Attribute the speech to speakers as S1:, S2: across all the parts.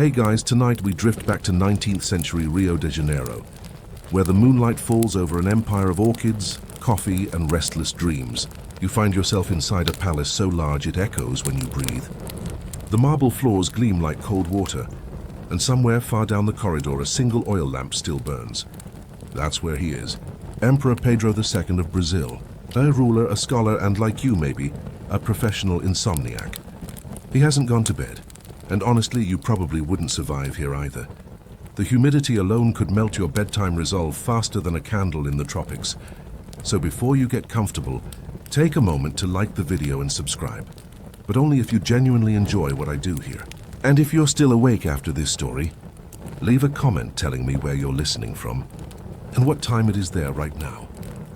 S1: Hey guys, tonight we drift back to 19th century Rio de Janeiro, where the moonlight falls over an empire of orchids, coffee, and restless dreams. You find yourself inside a palace so large it echoes when you breathe. The marble floors gleam like cold water, and somewhere far down the corridor a single oil lamp still burns. That's where he is, Emperor Pedro II of Brazil, a ruler, a scholar, and like you maybe, a professional insomniac. He hasn't gone to bed, and honestly you probably wouldn't survive here either. The humidity alone could melt your bedtime resolve faster than a candle in the tropics. So before you get comfortable, take a moment to like the video and subscribe. But only if you genuinely enjoy what I do here. And if you're still awake after this story, leave a comment telling me where you're listening from and what time it is there right now.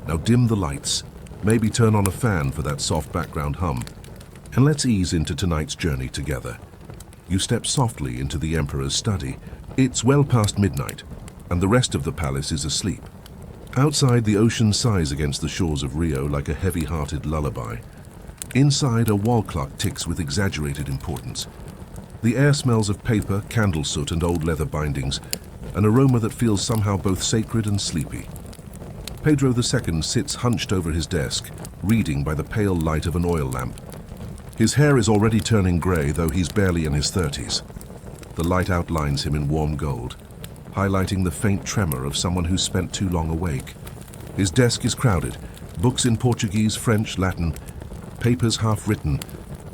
S1: Now dim the lights, maybe turn on a fan for that soft background hum, and let's ease into tonight's journey together. You step softly into the Emperor's study. It's well past midnight, and the rest of the palace is asleep. Outside, the ocean sighs against the shores of Rio like a heavy-hearted lullaby. Inside, a wall clock ticks with exaggerated importance. The air smells of paper, candle soot, and old leather bindings, an aroma that feels somehow both sacred and sleepy. Pedro II sits hunched over his desk, reading by the pale light of an oil lamp. His hair is already turning grey, though he's barely in his 30s. The light outlines him in warm gold, highlighting the faint tremor of someone who's spent too long awake. His desk is crowded, books in Portuguese, French, Latin, papers half-written,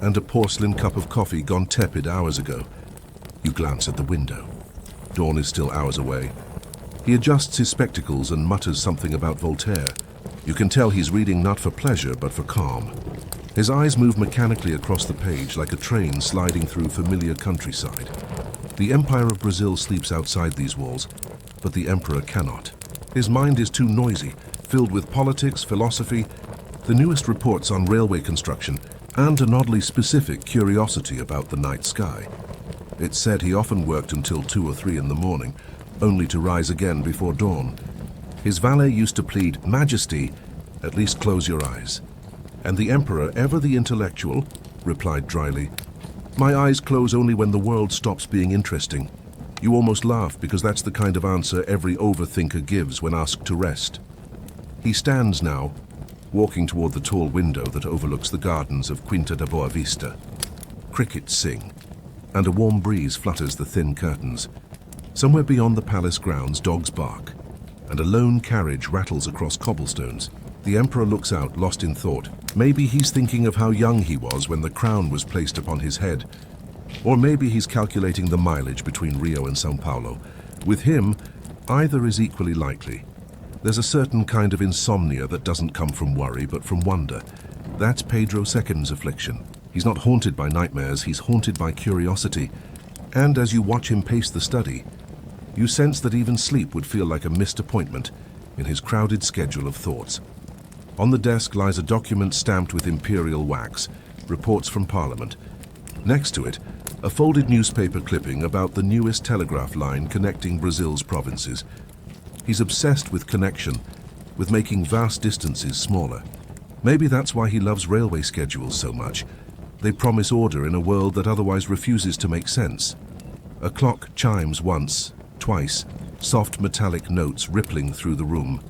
S1: and a porcelain cup of coffee gone tepid hours ago. You glance at the window. Dawn is still hours away. He adjusts his spectacles and mutters something about Voltaire. You can tell he's reading not for pleasure, but for calm. His eyes move mechanically across the page like a train sliding through familiar countryside. The Empire of Brazil sleeps outside these walls, but the Emperor cannot. His mind is too noisy, filled with politics, philosophy, the newest reports on railway construction, and an oddly specific curiosity about the night sky. It's said he often worked until 2 or 3 in the morning, only to rise again before dawn. His valet used to plead, "Majesty, at least close your eyes." And the Emperor, ever the intellectual, replied dryly, "My eyes close only when the world stops being interesting." You almost laugh because that's the kind of answer every overthinker gives when asked to rest. He stands now, walking toward the tall window that overlooks the gardens of Quinta da Boa Vista. Crickets sing, and a warm breeze flutters the thin curtains. Somewhere beyond the palace grounds, dogs bark, and a lone carriage rattles across cobblestones. The Emperor looks out, lost in thought. Maybe he's thinking of how young he was when the crown was placed upon his head. Or maybe he's calculating the mileage between Rio and São Paulo. With him, either is equally likely. There's a certain kind of insomnia that doesn't come from worry, but from wonder. That's Pedro II's affliction. He's not haunted by nightmares, he's haunted by curiosity. And as you watch him pace the study, you sense that even sleep would feel like a missed appointment in his crowded schedule of thoughts. On the desk lies a document stamped with imperial wax, reports from Parliament. Next to it, a folded newspaper clipping about the newest telegraph line connecting Brazil's provinces. He's obsessed with connection, with making vast distances smaller. Maybe that's why he loves railway schedules so much. They promise order in a world that otherwise refuses to make sense. A clock chimes once, twice, soft metallic notes rippling through the room.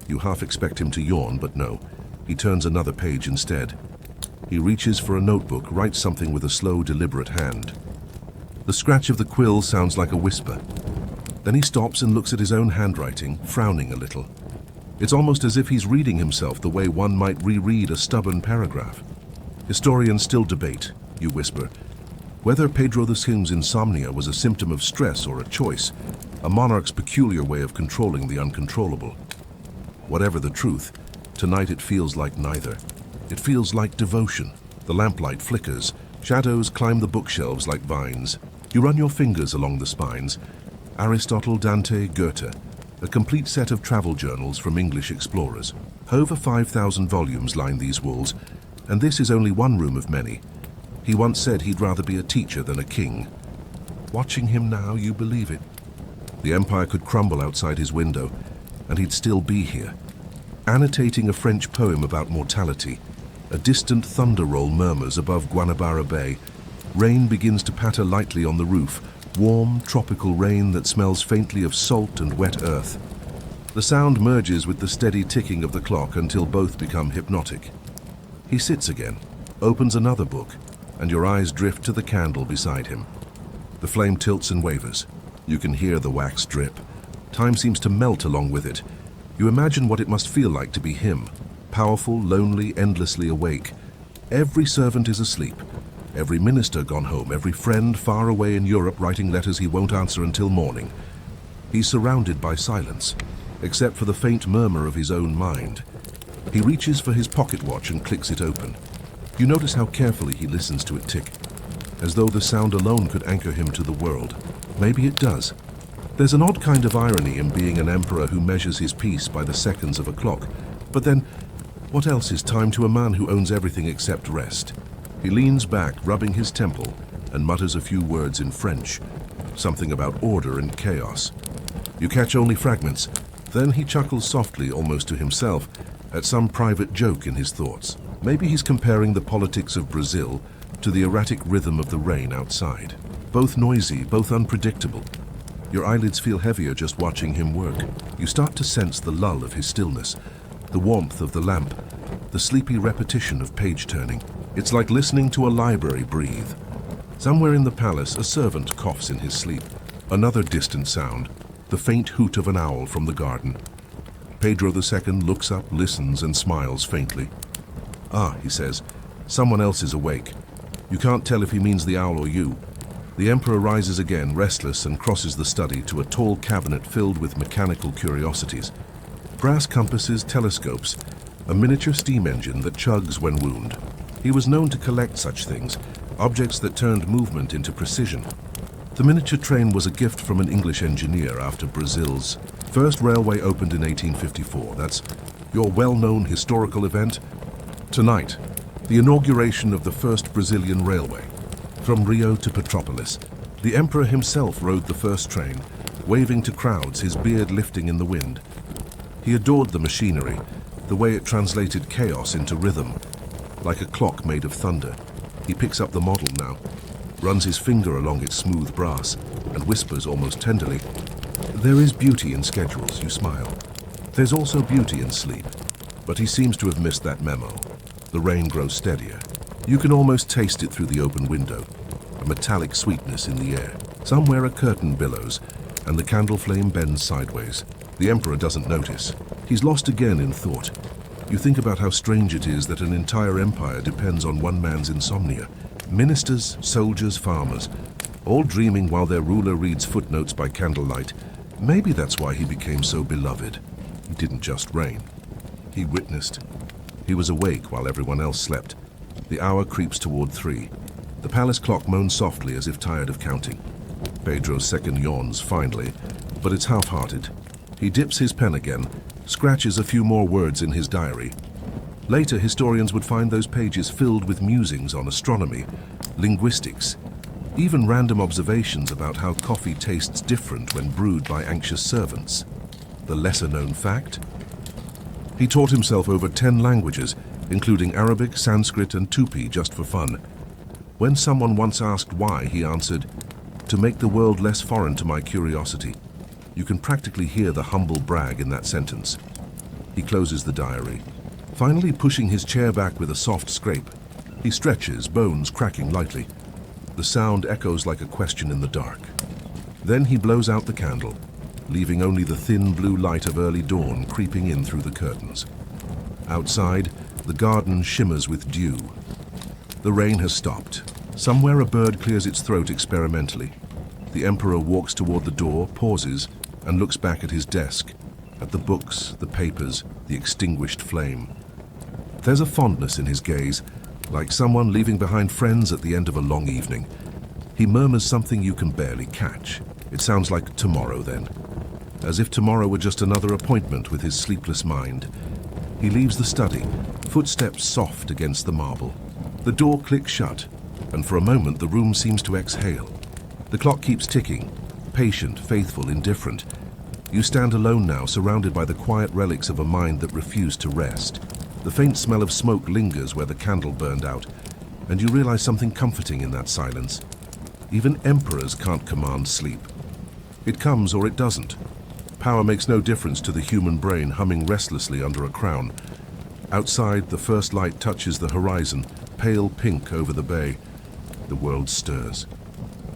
S1: You half expect him to yawn, but no. He turns another page instead. He reaches for a notebook, writes something with a slow, deliberate hand. The scratch of the quill sounds like a whisper. Then he stops and looks at his own handwriting, frowning a little. It's almost as if he's reading himself the way one might reread a stubborn paragraph. Historians still debate, you whisper, whether Pedro II's insomnia was a symptom of stress or a choice, a monarch's peculiar way of controlling the uncontrollable. Whatever the truth, tonight it feels like neither. It feels like devotion. The lamplight flickers. Shadows climb the bookshelves like vines. You run your fingers along the spines. Aristotle, Dante, Goethe. A complete set of travel journals from English explorers. Over 5,000 volumes line these walls, and this is only one room of many. He once said he'd rather be a teacher than a king. Watching him now, you believe it. The empire could crumble outside his window, and he'd still be here. Annotating a French poem about mortality, a distant thunder roll murmurs above Guanabara Bay. Rain begins to patter lightly on the roof, Warm, tropical rain that smells faintly of salt and wet earth. The sound merges with the steady ticking of the clock until both become hypnotic. He sits again, opens another book, and your eyes drift to the candle beside him. The flame tilts and wavers. You can hear the wax drip. Time seems to melt along with it. You imagine what it must feel like to be him, powerful, lonely, endlessly awake. Every servant is asleep. Every minister gone home, every friend far away in Europe writing letters he won't answer until morning. He's surrounded by silence, except for the faint murmur of his own mind. He reaches for his pocket watch and clicks it open. You notice how carefully he listens to it tick, as though the sound alone could anchor him to the world. Maybe it does. There's an odd kind of irony in being an emperor who measures his peace by the seconds of a clock. But then, what else is time to a man who owns everything except rest? He leans back, rubbing his temple, and mutters a few words in French, something about order and chaos. You catch only fragments. Then he chuckles softly, almost to himself, at some private joke in his thoughts. Maybe he's comparing the politics of Brazil to the erratic rhythm of the rain outside. Both noisy, both unpredictable. Your eyelids feel heavier just watching him work. You start to sense the lull of his stillness, the warmth of the lamp, the sleepy repetition of page turning. It's like listening to a library breathe. Somewhere in the palace, a servant coughs in his sleep. Another distant sound, the faint hoot of an owl from the garden. Pedro II looks up, listens, and smiles faintly. "Ah," he says, "someone else is awake." You can't tell if he means the owl or you. The emperor rises again, restless, and crosses the study to a tall cabinet filled with mechanical curiosities. Brass compasses, telescopes, a miniature steam engine that chugs when wound. He was known to collect such things, objects that turned movement into precision. The miniature train was a gift from an English engineer after Brazil's first railway opened in 1854. That's your well-known historical event. Tonight, the inauguration of the first Brazilian railway. From Rio to Petropolis, the emperor himself rode the first train, waving to crowds, his beard lifting in the wind. He adored the machinery, the way it translated chaos into rhythm, like a clock made of thunder. He picks up the model now, runs his finger along its smooth brass, and whispers almost tenderly, "There is beauty in schedules," you smile. There's also beauty in sleep. But he seems to have missed that memo. The rain grows steadier. You can almost taste it through the open window, a metallic sweetness in the air. Somewhere a curtain billows, and the candle flame bends sideways. The emperor doesn't notice. He's lost again in thought. You think about how strange it is that an entire empire depends on one man's insomnia. Ministers, soldiers, farmers, all dreaming while their ruler reads footnotes by candlelight. Maybe that's why he became so beloved. He didn't just reign. He witnessed. He was awake while everyone else slept. The hour creeps toward 3. The palace clock moans softly as if tired of counting. Pedro II yawns finally, but it's half-hearted. He dips his pen again, scratches a few more words in his diary. Later, historians would find those pages filled with musings on astronomy, linguistics, even random observations about how coffee tastes different when brewed by anxious servants. The lesser-known fact? He taught himself over 10 languages, including Arabic, Sanskrit, and Tupi, just for fun. When someone once asked why, he answered, "To make the world less foreign to my curiosity." You can practically hear the humble brag in that sentence. He closes the diary, finally pushing his chair back with a soft scrape. He stretches, bones cracking lightly. The sound echoes like a question in the dark. Then he blows out the candle, leaving only the thin blue light of early dawn creeping in through the curtains. Outside, the garden shimmers with dew. The rain has stopped. Somewhere a bird clears its throat experimentally. The emperor walks toward the door, pauses, and looks back at his desk, at the books, the papers, the extinguished flame. There's a fondness in his gaze, like someone leaving behind friends at the end of a long evening. He murmurs something you can barely catch. It sounds like tomorrow then, as if tomorrow were just another appointment with his sleepless mind. He leaves the study, footsteps soft against the marble. The door clicks shut, and for a moment the room seems to exhale. The clock keeps ticking, patient, faithful, indifferent. You stand alone now, surrounded by the quiet relics of a mind that refused to rest. The faint smell of smoke lingers where the candle burned out, and you realize something comforting in that silence. Even emperors can't command sleep. It comes or it doesn't. Power makes no difference to the human brain humming restlessly under a crown. Outside, the first light touches the horizon, pale pink over the bay. The world stirs.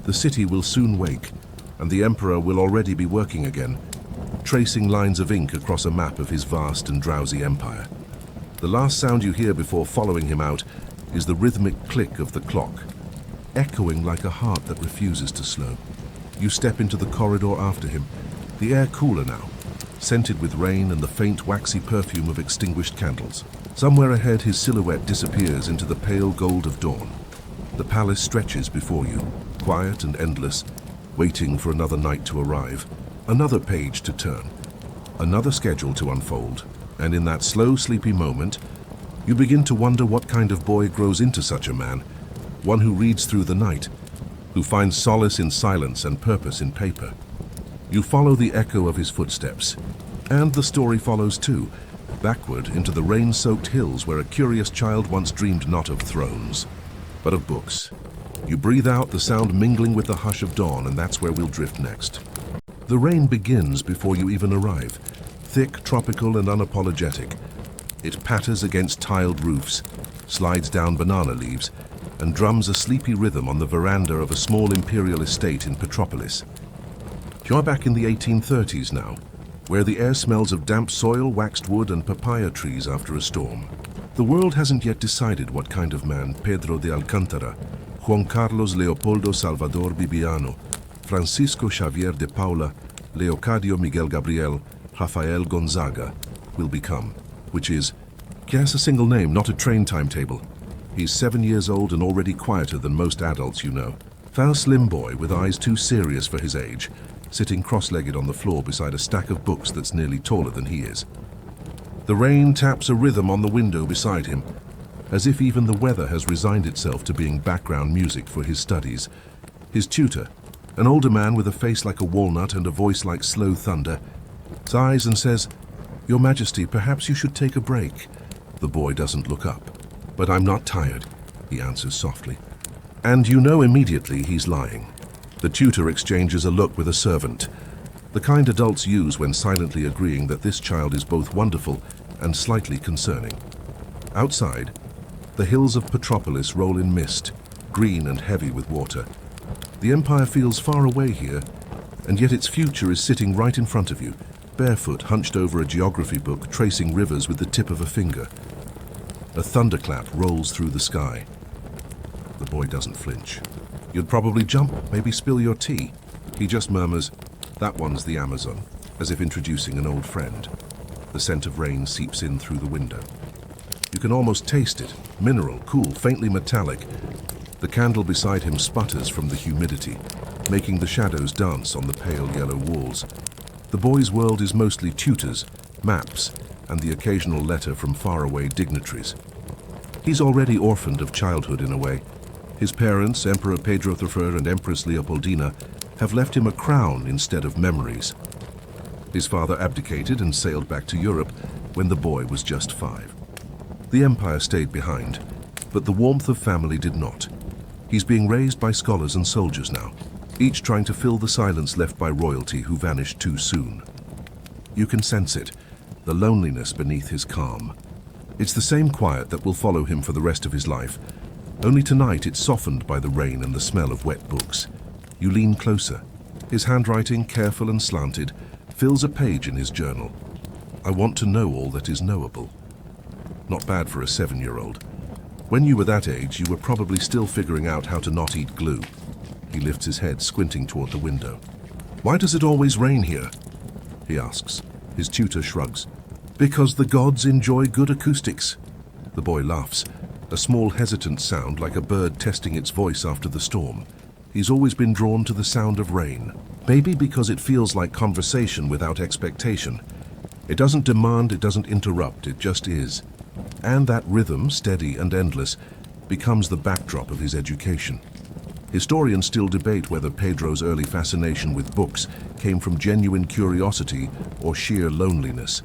S1: The city will soon wake, and the emperor will already be working again, tracing lines of ink across a map of his vast and drowsy empire. The last sound you hear before following him out is the rhythmic click of the clock, echoing like a heart that refuses to slow. You step into the corridor after him, the air cooler now, scented with rain and the faint waxy perfume of extinguished candles. Somewhere ahead, his silhouette disappears into the pale gold of dawn. The palace stretches before you, quiet and endless, waiting for another night to arrive, another page to turn, another schedule to unfold. And in that slow, sleepy moment, you begin to wonder what kind of boy grows into such a man, one who reads through the night, who finds solace in silence and purpose in paper. You follow the echo of his footsteps, and the story follows too, backward into the rain-soaked hills where a curious child once dreamed not of thrones, but of books. You breathe out, the sound mingling with the hush of dawn, and that's where we'll drift next. The rain begins before you even arrive, thick, tropical, and unapologetic. It patters against tiled roofs, slides down banana leaves, and drums a sleepy rhythm on the veranda of a small imperial estate in Petropolis. You're back in the 1830s now, where the air smells of damp soil, waxed wood, and papaya trees after a storm. The world hasn't yet decided what kind of man Pedro de Alcántara, Juan Carlos Leopoldo Salvador Bibiano, Francisco Xavier de Paula, Leocadio Miguel Gabriel, Rafael Gonzaga will become, which is, he has a single name, not a train timetable. He's 7 years old and already quieter than most adults you know. Foul slim boy with eyes too serious for his age, sitting cross-legged on the floor beside a stack of books that's nearly taller than he is. The rain taps a rhythm on the window beside him, as if even the weather has resigned itself to being background music for his studies. His tutor, an older man with a face like a walnut and a voice like slow thunder, sighs and says, "Your Majesty, perhaps you should take a break." The boy doesn't look up. "But I'm not tired," he answers softly. And you know immediately he's lying. The tutor exchanges a look with a servant, the kind adults use when silently agreeing that this child is both wonderful and slightly concerning. Outside, the hills of Petropolis roll in mist, green and heavy with water. The empire feels far away here, and yet its future is sitting right in front of you, barefoot, hunched over a geography book, tracing rivers with the tip of a finger. A thunderclap rolls through the sky. The boy doesn't flinch. "You'd probably jump, maybe spill your tea." He just murmurs, "That one's the Amazon," as if introducing an old friend. The scent of rain seeps in through the window. You can almost taste it, mineral, cool, faintly metallic. The candle beside him sputters from the humidity, making the shadows dance on the pale yellow walls. The boy's world is mostly tutors, maps, and the occasional letter from faraway dignitaries. He's already orphaned of childhood in a way. His parents, Emperor Pedro III and Empress Leopoldina, have left him a crown instead of memories. His father abdicated and sailed back to Europe when the boy was just 5. The empire stayed behind, but the warmth of family did not. He's being raised by scholars and soldiers now, each trying to fill the silence left by royalty who vanished too soon. You can sense it, the loneliness beneath his calm. It's the same quiet that will follow him for the rest of his life. Only tonight it's softened by the rain and the smell of wet books. You lean closer. His handwriting, careful and slanted, fills a page in his journal. "I want to know all that is knowable." Not bad for a 7-year-old. When you were that age, you were probably still figuring out how to not eat glue. He lifts his head, squinting toward the window. "Why does it always rain here?" he asks. His tutor shrugs. "Because the gods enjoy good acoustics." The boy laughs, a small hesitant sound like a bird testing its voice after the storm. He's always been drawn to the sound of rain. Maybe because it feels like conversation without expectation. It doesn't demand, it doesn't interrupt, it just is. And that rhythm, steady and endless, becomes the backdrop of his education. Historians still debate whether Pedro's early fascination with books came from genuine curiosity or sheer loneliness.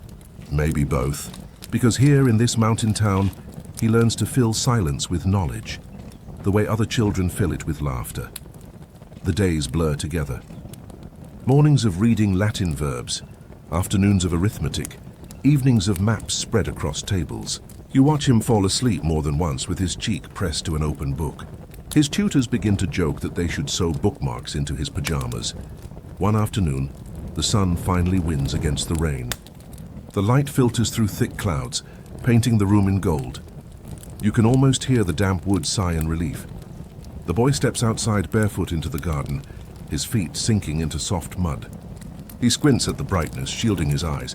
S1: Maybe both, because here in this mountain town, he learns to fill silence with knowledge, the way other children fill it with laughter. The days blur together. Mornings of reading Latin verbs, afternoons of arithmetic, evenings of maps spread across tables. You watch him fall asleep more than once with his cheek pressed to an open book. His tutors begin to joke that they should sew bookmarks into his pajamas. One afternoon, the sun finally wins against the rain. The light filters through thick clouds, painting the room in gold. You can almost hear the damp wood sigh in relief. The boy steps outside barefoot into the garden, his feet sinking into soft mud. He squints at the brightness, shielding his eyes.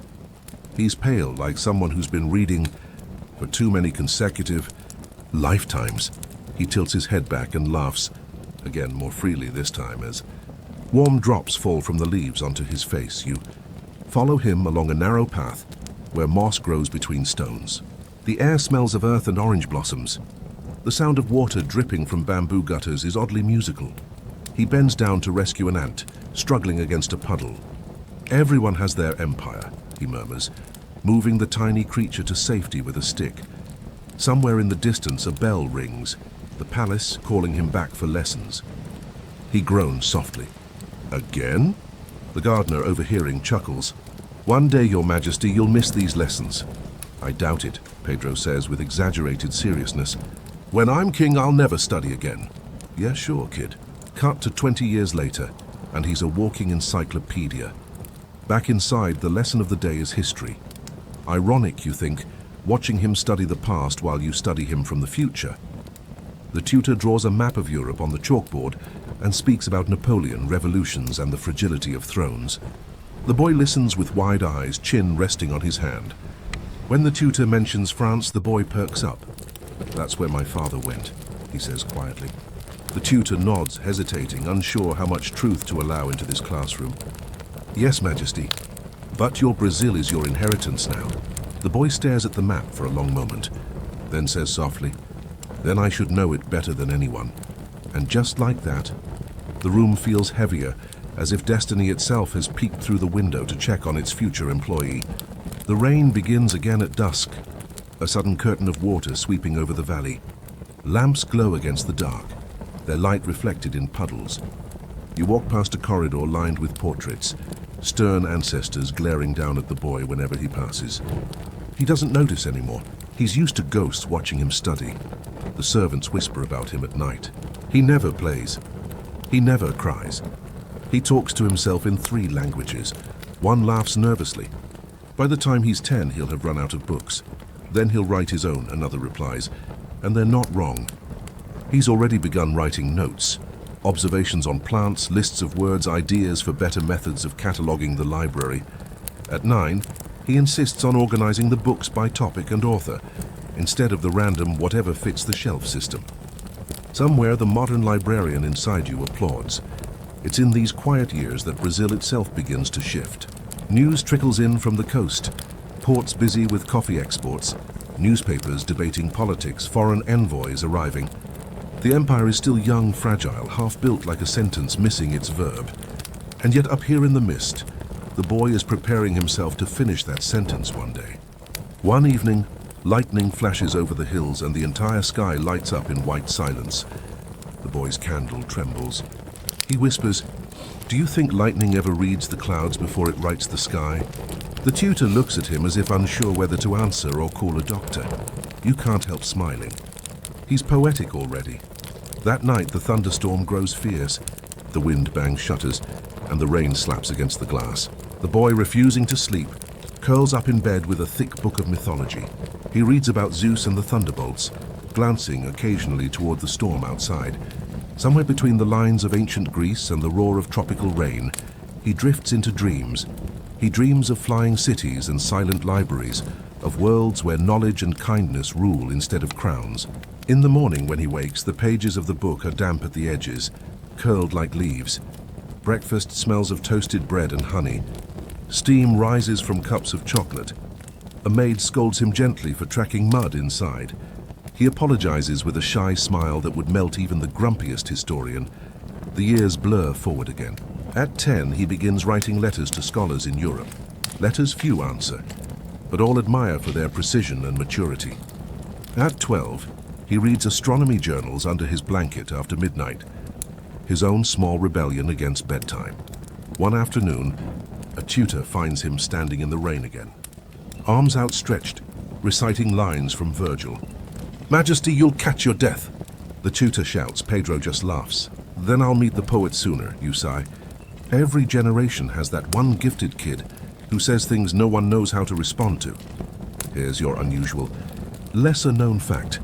S1: He's pale, like someone who's been reading for too many consecutive lifetimes. He tilts his head back and laughs, again more freely this time, as warm drops fall from the leaves onto his face. You follow him along a narrow path where moss grows between stones. The air smells of earth and orange blossoms. The sound of water dripping from bamboo gutters is oddly musical. He bends down to rescue an ant, struggling against a puddle. Everyone has their empire, he murmurs, moving the tiny creature to safety with a stick. Somewhere in the distance a bell rings, the palace calling him back for lessons. He groans softly. Again? The gardener, overhearing, chuckles. One day, Your Majesty, you'll miss these lessons. I doubt it, Pedro says with exaggerated seriousness. When I'm king, I'll never study again. Yeah, sure, kid. Cut to 20 years later, and he's a walking encyclopedia. Back inside, the lesson of the day is history. Ironic, you think, watching him study the past while you study him from the future. The tutor draws a map of Europe on the chalkboard and speaks about Napoleon, revolutions, and the fragility of thrones. The boy listens with wide eyes, chin resting on his hand. When the tutor mentions France, the boy perks up. That's where my father went, he says quietly. The tutor nods, hesitating, unsure how much truth to allow into this classroom. Yes, Majesty, but your Brazil is your inheritance now. The boy stares at the map for a long moment, then says softly, then I should know it better than anyone. And just like that, the room feels heavier, as if destiny itself has peeked through the window to check on its future employee. The rain begins again at dusk, a sudden curtain of water sweeping over the valley. Lamps glow against the dark, their light reflected in puddles. You walk past a corridor lined with portraits, stern ancestors glaring down at the boy whenever he passes. He doesn't notice anymore. He's used to ghosts watching him study. The servants whisper about him at night. He never plays. He never cries. He talks to himself in 3 languages. One laughs nervously. By the time he's 10, he'll have run out of books. Then he'll write his own, another replies. And they're not wrong. He's already begun writing notes. Observations on plants, lists of words, ideas for better methods of cataloging the library. At 9, he insists on organizing the books by topic and author, instead of the random whatever fits the shelf system. Somewhere the modern librarian inside you applauds. It's in these quiet years that Brazil itself begins to shift. News trickles in from the coast, ports busy with coffee exports, newspapers debating politics, foreign envoys arriving. The empire is still young, fragile, half-built like a sentence missing its verb. And yet up here in the mist, the boy is preparing himself to finish that sentence one day. One evening, lightning flashes over the hills and the entire sky lights up in white silence. The boy's candle trembles. He whispers, "Do you think lightning ever reads the clouds before it writes the sky?" The tutor looks at him as if unsure whether to answer or call a doctor. You can't help smiling. He's poetic already. That night the thunderstorm grows fierce. The wind bangs shutters and the rain slaps against the glass. The boy, refusing to sleep, curls up in bed with a thick book of mythology. He reads about Zeus and the thunderbolts, glancing occasionally toward the storm outside. Somewhere between the lines of ancient Greece and the roar of tropical rain, he drifts into dreams. He dreams of flying cities and silent libraries, of worlds where knowledge and kindness rule instead of crowns. In the morning when he wakes, the pages of the book are damp at the edges, curled like leaves. Breakfast smells of toasted bread and honey. Steam rises from cups of chocolate. A maid scolds him gently for tracking mud inside. He apologizes with a shy smile that would melt even the grumpiest historian. The years blur forward again. At 10, he begins writing letters to scholars in Europe. Letters few answer, but all admire for their precision and maturity. At 12, he reads astronomy journals under his blanket after midnight. his own small rebellion against bedtime. One afternoon, a tutor finds him standing in the rain again, arms outstretched, reciting lines from Virgil. "Majesty, you'll catch your death!" The tutor shouts. Pedro just laughs. "Then I'll meet the poet sooner," you sigh. Every generation has that one gifted kid who says things no one knows how to respond to. Here's your unusual, lesser-known fact.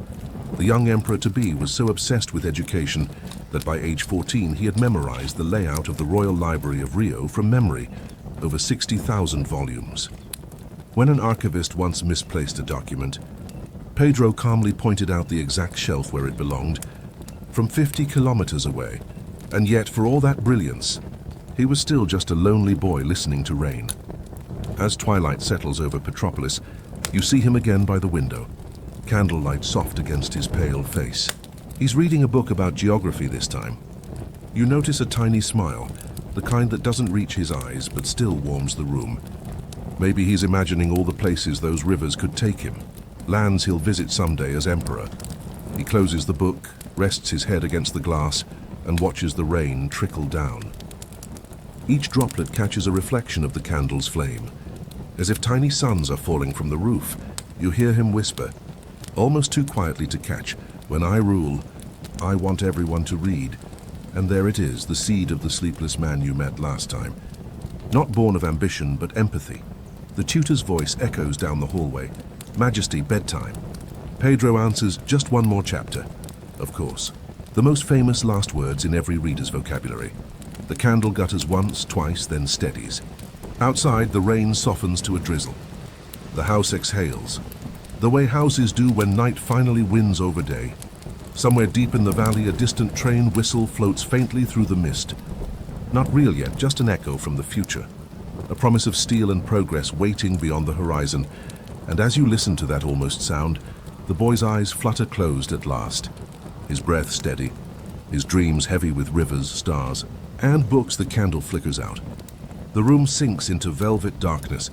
S1: The young emperor-to-be was so obsessed with education that by age 14 he had memorized the layout of the Royal Library of Rio from memory, over 60,000 volumes. When an archivist once misplaced a document, Pedro calmly pointed out the exact shelf where it belonged, from 50 kilometers away, and yet for all that brilliance, he was still just a lonely boy listening to rain. As twilight settles over Petropolis, you see him again by the window, candlelight soft against his pale face. He's reading a book about geography this time. You notice a tiny smile, the kind that doesn't reach his eyes but still warms the room. Maybe he's imagining all the places those rivers could take him, lands he'll visit someday as emperor. He closes the book, rests his head against the glass, and watches the rain trickle down. Each droplet catches a reflection of the candle's flame. As if tiny suns are falling from the roof, you hear him whisper, almost too quietly to catch, "When I rule, I want everyone to read." And there it is, the seed of the sleepless man you met last time. Not born of ambition, but empathy. The tutor's voice echoes down the hallway. "Majesty, bedtime." Pedro answers, "Just one more chapter." Of course, the most famous last words in every reader's vocabulary. The candle gutters once, twice, then steadies. Outside, the rain softens to a drizzle. The house exhales, the way houses do when night finally wins over day. Somewhere deep in the valley, a distant train whistle floats faintly through the mist. Not real yet, just an echo from the future. A promise of steel and progress waiting beyond the horizon. And as you listen to that almost sound, the boy's eyes flutter closed at last. His breath steady, his dreams heavy with rivers, stars, and books. The candle flickers out. The room sinks into velvet darkness,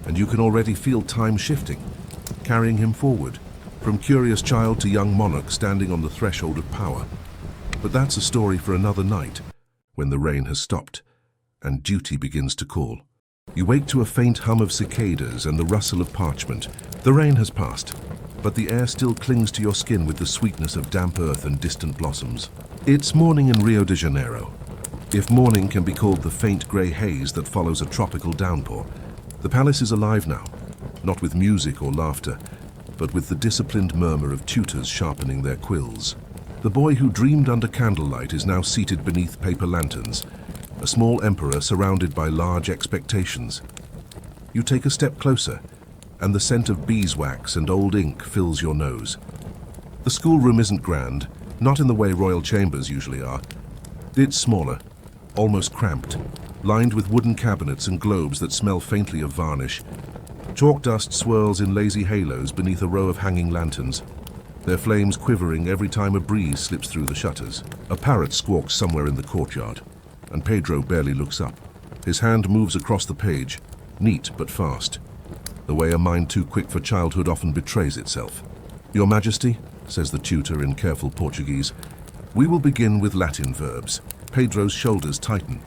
S1: and you can already feel time shifting, carrying him forward, from curious child to young monarch standing on the threshold of power. But that's a story for another night, when the rain has stopped, and duty begins to call. You wake to a faint hum of cicadas and the rustle of parchment. The rain has passed, but the air still clings to your skin with the sweetness of damp earth and distant blossoms. It's morning in Rio de Janeiro. If morning can be called the faint grey haze that follows a tropical downpour, the palace is alive now, not with music or laughter, but with the disciplined murmur of tutors sharpening their quills. The boy who dreamed under candlelight is now seated beneath paper lanterns, a small emperor surrounded by large expectations. You take a step closer, and the scent of beeswax and old ink fills your nose. The schoolroom isn't grand, not in the way royal chambers usually are. It's smaller, almost cramped, lined with wooden cabinets and globes that smell faintly of varnish. Chalk dust swirls in lazy halos beneath a row of hanging lanterns, their flames quivering every time a breeze slips through the shutters. A parrot squawks somewhere in the courtyard, and Pedro barely looks up. His hand moves across the page, neat but fast, the way a mind too quick for childhood often betrays itself. "Your Majesty," says the tutor in careful Portuguese, "we will begin with Latin verbs." Pedro's shoulders tighten.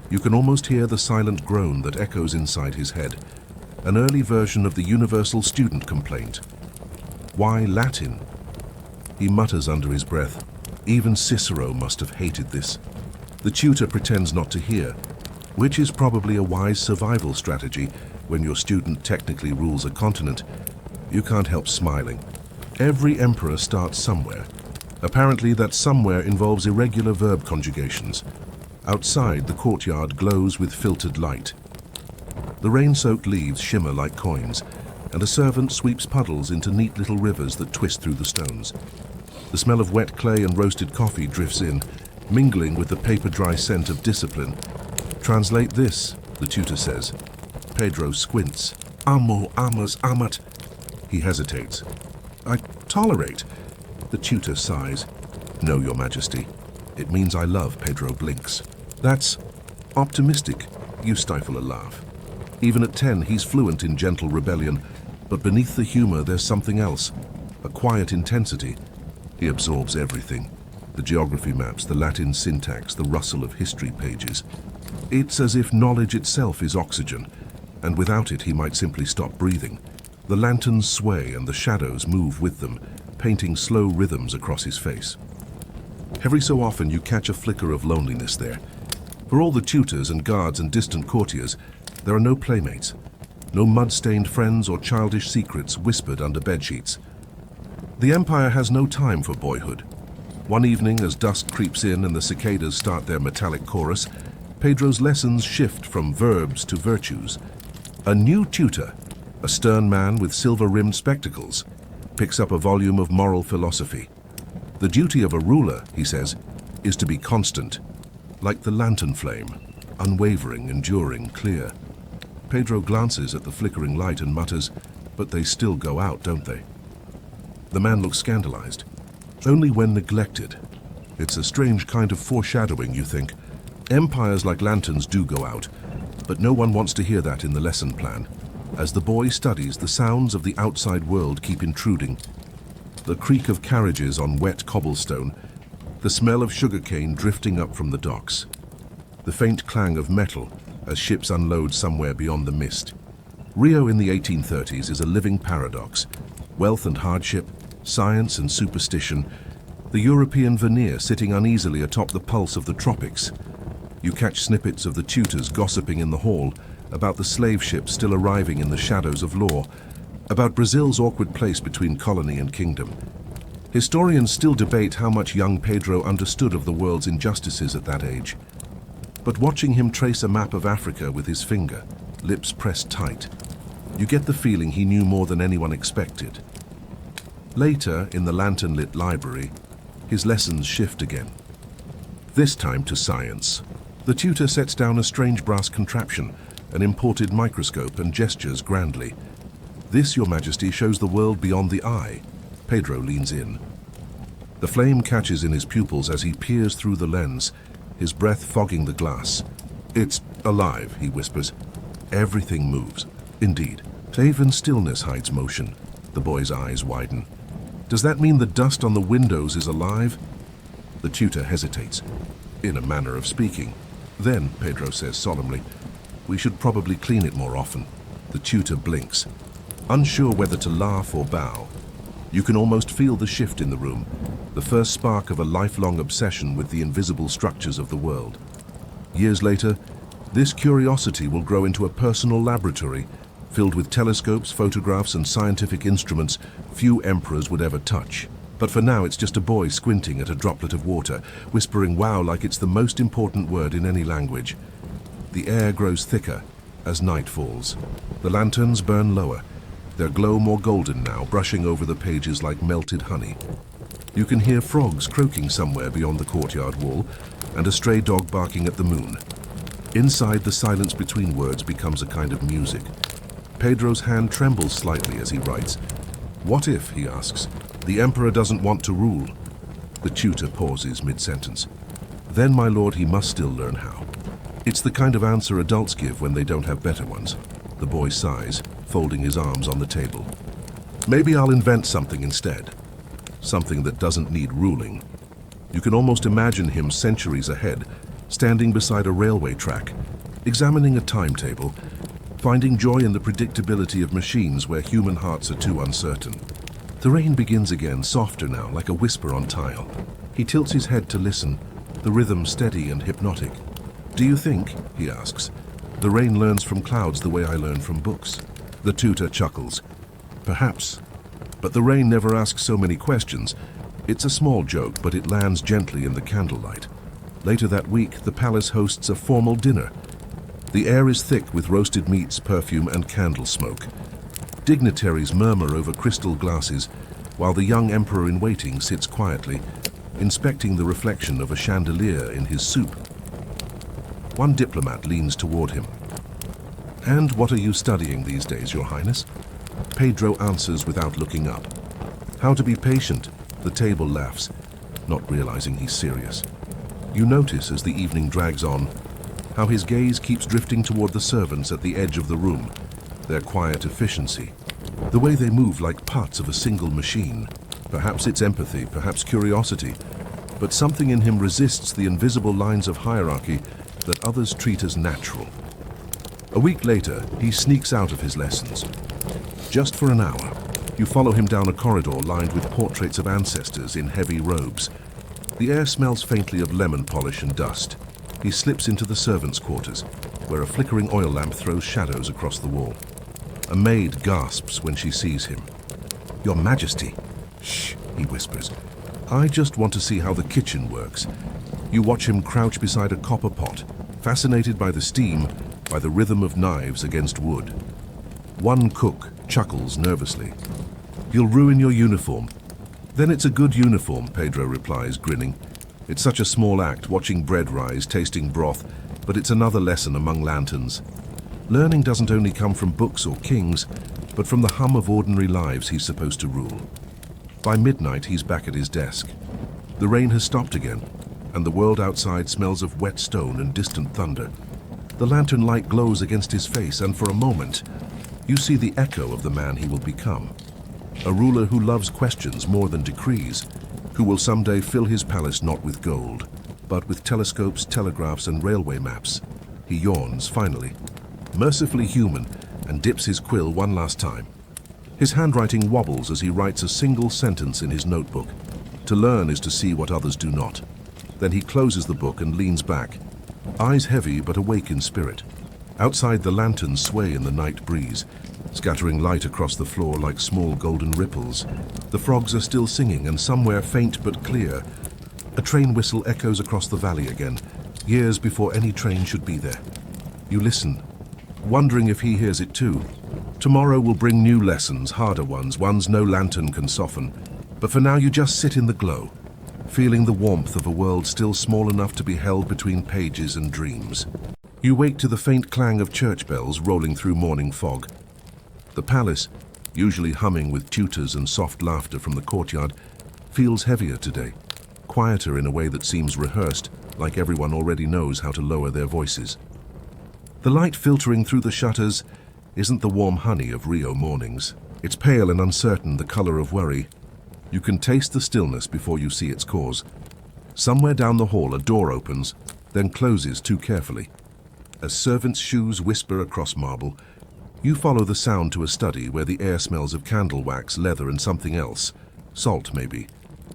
S1: You can almost hear the silent groan that echoes inside his head, an early version of the universal student complaint. Why Latin? He mutters under his breath. Even Cicero must have hated this. The tutor pretends not to hear, which is probably a wise survival strategy when your student technically rules a continent. You can't help smiling. Every emperor starts somewhere. Apparently that somewhere involves irregular verb conjugations. Outside, the courtyard glows with filtered light. The rain-soaked leaves shimmer like coins, and a servant sweeps puddles into neat little rivers that twist through the stones. The smell of wet clay and roasted coffee drifts in, mingling with the paper-dry scent of discipline. "Translate this," the tutor says. Pedro squints. "Amo, amas, amat." He hesitates. "I tolerate." The tutor sighs. "No, Your Majesty. It means I love." Pedro blinks. "That's optimistic." You stifle a laugh. Even at 10, he's fluent in gentle rebellion, but beneath the humor there's something else, a quiet intensity. He absorbs everything. The geography maps, the Latin syntax, the rustle of history pages. It's as if knowledge itself is oxygen, and without it he might simply stop breathing. The lanterns sway and the shadows move with them, painting slow rhythms across his face. Every so often you catch a flicker of loneliness there. For all the tutors and guards and distant courtiers, there are no playmates, no mud-stained friends or childish secrets whispered under bedsheets. The Empire has no time for boyhood. One evening, as dusk creeps in and the cicadas start their metallic chorus, Pedro's lessons shift from verbs to virtues. A new tutor, a stern man with silver-rimmed spectacles, picks up a volume of moral philosophy. The duty of a ruler, he says, is to be constant, like the lantern flame, unwavering, enduring, clear. Pedro glances at the flickering light and mutters, "But they still go out, don't they?" The man looks scandalized. "Only when neglected." It's a strange kind of foreshadowing, you think. Empires like lanterns do go out, but no one wants to hear that in the lesson plan. As the boy studies, the sounds of the outside world keep intruding. The creak of carriages on wet cobblestone, the smell of sugarcane drifting up from the docks, the faint clang of metal as ships unload somewhere beyond the mist. Rio in the 1830s is a living paradox. Wealth and hardship, science and superstition, the European veneer sitting uneasily atop the pulse of the tropics. You catch snippets of the tutors gossiping in the hall about the slave ships still arriving in the shadows of law, about Brazil's awkward place between colony and kingdom. Historians still debate how much young Pedro understood of the world's injustices at that age. But watching him trace a map of Africa with his finger, lips pressed tight, you get the feeling he knew more than anyone expected. Later, in the lantern-lit library, his lessons shift again. This time to science. The tutor sets down a strange brass contraption, an imported microscope, and gestures grandly. "This, Your Majesty, shows the world beyond the eye." Pedro leans in. The flame catches in his pupils as he peers through the lens, his breath fogging the glass. "It's alive," he whispers. "Everything moves." Indeed. Even stillness hides motion. The boy's eyes widen. "Does that mean the dust on the windows is alive?" The tutor hesitates, in a manner of speaking. "Then," Pedro says solemnly, "we should probably clean it more often." The tutor blinks, unsure whether to laugh or bow. You can almost feel the shift in the room, the first spark of a lifelong obsession with the invisible structures of the world. Years later, this curiosity will grow into a personal laboratory filled with telescopes, photographs, and scientific instruments few emperors would ever touch. But for now, it's just a boy squinting at a droplet of water, whispering "wow" like it's the most important word in any language. The air grows thicker as night falls. The lanterns burn lower, their glow more golden now, brushing over the pages like melted honey. You can hear frogs croaking somewhere beyond the courtyard wall, and a stray dog barking at the moon. Inside, the silence between words becomes a kind of music. Pedro's hand trembles slightly as he writes. "What if," he asks, "the emperor doesn't want to rule?" The tutor pauses mid-sentence. "Then, my lord, he must still learn how." It's the kind of answer adults give when they don't have better ones. The boy sighs, folding his arms on the table. "Maybe I'll invent something instead. Something that doesn't need ruling." You can almost imagine him centuries ahead, standing beside a railway track, examining a timetable, finding joy in the predictability of machines where human hearts are too uncertain. The rain begins again, softer now, like a whisper on tile. He tilts his head to listen, the rhythm steady and hypnotic. "Do you think," he asks, "the rain learns from clouds the way I learn from books?" The tutor chuckles. "Perhaps. But the rain never asks so many questions. It's a small joke, but it lands gently in the candlelight. Later that week, the palace hosts a formal dinner. The air is thick with roasted meats, perfume, and candle smoke. Dignitaries murmur over crystal glasses, while the young emperor-in-waiting sits quietly, inspecting the reflection of a chandelier in his soup. One diplomat leans toward him. "And what are you studying these days, Your Highness?" Pedro answers without looking up. "How to be patient." The table laughs, not realizing he's serious. You notice as the evening drags on, how his gaze keeps drifting toward the servants at the edge of the room, their quiet efficiency, the way they move like parts of a single machine. Perhaps it's empathy, perhaps curiosity, but something in him resists the invisible lines of hierarchy that others treat as natural. A week later, he sneaks out of his lessons. Just for an hour, you follow him down a corridor lined with portraits of ancestors in heavy robes. The air smells faintly of lemon polish and dust. He slips into the servants' quarters, where a flickering oil lamp throws shadows across the wall. A maid gasps when she sees him. "Your Majesty." "Shh," he whispers. "I just want to see how the kitchen works." You watch him crouch beside a copper pot, fascinated by the steam, by the rhythm of knives against wood. One cook chuckles nervously. "You'll ruin your uniform." "Then it's a good uniform," Pedro replies, grinning. "It's such a small act, watching bread rise, tasting broth, but it's another lesson among lanterns. Learning doesn't only come from books or kings, but from the hum of ordinary lives he's supposed to rule." By midnight, he's back at his desk. The rain has stopped again, and the world outside smells of wet stone and distant thunder. The lantern light glows against his face, and for a moment, you see the echo of the man he will become. A ruler who loves questions more than decrees, who will someday fill his palace not with gold, but with telescopes, telegraphs, and railway maps. He yawns, finally, mercifully human, and dips his quill one last time. His handwriting wobbles as he writes a single sentence in his notebook. To learn is to see what others do not. Then he closes the book and leans back, eyes heavy but awake in spirit. Outside, the lanterns sway in the night breeze, scattering light across the floor like small golden ripples. The frogs are still singing, and somewhere faint but clear, a train whistle echoes across the valley again, years before any train should be there. You listen, wondering if he hears it too. Tomorrow will bring new lessons, harder ones no lantern can soften. But for now you just sit in the glow, feeling the warmth of a world still small enough to be held between pages and dreams. You wake to the faint clang of church bells rolling through morning fog. The palace, usually humming with tutors and soft laughter from the courtyard, feels heavier today, quieter in a way that seems rehearsed, like everyone already knows how to lower their voices. The light filtering through the shutters isn't the warm honey of Rio mornings. It's pale and uncertain, the color of worry. You can taste the stillness before you see its cause. Somewhere down the hall, a door opens, then closes too carefully. As servants' shoes whisper across marble, you follow the sound to a study where the air smells of candle wax, leather, and something else. Salt, maybe,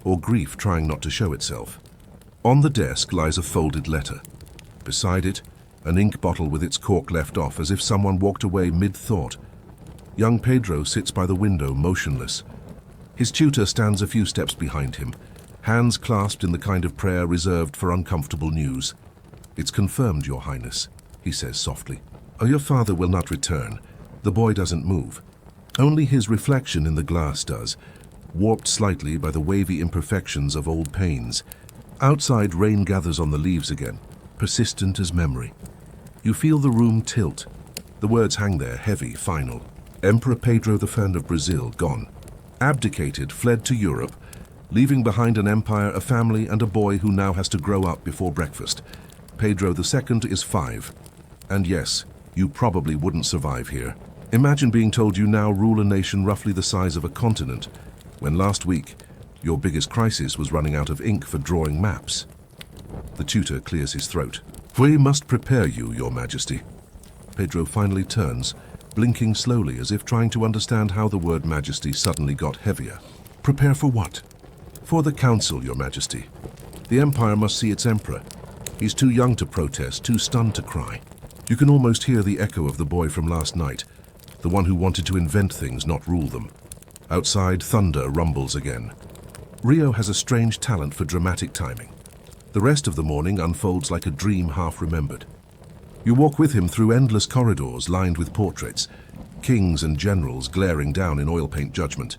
S1: or grief trying not to show itself. On the desk lies a folded letter. Beside it, an ink bottle with its cork left off, as if someone walked away mid-thought. Young Pedro sits by the window, motionless. His tutor stands a few steps behind him, hands clasped in the kind of prayer reserved for uncomfortable news. "It's confirmed, Your Highness," he says softly. "Oh, your father will not return." The boy doesn't move. Only his reflection in the glass does, warped slightly by the wavy imperfections of old panes. Outside, rain gathers on the leaves again, persistent as memory. You feel the room tilt. The words hang there, heavy, final. Emperor Pedro II of Brazil, gone. Abdicated, fled to Europe, leaving behind an empire, a family, and a boy who now has to grow up before breakfast. Pedro II is 5. And yes, you probably wouldn't survive here. Imagine being told you now rule a nation roughly the size of a continent, when last week, your biggest crisis was running out of ink for drawing maps. The tutor clears his throat. "We must prepare you, Your Majesty." Pedro finally turns, blinking slowly as if trying to understand how the word Majesty suddenly got heavier. "Prepare for what?" "For the council, Your Majesty. The empire must see its emperor. He's too young to protest, too stunned to cry." You can almost hear the echo of the boy from last night, the one who wanted to invent things, not rule them. Outside, thunder rumbles again. Rio has a strange talent for dramatic timing. The rest of the morning unfolds like a dream half remembered. You walk with him through endless corridors lined with portraits, kings and generals glaring down in oil paint judgment.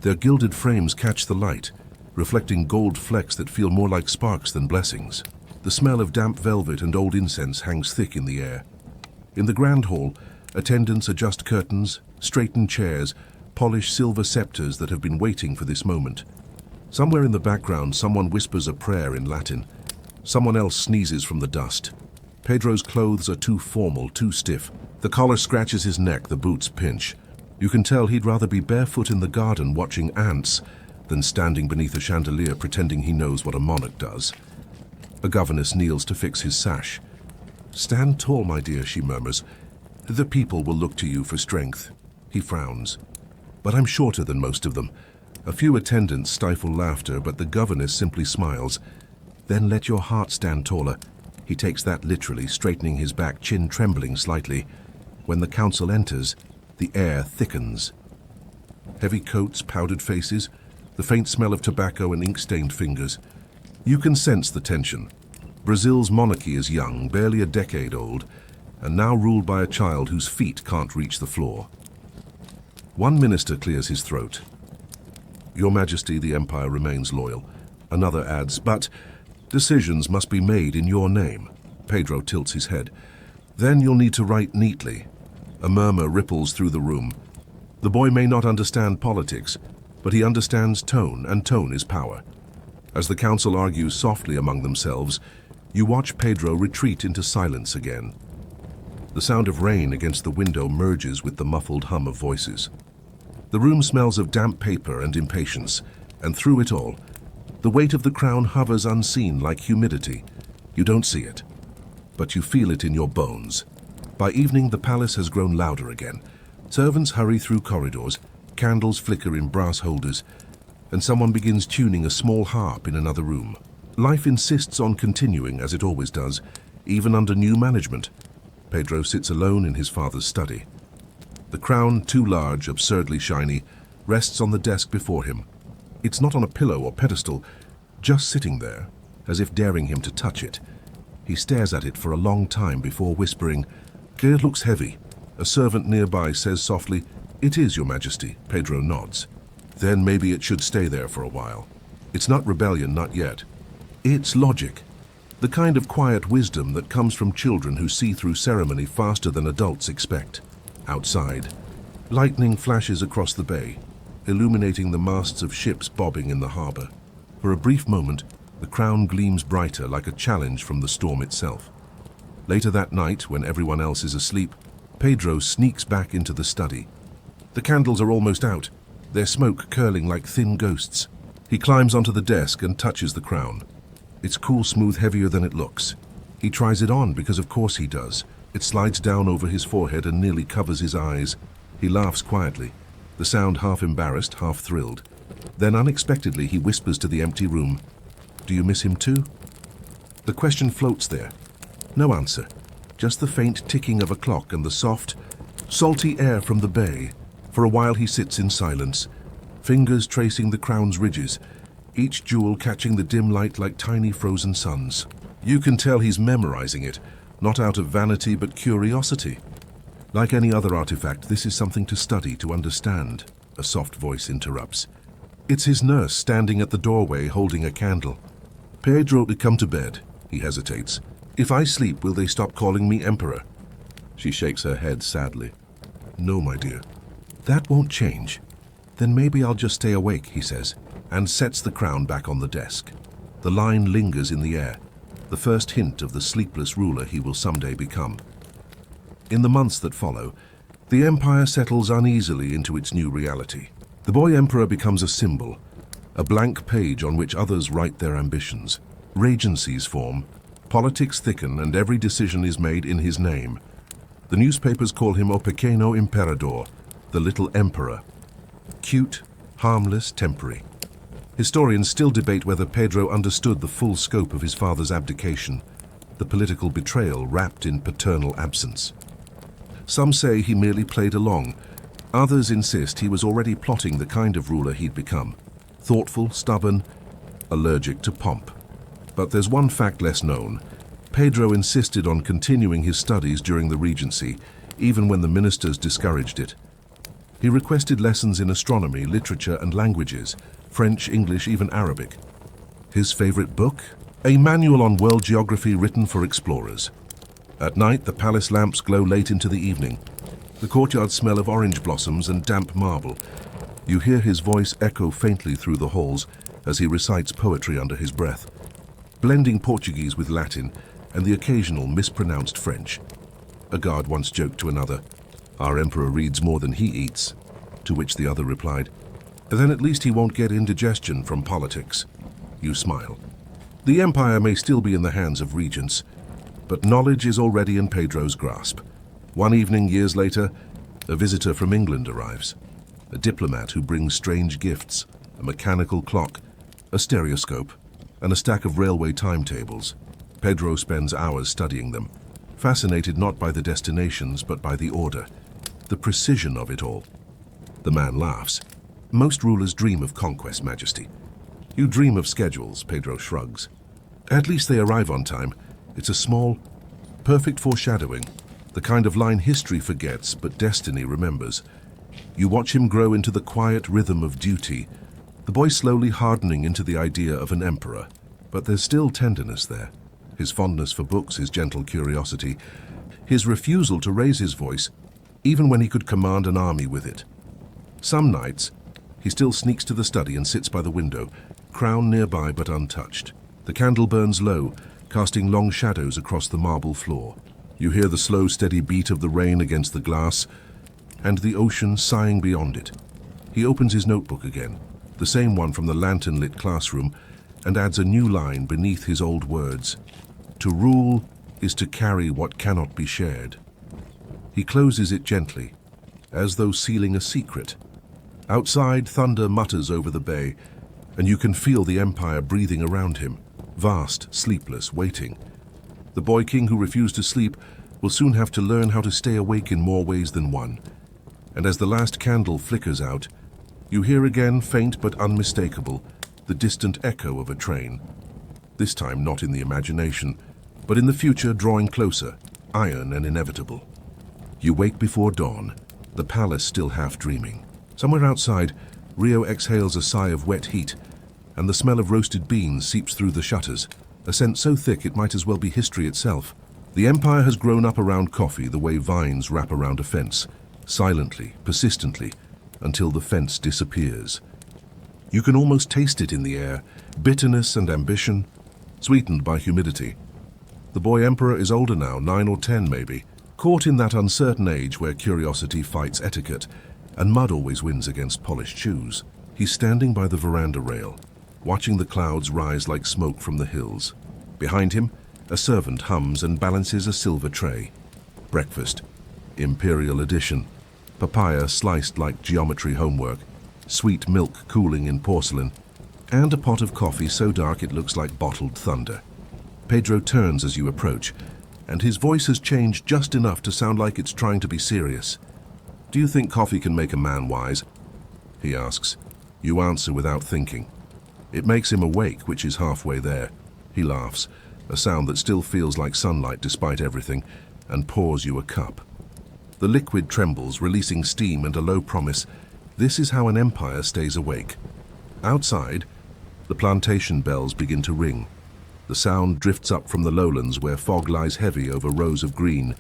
S1: Their gilded frames catch the light, reflecting gold flecks that feel more like sparks than blessings. The smell of damp velvet and old incense hangs thick in the air. In the grand hall, attendants adjust curtains, straighten chairs, polish silver scepters that have been waiting for this moment. Somewhere in the background, someone whispers a prayer in Latin. Someone else sneezes from the dust. Pedro's clothes are too formal, too stiff. The collar scratches his neck, the boots pinch. You can tell he'd rather be barefoot in the garden watching ants than standing beneath a chandelier pretending he knows what a monarch does. A governess kneels to fix his sash. "Stand tall, my dear," she murmurs. "The people will look to you for strength." He frowns. "But I'm shorter than most of them." A few attendants stifle laughter, but the governess simply smiles. "Then let your heart stand taller." He takes that literally, straightening his back, chin trembling slightly. When the council enters, the air thickens. Heavy coats, powdered faces, the faint smell of tobacco and ink-stained fingers. You can sense the tension. Brazil's monarchy is young, barely a decade old, and now ruled by a child whose feet can't reach the floor. One minister clears his throat. "Your Majesty, the Empire remains loyal." Another adds, "But decisions must be made in your name." Pedro tilts his head. "Then you'll need to write neatly." A murmur ripples through the room. The boy may not understand politics, but he understands tone, and tone is power. As the council argues softly among themselves, you watch Pedro retreat into silence again. The sound of rain against the window merges with the muffled hum of voices. The room smells of damp paper and impatience, and through it all, the weight of the crown hovers unseen like humidity. You don't see it, but you feel it in your bones. By evening, the palace has grown louder again. Servants hurry through corridors, candles flicker in brass holders, and someone begins tuning a small harp in another room. Life insists on continuing as it always does, even under new management. Pedro sits alone in his father's study. The crown, too large, absurdly shiny, rests on the desk before him. It's not on a pillow or pedestal, just sitting there, as if daring him to touch it. He stares at it for a long time before whispering, "It looks heavy." A servant nearby says softly, "It is, Your Majesty." Pedro nods. "Then maybe it should stay there for a while." It's not rebellion, not yet. It's logic. The kind of quiet wisdom that comes from children who see through ceremony faster than adults expect. Outside, lightning flashes across the bay, illuminating the masts of ships bobbing in the harbor. For a brief moment, the crown gleams brighter, like a challenge from the storm itself. Later that night, when everyone else is asleep, Pedro sneaks back into the study. The candles are almost out, their smoke curling like thin ghosts. He climbs onto the desk and touches the crown. It's cool, smooth, heavier than it looks. He tries it on because of course he does. It slides down over his forehead and nearly covers his eyes. He laughs quietly, the sound half embarrassed, half thrilled. Then unexpectedly he whispers to the empty room, "Do you miss him too?" The question floats there. No answer, just the faint ticking of a clock and the soft, salty air from the bay. For a while he sits in silence, fingers tracing the crown's ridges, each jewel catching the dim light like tiny frozen suns. You can tell he's memorizing it, not out of vanity but curiosity. Like any other artifact, this is something to study, to understand, a soft voice interrupts. It's his nurse standing at the doorway holding a candle. "Pedro, come to bed," he hesitates. "If I sleep, will they stop calling me Emperor?" She shakes her head sadly. "No, my dear. That won't change." "Then maybe I'll just stay awake," he says, and sets the crown back on the desk. The line lingers in the air, the first hint of the sleepless ruler he will someday become. In the months that follow, the empire settles uneasily into its new reality. The boy emperor becomes a symbol, a blank page on which others write their ambitions. Regencies form, politics thicken, and every decision is made in his name. The newspapers call him O Pequeno Imperador, the little emperor. Cute, harmless, temporary. Historians still debate whether Pedro understood the full scope of his father's abdication, the political betrayal wrapped in paternal absence. Some say he merely played along. Others insist he was already plotting the kind of ruler he'd become. Thoughtful, stubborn, allergic to pomp. But there's one fact less known. Pedro insisted on continuing his studies during the Regency, even when the ministers discouraged it. He requested lessons in astronomy, literature, and languages, French, English, even Arabic. His favorite book? A manual on world geography written for explorers. At night, the palace lamps glow late into the evening. The courtyards smell of orange blossoms and damp marble. You hear his voice echo faintly through the halls as he recites poetry under his breath, blending Portuguese with Latin and the occasional mispronounced French. A guard once joked to another, "Our emperor reads more than he eats," to which the other replied, Then at least he won't get indigestion from politics. You smile. The empire may still be in the hands of regents, but knowledge is already in Pedro's grasp. One evening, years later, a visitor from England arrives. A diplomat who brings strange gifts, a mechanical clock, a stereoscope, and a stack of railway timetables. Pedro spends hours studying them, fascinated not by the destinations but by the order, the precision of it all. The man laughs. Most rulers dream of conquest, Majesty. You dream of schedules, Pedro shrugs. At least they arrive on time. It's a small, perfect foreshadowing, the kind of line history forgets but destiny remembers. You watch him grow into the quiet rhythm of duty, the boy slowly hardening into the idea of an emperor. But there's still tenderness there. His fondness for books, his gentle curiosity, his refusal to raise his voice, even when he could command an army with it. Some nights, he still sneaks to the study and sits by the window, crown nearby but untouched. The candle burns low, casting long shadows across the marble floor. You hear the slow, steady beat of the rain against the glass, and the ocean sighing beyond it. He opens his notebook again, the same one from the lantern-lit classroom, and adds a new line beneath his old words. To rule is to carry what cannot be shared. He closes it gently, as though sealing a secret. Outside, thunder mutters over the bay, and you can feel the empire breathing around him, vast, sleepless, waiting. The boy king who refused to sleep will soon have to learn how to stay awake in more ways than one. And as the last candle flickers out, you hear again, faint but unmistakable, the distant echo of a train. This time not in the imagination, but in the future drawing closer, iron and inevitable. You wake before dawn, the palace still half dreaming. Somewhere outside, Rio exhales a sigh of wet heat, and the smell of roasted beans seeps through the shutters, a scent so thick it might as well be history itself. The empire has grown up around coffee the way vines wrap around a fence, silently, persistently, until the fence disappears. You can almost taste it in the air, bitterness and ambition, sweetened by humidity. The boy emperor is older now, 9 or 10 maybe, caught in that uncertain age where curiosity fights etiquette, and mud always wins against polished shoes. He's standing by the veranda rail, watching the clouds rise like smoke from the hills. Behind him, a servant hums and balances a silver tray. Breakfast, Imperial edition, papaya sliced like geometry homework, sweet milk cooling in porcelain, and a pot of coffee so dark it looks like bottled thunder. Pedro turns as you approach, and his voice has changed just enough to sound like it's trying to be serious. "Do you think coffee can make a man wise?" he asks. You answer without thinking. It makes him awake, which is halfway there. He laughs, a sound that still feels like sunlight despite everything, and pours you a cup. The liquid trembles, releasing steam and a low promise. This is how an empire stays awake. Outside, the plantation bells begin to ring. The sound drifts up from the lowlands where fog lies heavy over rows of green,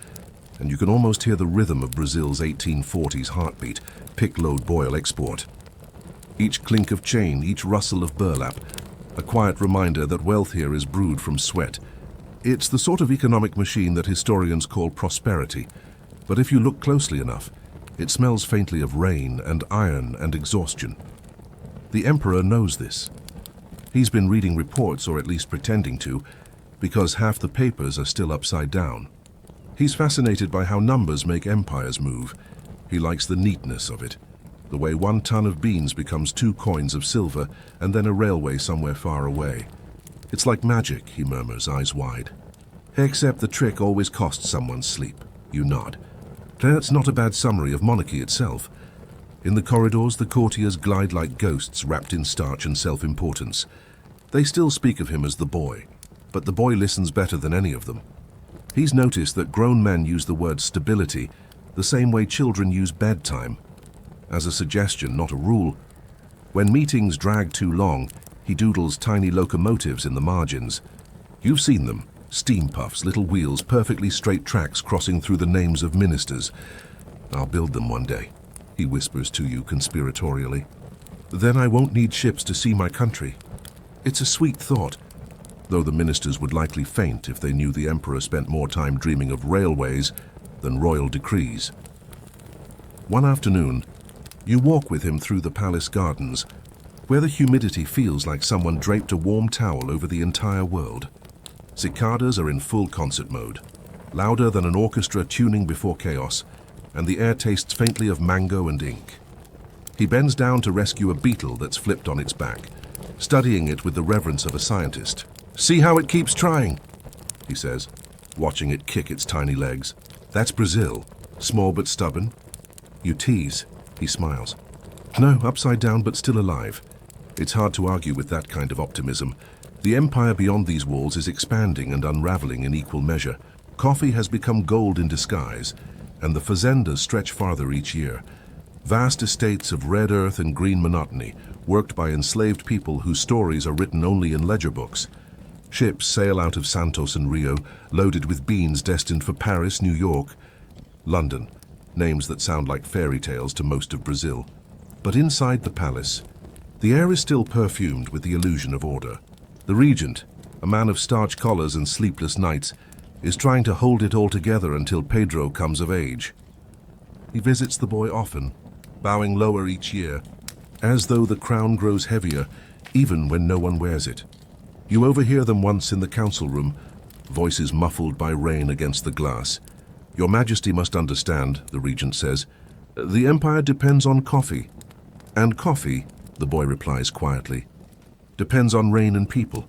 S1: and you can almost hear the rhythm of Brazil's 1840s heartbeat, pick, load, boil, export. Each clink of chain, each rustle of burlap, a quiet reminder that wealth here is brewed from sweat. It's the sort of economic machine that historians call prosperity, but if you look closely enough, it smells faintly of rain and iron and exhaustion. The emperor knows this. He's been reading reports, or at least pretending to, because half the papers are still upside down. He's fascinated by how numbers make empires move. He likes the neatness of it. The way 1 ton of beans becomes 2 coins of silver, and then a railway somewhere far away. It's like magic, he murmurs, eyes wide. Except the trick always costs someone sleep. You nod. That's not a bad summary of monarchy itself. In the corridors, the courtiers glide like ghosts wrapped in starch and self-importance. They still speak of him as the boy, but the boy listens better than any of them. He's noticed that grown men use the word stability the same way children use bedtime, as a suggestion, not a rule. When meetings drag too long, he doodles tiny locomotives in the margins. You've seen them, steam puffs, little wheels, perfectly straight tracks crossing through the names of ministers. I'll build them one day, he whispers to you conspiratorially. Then I won't need ships to see my country. It's a sweet thought, though the ministers would likely faint if they knew the emperor spent more time dreaming of railways than royal decrees. One afternoon, You walk with him through the palace gardens, where the humidity feels like someone draped a warm towel over the entire world. Cicadas are in full concert mode, louder than an orchestra tuning before chaos, and the air tastes faintly of mango and ink. He bends down to rescue a beetle that's flipped on its back, studying it with the reverence of a scientist. "See how it keeps trying," he says, watching it kick its tiny legs. "That's Brazil, small but stubborn." "You tease," he smiles. "No, upside down but still alive." It's hard to argue with that kind of optimism. The empire beyond these walls is expanding and unraveling in equal measure. Coffee has become gold in disguise, and the fazendas stretch farther each year. Vast estates of red earth and green monotony, worked by enslaved people whose stories are written only in ledger books. Ships sail out of Santos and Rio, loaded with beans destined for Paris, New York, London, names that sound like fairy tales to most of Brazil. But inside the palace, the air is still perfumed with the illusion of order. The regent, a man of starched collars and sleepless nights, is trying to hold it all together until Pedro comes of age. He visits the boy often, bowing lower each year, as though the crown grows heavier even when no one wears it. You overhear them once in the council room, voices muffled by rain against the glass. "Your Majesty must understand," the regent says, "the empire depends on coffee." "And coffee," the boy replies quietly, "depends on rain and people."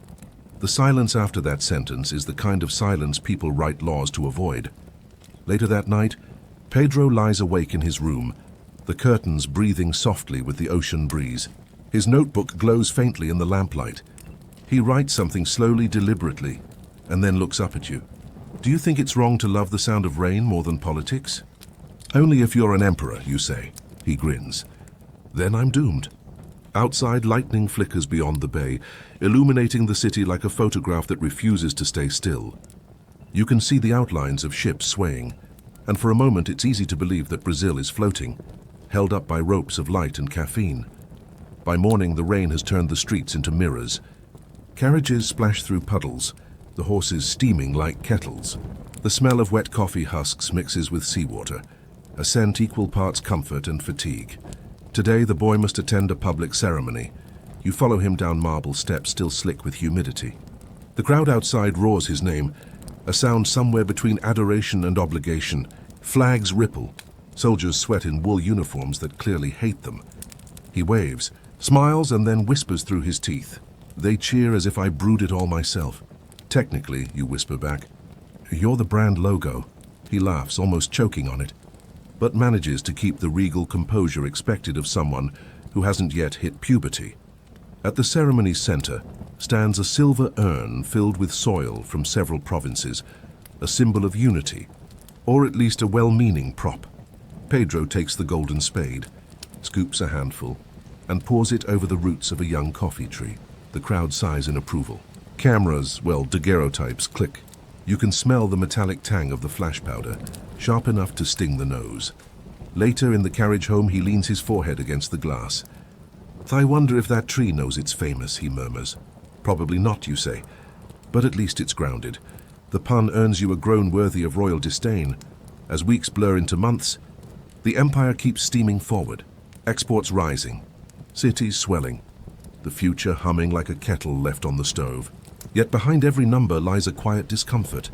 S1: The silence after that sentence is the kind of silence people write laws to avoid. Later that night, Pedro lies awake in his room, the curtains breathing softly with the ocean breeze. His notebook glows faintly in the lamplight. He writes something slowly, deliberately, and then looks up at you. "Do you think it's wrong to love the sound of rain more than politics?" "Only if you're an emperor," you say. He grins. "Then I'm doomed." Outside, lightning flickers beyond the bay, illuminating the city like a photograph that refuses to stay still. You can see the outlines of ships swaying, and for a moment it's easy to believe that Brazil is floating, held up by ropes of light and caffeine. By morning, the rain has turned the streets into mirrors. Carriages splash through puddles, the horses steaming like kettles. The smell of wet coffee husks mixes with seawater, a scent equal parts comfort and fatigue. Today, the boy must attend a public ceremony. You follow him down marble steps still slick with humidity. The crowd outside roars his name, a sound somewhere between adoration and obligation. Flags ripple. Soldiers sweat in wool uniforms that clearly hate them. He waves, smiles, and then whispers through his teeth. "They cheer as if I brewed it all myself." "Technically," you whisper back, "you're the brand logo." He laughs, almost choking on it, but manages to keep the regal composure expected of someone who hasn't yet hit puberty. At the ceremony's center stands a silver urn filled with soil from several provinces, a symbol of unity, or at least a well-meaning prop. Pedro takes the golden spade, scoops a handful, and pours it over the roots of a young coffee tree. The crowd sighs in approval. Cameras, daguerreotypes, click. You can smell the metallic tang of the flash powder, sharp enough to sting the nose. Later, in the carriage home, he leans his forehead against the glass. "I wonder if that tree knows it's famous," he murmurs. "Probably not," you say, but at least it's grounded. The pun earns you a groan worthy of royal disdain. As weeks blur into months, the empire keeps steaming forward, exports rising, cities swelling, the future humming like a kettle left on the stove. Yet behind every number lies a quiet discomfort,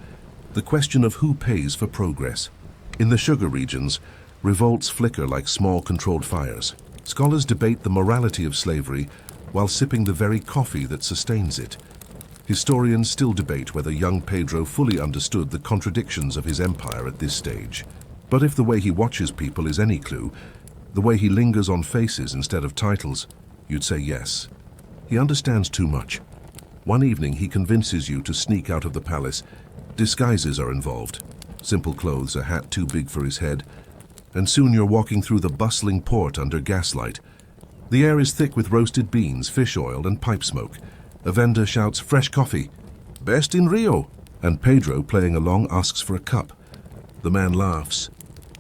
S1: the question of who pays for progress. In the sugar regions, revolts flicker like small controlled fires. Scholars debate the morality of slavery while sipping the very coffee that sustains it. Historians still debate whether young Pedro fully understood the contradictions of his empire at this stage. But if the way he watches people is any clue, the way he lingers on faces instead of titles, you'd say yes. He understands too much. One evening he convinces you to sneak out of the palace. Disguises are involved. Simple clothes, a hat too big for his head, and soon you're walking through the bustling port under gaslight. The air is thick with roasted beans, fish oil, and pipe smoke. A vendor shouts, "Fresh coffee, best in Rio," and Pedro, playing along, asks for a cup. The man laughs.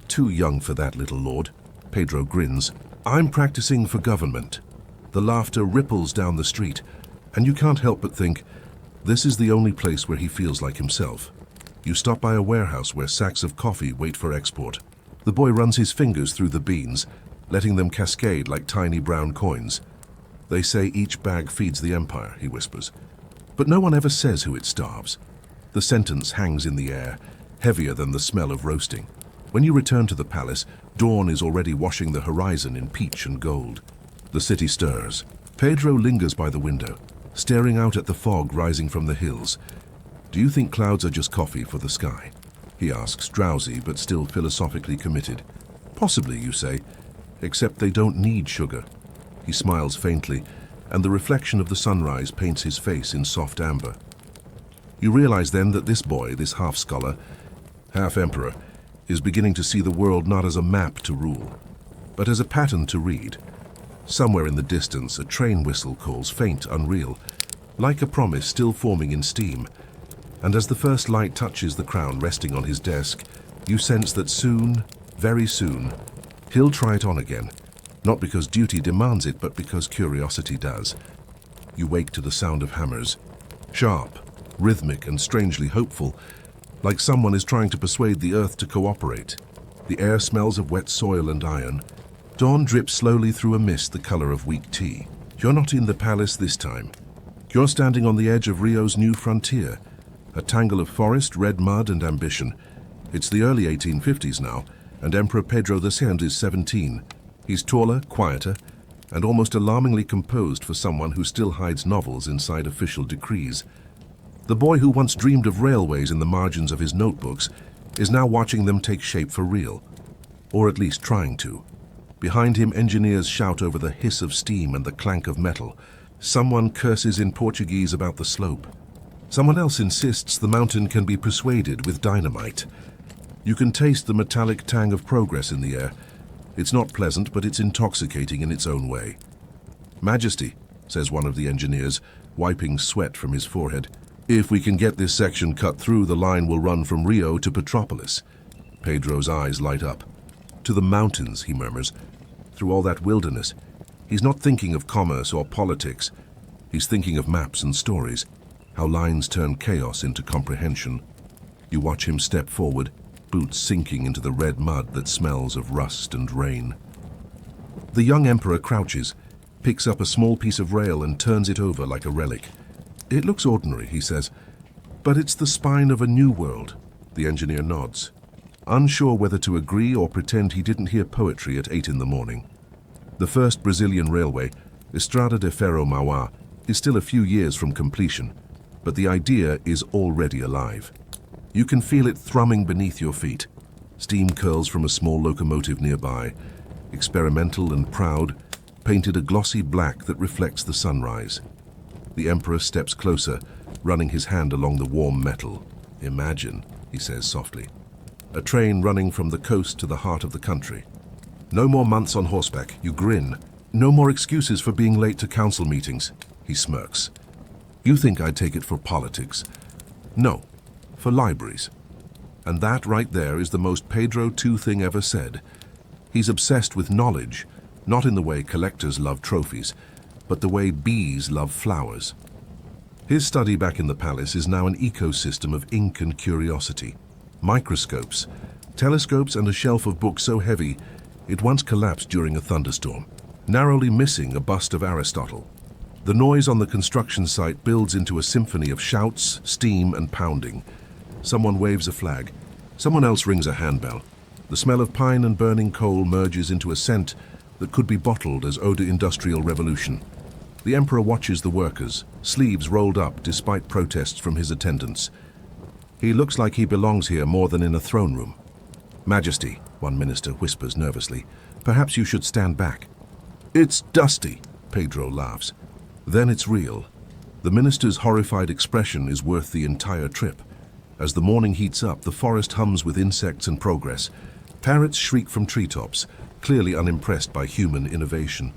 S1: "Too young for that, little lord." Pedro grins. "I'm practicing for government." The laughter ripples down the street, and you can't help but think, this is the only place where he feels like himself. You stop by a warehouse where sacks of coffee wait for export. The boy runs his fingers through the beans, letting them cascade like tiny brown coins. They say each bag feeds the empire, he whispers. But no one ever says who it starves. The sentence hangs in the air, heavier than the smell of roasting. When you return to the palace, dawn is already washing the horizon in peach and gold. The city stirs. Pedro lingers by the window, staring out at the fog rising from the hills. Do you think clouds are just coffee for the sky? He asks, drowsy but still philosophically committed. Possibly, you say, except they don't need sugar. He smiles faintly, and the reflection of the sunrise paints his face in soft amber. You realize then that this boy, this half-scholar, half-emperor, is beginning to see the world not as a map to rule, but as a pattern to read. Somewhere in the distance, a train whistle calls, faint, unreal, like a promise still forming in steam. And as the first light touches the crown resting on his desk, you sense that soon, very soon, he'll try it on again, not because duty demands it, but because curiosity does. You wake to the sound of hammers, sharp, rhythmic, and strangely hopeful, like someone is trying to persuade the earth to cooperate. The air smells of wet soil and iron. Dawn drips slowly through a mist the color of weak tea. You're not in the palace this time. You're standing on the edge of Rio's new frontier, a tangle of forest, red mud, and ambition. It's the early 1850s now, and Emperor Pedro II is 17. He's taller, quieter, and almost alarmingly composed for someone who still hides novels inside official decrees. The boy who once dreamed of railways in the margins of his notebooks is now watching them take shape for real, or at least trying to. Behind him, engineers shout over the hiss of steam and the clank of metal. Someone curses in Portuguese about the slope. Someone else insists the mountain can be persuaded with dynamite. You can taste the metallic tang of progress in the air. It's not pleasant, but it's intoxicating in its own way. "Majesty," says one of the engineers, wiping sweat from his forehead, "if we can get this section cut through, the line will run from Rio to Petropolis." Pedro's eyes light up. "To the mountains," he murmurs. Through all that wilderness, he's not thinking of commerce or politics. He's thinking of maps and stories, how lines turn chaos into comprehension. You watch him step forward, boots sinking into the red mud that smells of rust and rain. The young emperor crouches, picks up a small piece of rail and turns it over like a relic. "It looks ordinary," he says, "but it's the spine of a new world." The engineer nods, unsure whether to agree or pretend he didn't hear poetry at 8 in the morning. The first Brazilian railway, Estrada de Ferro-Mauá, is still a few years from completion, but the idea is already alive. You can feel it thrumming beneath your feet. Steam curls from a small locomotive nearby, experimental and proud, painted a glossy black that reflects the sunrise. The emperor steps closer, running his hand along the warm metal. "Imagine," he says softly, "a train running from the coast to the heart of the country. No more months on horseback," you grin. "No more excuses for being late to council meetings," he smirks. "You think I'd take it for politics? No, for libraries." And that right there is the most Pedro II thing ever said. He's obsessed with knowledge, not in the way collectors love trophies, but the way bees love flowers. His study back in the palace is now an ecosystem of ink and curiosity. Microscopes, telescopes, and a shelf of books so heavy it once collapsed during a thunderstorm, narrowly missing a bust of Aristotle. The noise on the construction site builds into a symphony of shouts, steam, and pounding. Someone waves a flag. Someone else rings a handbell. The smell of pine and burning coal merges into a scent that could be bottled as eau de industrial revolution. The emperor watches the workers, sleeves rolled up despite protests from his attendants. He looks like he belongs here more than in a throne room. "Majesty," one minister whispers nervously, "perhaps you should stand back." "It's dusty," Pedro laughs. Then it's real. The minister's horrified expression is worth the entire trip. As the morning heats up, the forest hums with insects and progress. Parrots shriek from treetops, clearly unimpressed by human innovation.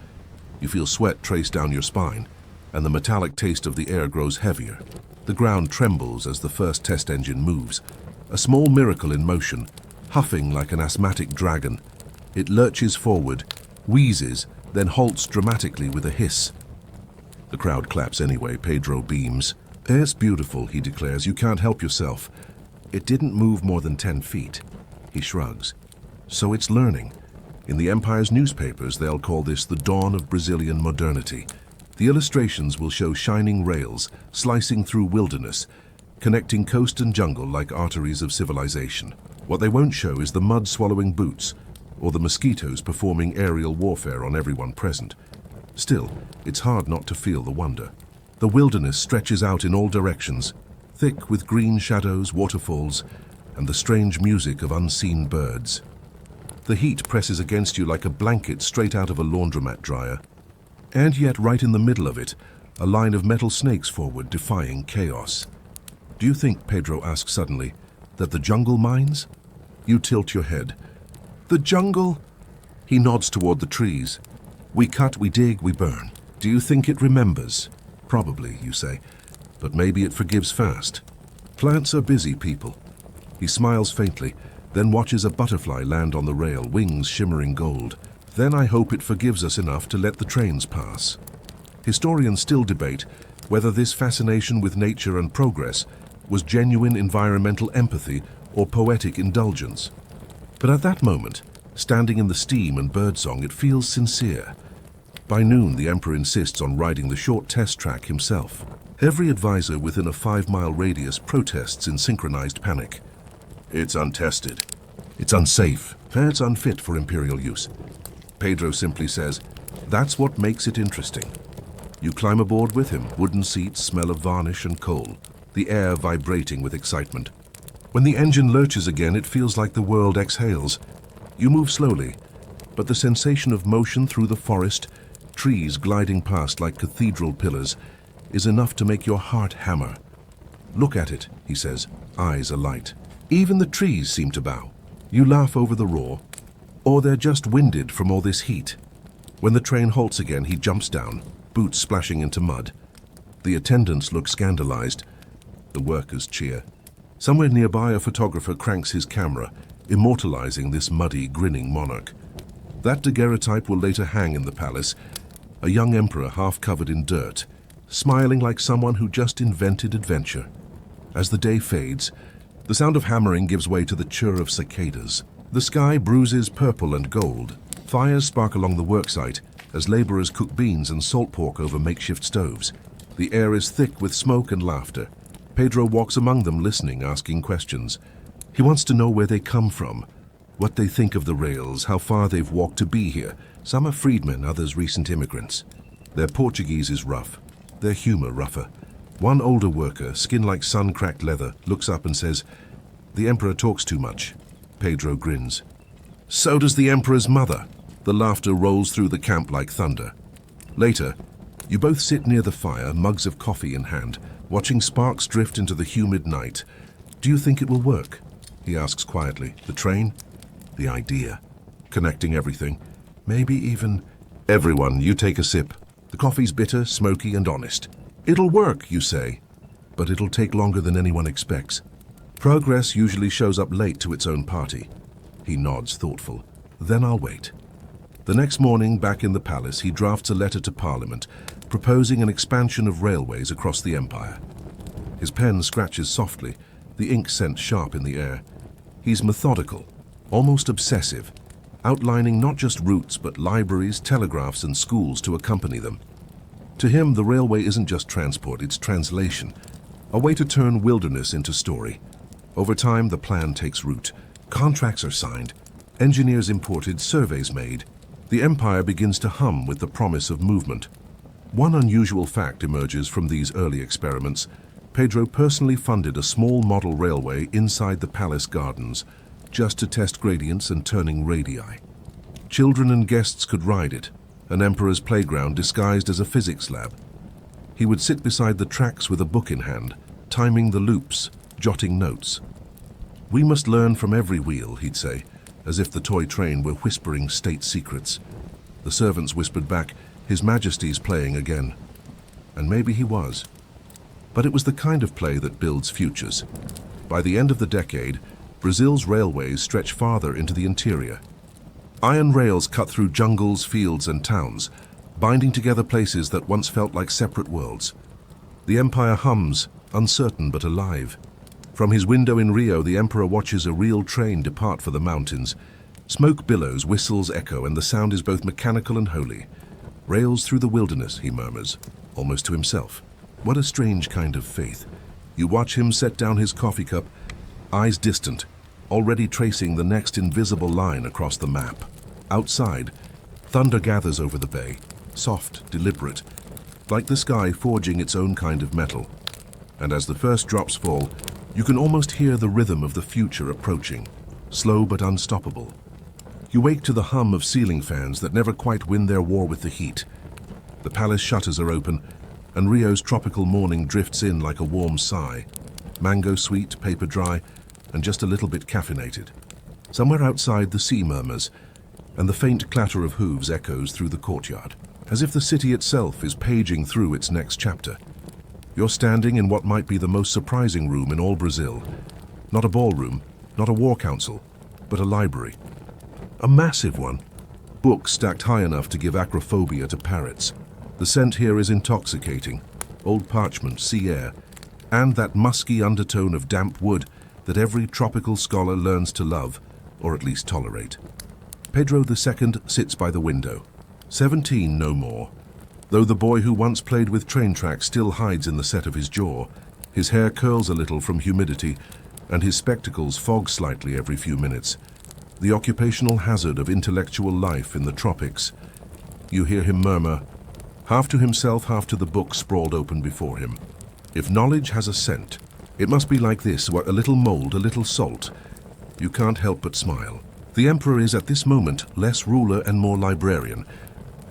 S1: You feel sweat trace down your spine, and the metallic taste of the air grows heavier. The ground trembles as the first test engine moves, a small miracle in motion, huffing like an asthmatic dragon. It lurches forward, wheezes, then halts dramatically with a hiss. The crowd claps anyway. Pedro beams. "It's beautiful," he declares. "You can't help yourself." "It didn't move more than 10 feet. He shrugs. "So it's learning. In the empire's newspapers, they'll call this the dawn of Brazilian modernity. The illustrations will show shining rails slicing through wilderness, connecting coast and jungle like arteries of civilization. What they won't show is the mud-swallowing boots or the mosquitoes performing aerial warfare on everyone present. Still, it's hard not to feel the wonder. The wilderness stretches out in all directions, thick with green shadows, waterfalls, and the strange music of unseen birds. The heat presses against you like a blanket straight out of a laundromat dryer. And yet, right in the middle of it, a line of metal snakes forward, defying chaos. Do you think, Pedro asks suddenly, that the jungle minds? You tilt your head. The jungle? He nods toward the trees. We cut, we dig, we burn. Do you think it remembers? Probably, you say, but maybe it forgives fast. Plants are busy people. He smiles faintly, then watches a butterfly land on the rail, wings shimmering gold. Then I hope it forgives us enough to let the trains pass. Historians still debate whether this fascination with nature and progress was genuine environmental empathy or poetic indulgence. But at that moment, standing in the steam and birdsong, it feels sincere. By noon, the emperor insists on riding the short test track himself. Every advisor within a 5-mile radius protests in synchronized panic. It's untested. It's unsafe. It's unfit for imperial use. Pedro simply says, that's what makes it interesting. You climb aboard with him, wooden seats, smell of varnish and coal, the air vibrating with excitement. When the engine lurches again, it feels like the world exhales. You move slowly, but the sensation of motion through the forest, trees gliding past like cathedral pillars, is enough to make your heart hammer. Look at it, he says, eyes alight. Even the trees seem to bow. You laugh over the roar, or they're just winded from all this heat. When the train halts again, he jumps down, boots splashing into mud. The attendants look scandalized. The workers cheer. Somewhere nearby, a photographer cranks his camera, immortalizing this muddy, grinning monarch. That daguerreotype will later hang in the palace, a young emperor half covered in dirt, smiling like someone who just invented adventure. As the day fades, the sound of hammering gives way to the chirr of cicadas. The sky bruises purple and gold. Fires spark along the worksite as laborers cook beans and salt pork over makeshift stoves. The air is thick with smoke and laughter. Pedro walks among them, listening, asking questions. He wants to know where they come from, what they think of the rails, how far they've walked to be here. Some are freedmen, others recent immigrants. Their Portuguese is rough, their humor rougher. One older worker, skin like sun-cracked leather, looks up and says, "The emperor talks too much." Pedro grins. So does the emperor's mother. The laughter rolls through the camp like thunder. Later, you both sit near the fire, mugs of coffee in hand, watching sparks drift into the humid night. Do you think it will work? He asks quietly. The train? The idea. Connecting everything. Maybe even... Everyone, you take a sip. The coffee's bitter, smoky, and honest. It'll work, you say, but it'll take longer than anyone expects. Progress usually shows up late to its own party. He nods, thoughtful. Then I'll wait. The next morning, back in the palace, he drafts a letter to Parliament, proposing an expansion of railways across the empire. His pen scratches softly, the ink scent sharp in the air. He's methodical, almost obsessive, outlining not just routes, but libraries, telegraphs, and schools to accompany them. To him, the railway isn't just transport, it's translation, a way to turn wilderness into story. Over time, the plan takes root. Contracts are signed, engineers imported, surveys made. The empire begins to hum with the promise of movement. One unusual fact emerges from these early experiments. Pedro personally funded a small model railway inside the palace gardens, just to test gradients and turning radii. Children and guests could ride it, an emperor's playground disguised as a physics lab. He would sit beside the tracks with a book in hand, timing the loops, jotting notes. We must learn from every wheel, he'd say, as if the toy train were whispering state secrets. The servants whispered back, His Majesty's playing again. And maybe he was. But it was the kind of play that builds futures. By the end of the decade, Brazil's railways stretch farther into the interior. Iron rails cut through jungles, fields, and towns, binding together places that once felt like separate worlds. The empire hums, uncertain but alive. From his window in Rio, the emperor watches a real train depart for the mountains. Smoke billows, whistles echo, and the sound is both mechanical and holy. Rails through the wilderness, he murmurs, almost to himself. What a strange kind of faith. You watch him set down his coffee cup, eyes distant, already tracing the next invisible line across the map. Outside, thunder gathers over the bay, soft, deliberate, like the sky forging its own kind of metal. And as the first drops fall, you can almost hear the rhythm of the future approaching, slow but unstoppable. You wake to the hum of ceiling fans that never quite win their war with the heat. The palace shutters are open, and Rio's tropical morning drifts in like a warm sigh. Mango sweet, paper dry, and just a little bit caffeinated. Somewhere outside, the sea murmurs, and the faint clatter of hooves echoes through the courtyard, as if the city itself is paging through its next chapter. You're standing in what might be the most surprising room in all Brazil. Not a ballroom, not a war council, but a library. A massive one. Books stacked high enough to give acrophobia to parrots. The scent here is intoxicating. Old parchment, sea air, and that musky undertone of damp wood that every tropical scholar learns to love, or at least tolerate. Pedro II sits by the window. 17 no more. Though the boy who once played with train tracks still hides in the set of his jaw, his hair curls a little from humidity, and his spectacles fog slightly every few minutes. The occupational hazard of intellectual life in the tropics. You hear him murmur, half to himself, half to the book sprawled open before him. If knowledge has a scent, it must be like this, a little mold, a little salt. You can't help but smile. The emperor is at this moment less ruler and more librarian,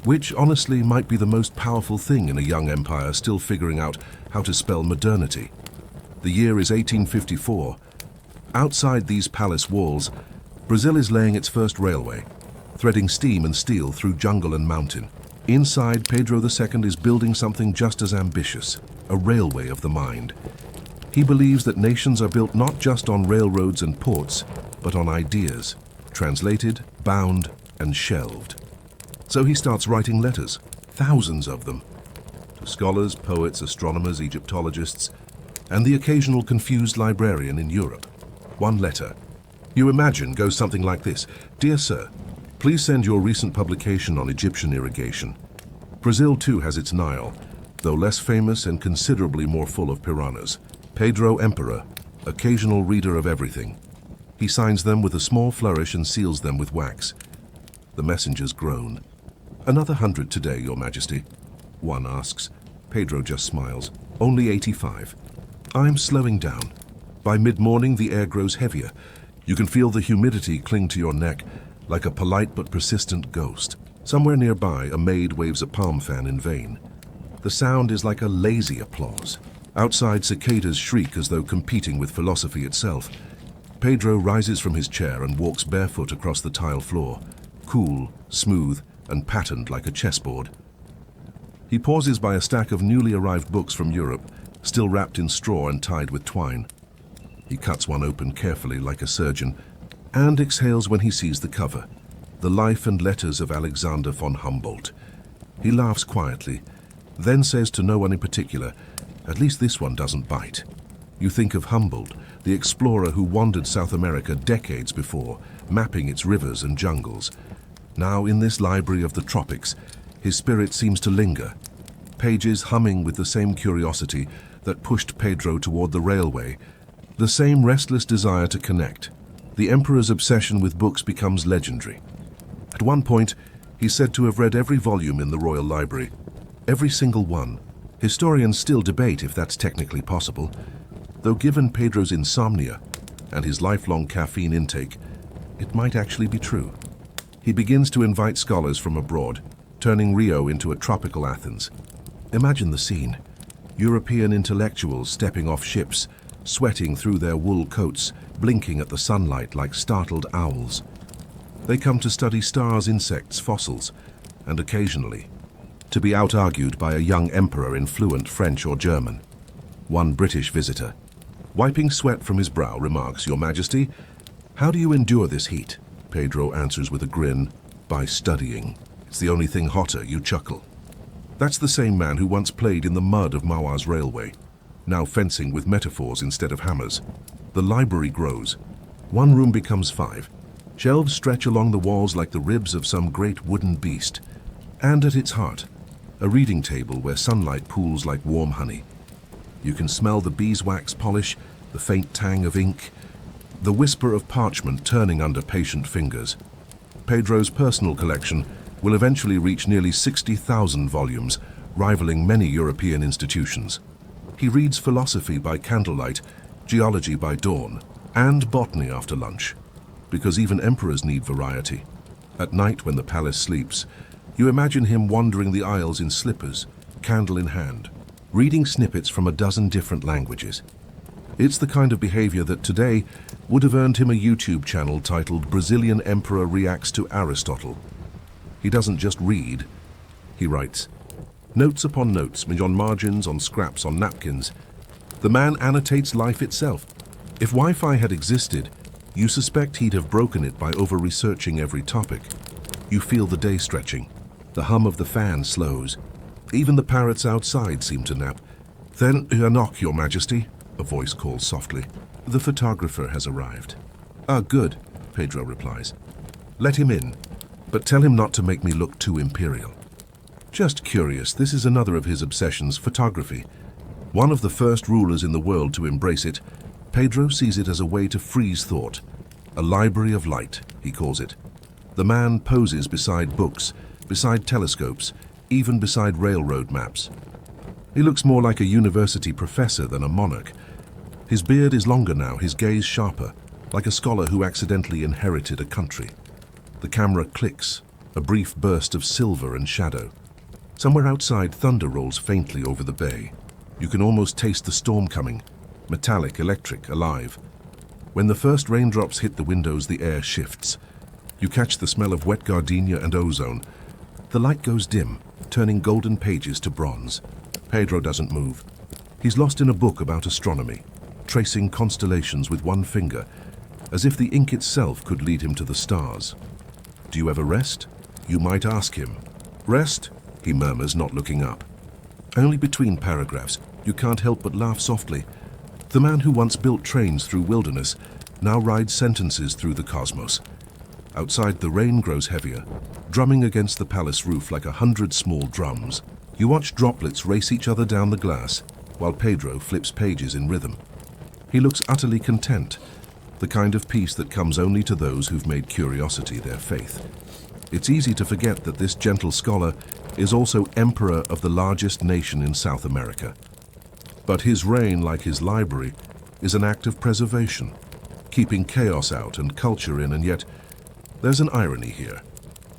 S1: which honestly might be the most powerful thing in a young empire still figuring out how to spell modernity. The year is 1854. Outside these palace walls, Brazil is laying its first railway, threading steam and steel through jungle and mountain. Inside, Pedro II is building something just as ambitious, a railway of the mind. He believes that nations are built not just on railroads and ports, but on ideas, translated, bound, and shelved. So he starts writing letters, thousands of them, to scholars, poets, astronomers, Egyptologists, and the occasional confused librarian in Europe. One letter, you imagine, goes something like this. Dear Sir, please send your recent publication on Egyptian irrigation. Brazil too has its Nile, though less famous and considerably more full of piranhas. Pedro Emperor, occasional reader of everything. He signs them with a small flourish and seals them with wax. The messengers groan. Another 100 today, Your Majesty. One asks. Pedro just smiles. Only 85. I'm slowing down. By mid-morning, the air grows heavier. You can feel the humidity cling to your neck, like a polite but persistent ghost. Somewhere nearby, a maid waves a palm fan in vain. The sound is like a lazy applause. Outside, cicadas shriek as though competing with philosophy itself. Pedro rises from his chair and walks barefoot across the tile floor, cool, smooth, and patterned like a chessboard. He pauses by a stack of newly arrived books from Europe, still wrapped in straw and tied with twine. He cuts one open carefully like a surgeon, and exhales when he sees the cover, the life and letters of Alexander von Humboldt. He laughs quietly, then says to no one in particular, at least this one doesn't bite. You think of Humboldt, the explorer who wandered South America decades before, mapping its rivers and jungles. Now in this library of the tropics, his spirit seems to linger, pages humming with the same curiosity that pushed Pedro toward the railway, the same restless desire to connect. The emperor's obsession with books becomes legendary. At one point, he's said to have read every volume in the royal library, every single one. Historians still debate if that's technically possible, though given Pedro's insomnia and his lifelong caffeine intake, it might actually be true. He begins to invite scholars from abroad, turning Rio into a tropical Athens. Imagine the scene. European intellectuals stepping off ships, sweating through their wool coats, blinking at the sunlight like startled owls. They come to study stars, insects, fossils, and occasionally to be out-argued by a young emperor in fluent French or German. One British visitor, wiping sweat from his brow, remarks, Your Majesty, how do you endure this heat? Pedro answers with a grin, by studying. It's the only thing hotter, you chuckle. That's the same man who once played in the mud of Maua's railway, now fencing with metaphors instead of hammers. The library grows. One room becomes 5. Shelves stretch along the walls like the ribs of some great wooden beast. And at its heart, a reading table where sunlight pools like warm honey. You can smell the beeswax polish, the faint tang of ink, the whisper of parchment turning under patient fingers. Pedro's personal collection will eventually reach nearly 60,000 volumes, rivaling many European institutions. He reads philosophy by candlelight, geology by dawn, and botany after lunch, because even emperors need variety. At night when the palace sleeps, you imagine him wandering the aisles in slippers, candle in hand, reading snippets from a dozen different languages. It's the kind of behavior that today would have earned him a YouTube channel titled Brazilian Emperor Reacts to Aristotle. He doesn't just read, he writes. Notes upon notes, on margins, on scraps, on napkins. The man annotates life itself. If Wi-Fi had existed, you suspect he'd have broken it by over-researching every topic. You feel the day stretching. The hum of the fan slows. Even the parrots outside seem to nap. Then, a knock, Your Majesty, a voice calls softly. The photographer has arrived. Ah, good, Pedro replies. Let him in, but tell him not to make me look too imperial. Just curious, this is another of his obsessions, photography. One of the first rulers in the world to embrace it, Pedro sees it as a way to freeze thought. A library of light, he calls it. The man poses beside books, beside telescopes, even beside railroad maps. He looks more like a university professor than a monarch. His beard is longer now, his gaze sharper, like a scholar who accidentally inherited a country. The camera clicks, a brief burst of silver and shadow. Somewhere outside, thunder rolls faintly over the bay. You can almost taste the storm coming, metallic, electric, alive. When the first raindrops hit the windows, the air shifts. You catch the smell of wet gardenia and ozone. The light goes dim, turning golden pages to bronze. Pedro doesn't move. He's lost in a book about astronomy, tracing constellations with one finger, as if the ink itself could lead him to the stars. Do you ever rest? You might ask him. Rest? He murmurs, not looking up. Only between paragraphs, you can't help but laugh softly. The man who once built trains through wilderness now rides sentences through the cosmos. Outside, the rain grows heavier, drumming against the palace roof like 100 small drums. You watch droplets race each other down the glass, while Pedro flips pages in rhythm. He looks utterly content, the kind of peace that comes only to those who've made curiosity their faith. It's easy to forget that this gentle scholar is also emperor of the largest nation in South America. But his reign, like his library, is an act of preservation, keeping chaos out and culture in, and yet there's an irony here.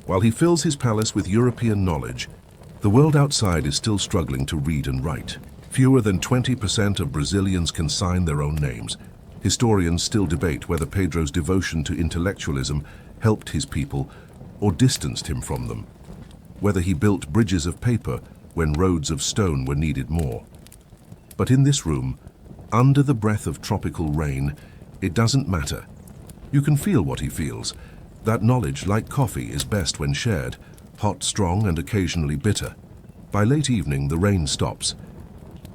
S1: While he fills his palace with European knowledge, the world outside is still struggling to read and write. Fewer than 20% of Brazilians can sign their own names. Historians still debate whether Pedro's devotion to intellectualism helped his people or distanced him from them, whether he built bridges of paper when roads of stone were needed more. But in this room, under the breath of tropical rain, it doesn't matter. You can feel what he feels. That knowledge, like coffee, is best when shared, hot, strong, and occasionally bitter. By late evening, the rain stops.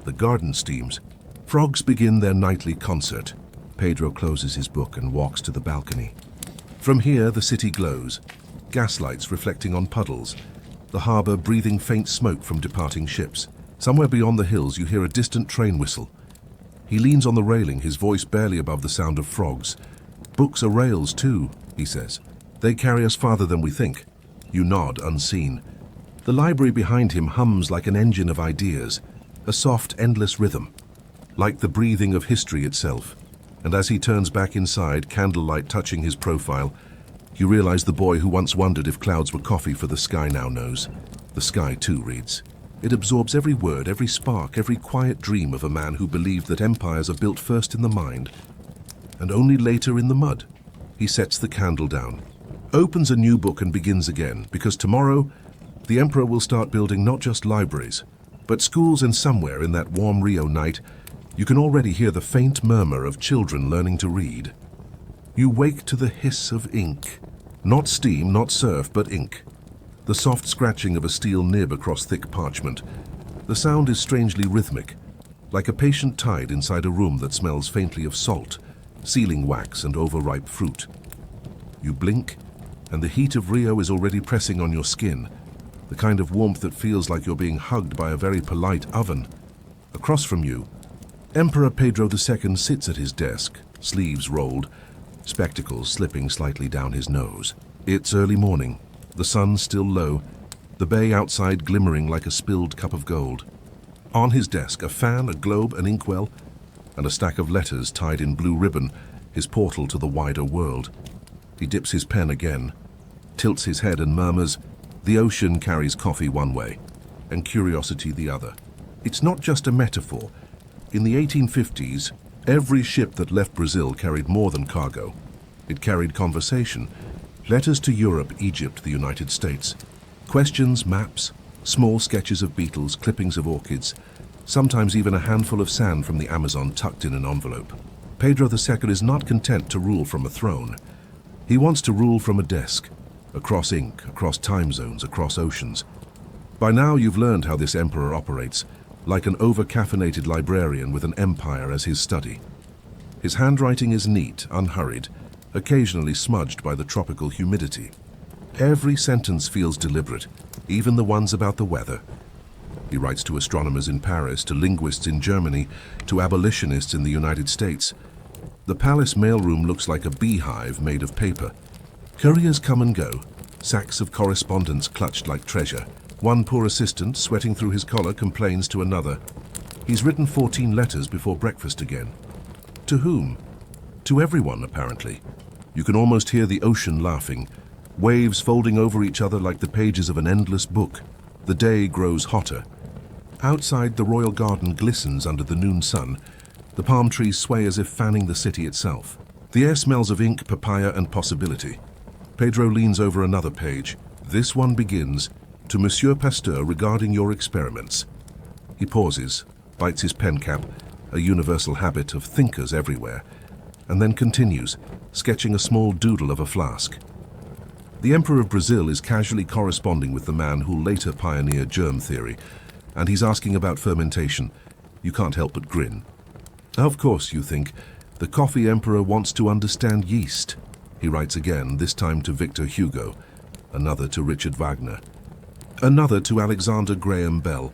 S1: The garden steams. Frogs begin their nightly concert. Pedro closes his book and walks to the balcony. From here, the city glows, gaslights reflecting on puddles, the harbor breathing faint smoke from departing ships. Somewhere beyond the hills, you hear a distant train whistle. He leans on the railing, his voice barely above the sound of frogs. Books are rails too, he says. They carry us farther than we think. You nod, unseen. The library behind him hums like an engine of ideas, a soft, endless rhythm, like the breathing of history itself. And as he turns back inside, candlelight touching his profile, you realize the boy who once wondered if clouds were coffee for the sky now knows. The sky, too, reads. It absorbs every word, every spark, every quiet dream of a man who believed that empires are built first in the mind, and only later in the mud. He sets the candle down, opens a new book and begins again, because tomorrow, the emperor will start building not just libraries, but schools, and somewhere in that warm Rio night, you can already hear the faint murmur of children learning to read. You wake to the hiss of ink. Not steam, not surf, but ink. The soft scratching of a steel nib across thick parchment. The sound is strangely rhythmic, like a patient tide inside a room that smells faintly of salt, sealing wax, and overripe fruit. You blink, and the heat of Rio is already pressing on your skin, the kind of warmth that feels like you're being hugged by a very polite oven. Across from you, Emperor Pedro II sits at his desk, sleeves rolled, spectacles slipping slightly down his nose. It's early morning, the sun still low, the bay outside glimmering like a spilled cup of gold. On his desk, a fan, a globe, an inkwell, and a stack of letters tied in blue ribbon, his portal to the wider world. He dips his pen again, tilts his head and murmurs, "The ocean carries coffee one way, and curiosity the other." It's not just a metaphor. In the 1850s, every ship that left Brazil carried more than cargo. It carried conversation, letters to Europe, Egypt, the United States, questions, maps, small sketches of beetles, clippings of orchids, sometimes even a handful of sand from the Amazon tucked in an envelope. Pedro II is not content to rule from a throne. He wants to rule from a desk, across ink, across time zones, across oceans. By now you've learned how this emperor operates, like an over-caffeinated librarian with an empire as his study. His handwriting is neat, unhurried, occasionally smudged by the tropical humidity. Every sentence feels deliberate, even the ones about the weather. He writes to astronomers in Paris, to linguists in Germany, to abolitionists in the United States. The palace mailroom looks like a beehive made of paper. Couriers come and go, sacks of correspondence clutched like treasure. One poor assistant, sweating through his collar, complains to another. He's written 14 letters before breakfast again. To whom? To everyone, apparently. You can almost hear the ocean laughing, waves folding over each other like the pages of an endless book. The day grows hotter. Outside, the royal garden glistens under the noon sun. The palm trees sway as if fanning the city itself. The air smells of ink, papaya, and possibility. Pedro leans over another page. This one begins, "To Monsieur Pasteur regarding your experiments." He pauses, bites his pen cap, a universal habit of thinkers everywhere, and then continues, sketching a small doodle of a flask. The Emperor of Brazil is casually corresponding with the man who'll later pioneer germ theory, and he's asking about fermentation. You can't help but grin. Of course, you think, the coffee emperor wants to understand yeast. He writes again, this time to Victor Hugo, another to Richard Wagner, another to Alexander Graham Bell,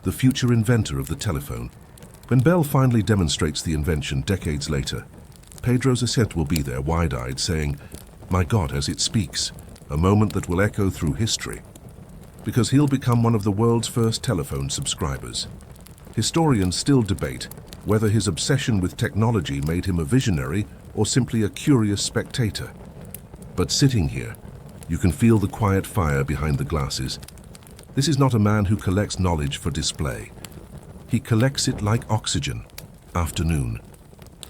S1: the future inventor of the telephone. When Bell finally demonstrates the invention decades later, Pedro's assent will be there, wide-eyed, saying, "My God, as it speaks, a moment that will echo through history," because he'll become one of the world's first telephone subscribers. Historians still debate whether his obsession with technology made him a visionary or simply a curious spectator. But sitting here, you can feel the quiet fire behind the glasses. This is not a man who collects knowledge for display. He collects it like oxygen. Afternoon.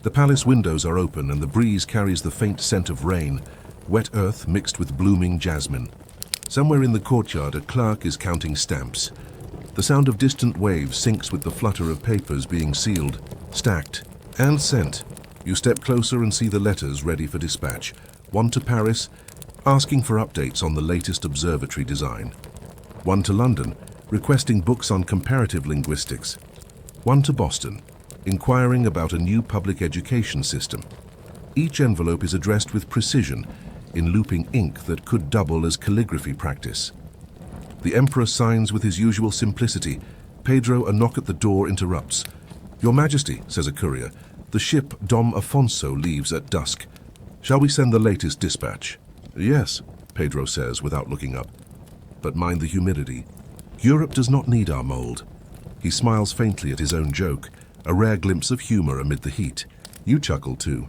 S1: The palace windows are open and the breeze carries the faint scent of rain, wet earth mixed with blooming jasmine. Somewhere in the courtyard, a clerk is counting stamps. The sound of distant waves syncs with the flutter of papers being sealed, stacked, and sent. You step closer and see the letters ready for dispatch. One to Paris, asking for updates on the latest observatory design. One to London, requesting books on comparative linguistics. One to Boston, inquiring about a new public education system. Each envelope is addressed with precision, in looping ink that could double as calligraphy practice. The emperor signs with his usual simplicity. Pedro, a knock at the door, interrupts. "Your Majesty," says a courier, "the ship Dom Afonso leaves at dusk. Shall we send the latest dispatch?" "Yes," Pedro says without looking up. "But mind the humidity. Europe does not need our mold." He smiles faintly at his own joke, a rare glimpse of humor amid the heat. You chuckle too.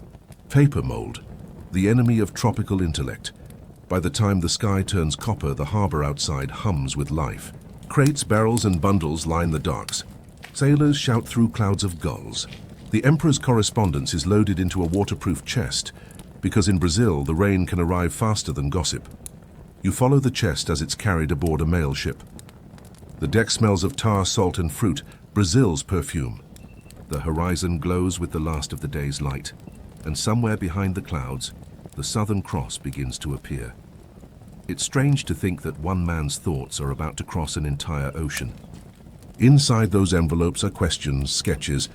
S1: Paper mold, the enemy of tropical intellect. By the time the sky turns copper, the harbor outside hums with life. Crates, barrels, and bundles line the docks. Sailors shout through clouds of gulls. The emperor's correspondence is loaded into a waterproof chest, because in Brazil the rain can arrive faster than gossip. You follow the chest as it's carried aboard a mail ship. The deck smells of tar, salt, and fruit, Brazil's perfume. The horizon glows with the last of the day's light, and somewhere behind the clouds, the Southern Cross begins to appear. It's strange to think that one man's thoughts are about to cross an entire ocean. Inside those envelopes are questions, sketches,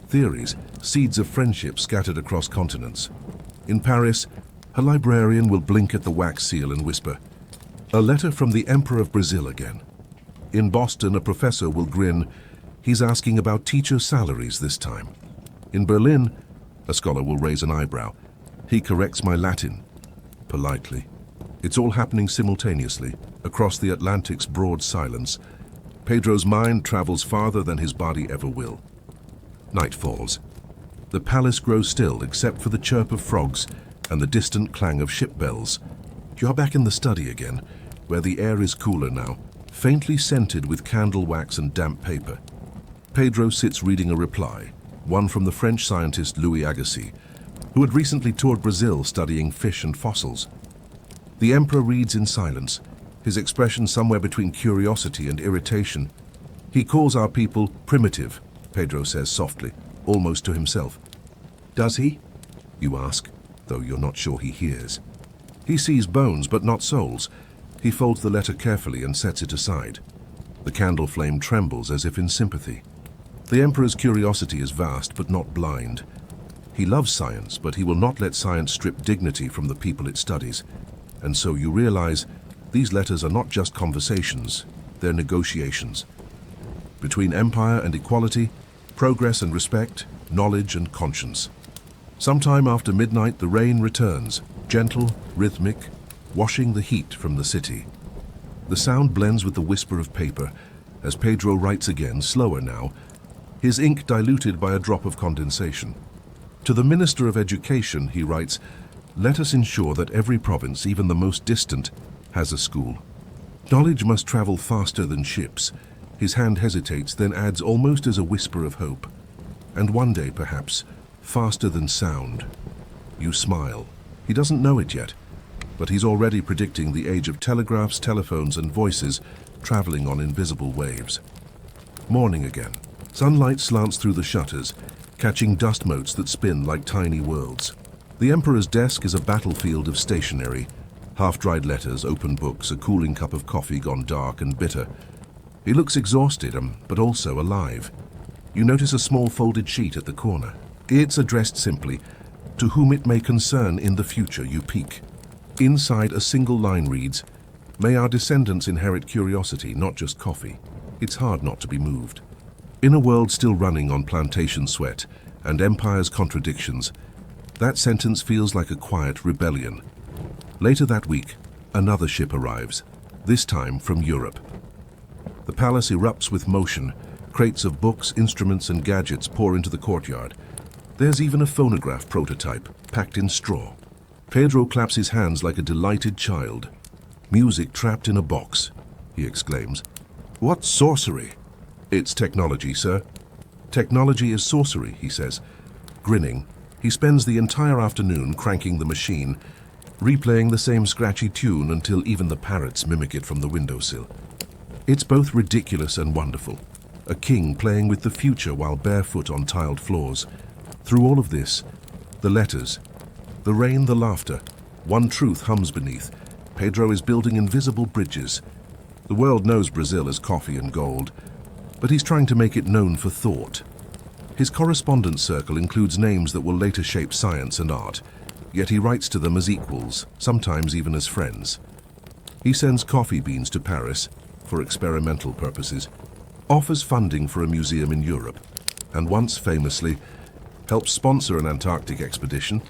S1: theories, seeds of friendship scattered across continents. In Paris, A librarian will blink at the wax seal and whisper, "A letter from the Emperor of Brazil again." In Boston, a professor will grin. He's asking about teacher salaries this time. In Berlin, a scholar will raise an eyebrow. He corrects my Latin, politely. It's all happening simultaneously, across the Atlantic's broad silence. Pedro's mind travels farther than his body ever will. Night falls. The palace grows still except for the chirp of frogs and the distant clang of ship bells. You're back in the study again, where the air is cooler now, faintly scented with candle wax and damp paper. Pedro sits reading a reply, one from the French scientist Louis Agassiz, who had recently toured Brazil studying fish and fossils. The emperor reads in silence, his expression somewhere between curiosity and irritation. He calls our people primitive, Pedro says softly, almost to himself. Does he? You ask, though you're not sure he hears. He sees bones, but not souls. He folds the letter carefully and sets it aside. The candle flame trembles as if in sympathy. The emperor's curiosity is vast, but not blind. He loves science, but he will not let science strip dignity from the people it studies. And so you realize these letters are not just conversations, they're negotiations. Between empire and equality, progress and respect, knowledge and conscience. Sometime after midnight, the rain returns, gentle, rhythmic, washing the heat from the city. The sound blends with the whisper of paper as Pedro writes again, slower now, his ink diluted by a drop of condensation. To the Minister of Education, he writes, "Let us ensure that every province, even the most distant, has a school. Knowledge must travel faster than ships." His hand hesitates, then adds almost as a whisper of hope. "And one day, perhaps, faster than sound." You smile. He doesn't know it yet, but he's already predicting the age of telegraphs, telephones, and voices traveling on invisible waves. Morning again. Sunlight slants through the shutters, catching dust motes that spin like tiny worlds. The emperor's desk is a battlefield of stationery, half-dried letters, open books, a cooling cup of coffee gone dark and bitter. He looks exhausted, but also alive. You notice a small folded sheet at the corner. It's addressed simply, "To whom it may concern in the future." You peek. Inside, a single line reads, "May our descendants inherit curiosity, not just coffee." It's hard not to be moved. In a world still running on plantation sweat and empire's contradictions, that sentence feels like a quiet rebellion. Later that week, another ship arrives, this time from Europe. The palace erupts with motion. Crates of books, instruments, and gadgets pour into the courtyard. There's even a phonograph prototype, packed in straw. Pedro claps his hands like a delighted child. "Music trapped in a box," he exclaims. "What sorcery?" "It's technology, sir." "Technology is sorcery," he says. Grinning, he spends the entire afternoon cranking the machine, replaying the same scratchy tune until even the parrots mimic it from the windowsill. It's both ridiculous and wonderful. A king playing with the future while barefoot on tiled floors. Through all of this, the letters, the rain, the laughter, one truth hums beneath. Pedro is building invisible bridges. The world knows Brazil as coffee and gold, but he's trying to make it known for thought. His correspondence circle includes names that will later shape science and art, yet he writes to them as equals, sometimes even as friends. He sends coffee beans to Paris for experimental purposes, offers funding for a museum in Europe, and once famously helped sponsor an Antarctic expedition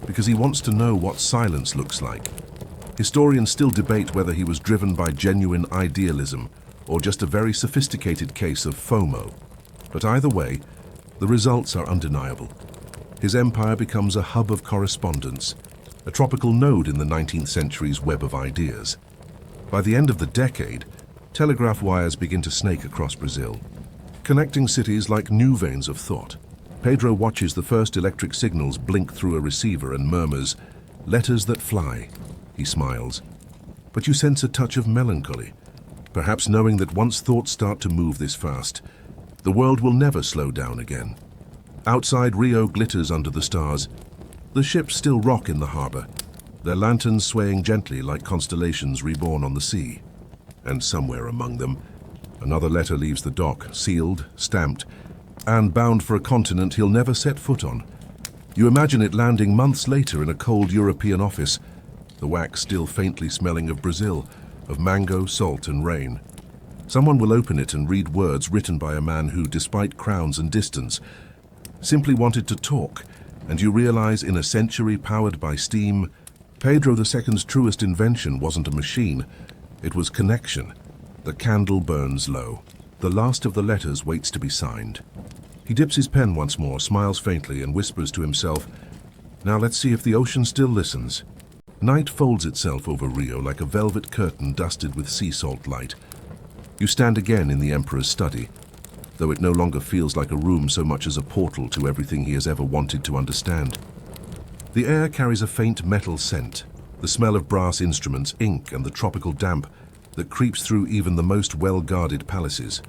S1: because he wants to know what silence looks like. Historians still debate whether he was driven by genuine idealism or just a very sophisticated case of FOMO. But either way, the results are undeniable. His empire becomes a hub of correspondence, a tropical node in the 19th century's web of ideas. By the end of the decade, telegraph wires begin to snake across Brazil, connecting cities like new veins of thought. Pedro watches the first electric signals blink through a receiver and murmurs, "Letters that fly." He smiles. But you sense a touch of melancholy, perhaps knowing that once thoughts start to move this fast, the world will never slow down again. Outside, Rio glitters under the stars. The ships still rock in the harbor, their lanterns swaying gently like constellations reborn on the sea. And somewhere among them, another letter leaves the dock, sealed, stamped, and bound for a continent he'll never set foot on. You imagine it landing months later in a cold European office, the wax still faintly smelling of Brazil, of mango, salt and rain. Someone will open it and read words written by a man who, despite crowns and distance, simply wanted to talk, and you realize in a century powered by steam, Pedro II's truest invention wasn't a machine, it was connection. The candle burns low. The last of the letters waits to be signed. He dips his pen once more, smiles faintly, and whispers to himself, "Now let's see if the ocean still listens." Night folds itself over Rio like a velvet curtain dusted with sea salt light. You stand again in the Emperor's study, though it no longer feels like a room so much as a portal to everything he has ever wanted to understand. The air carries a faint metal scent, the smell of brass instruments, ink, and the tropical damp that creeps through even the most well-guarded palaces.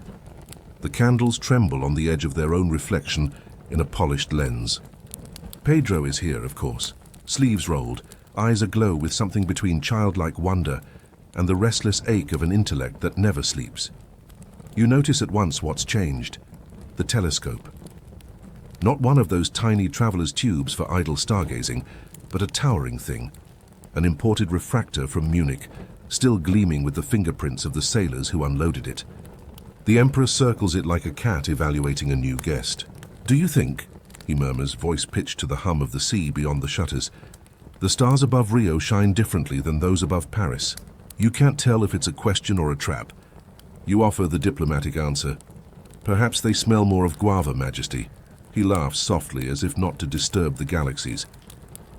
S1: The candles tremble on the edge of their own reflection in a polished lens. Pedro is here, of course, sleeves rolled, eyes aglow with something between childlike wonder and the restless ache of an intellect that never sleeps. You notice at once what's changed: the telescope. Not one of those tiny traveler's tubes for idle stargazing, but a towering thing, an imported refractor from Munich, still gleaming with the fingerprints of the sailors who unloaded it. The Emperor circles it like a cat evaluating a new guest. "Do you think," he murmurs, voice pitched to the hum of the sea beyond the shutters, "the stars above Rio shine differently than those above Paris? You can't tell if it's a question or a trap." You offer the diplomatic answer. "Perhaps they smell more of guava, Majesty." He laughs softly, as if not to disturb the galaxies.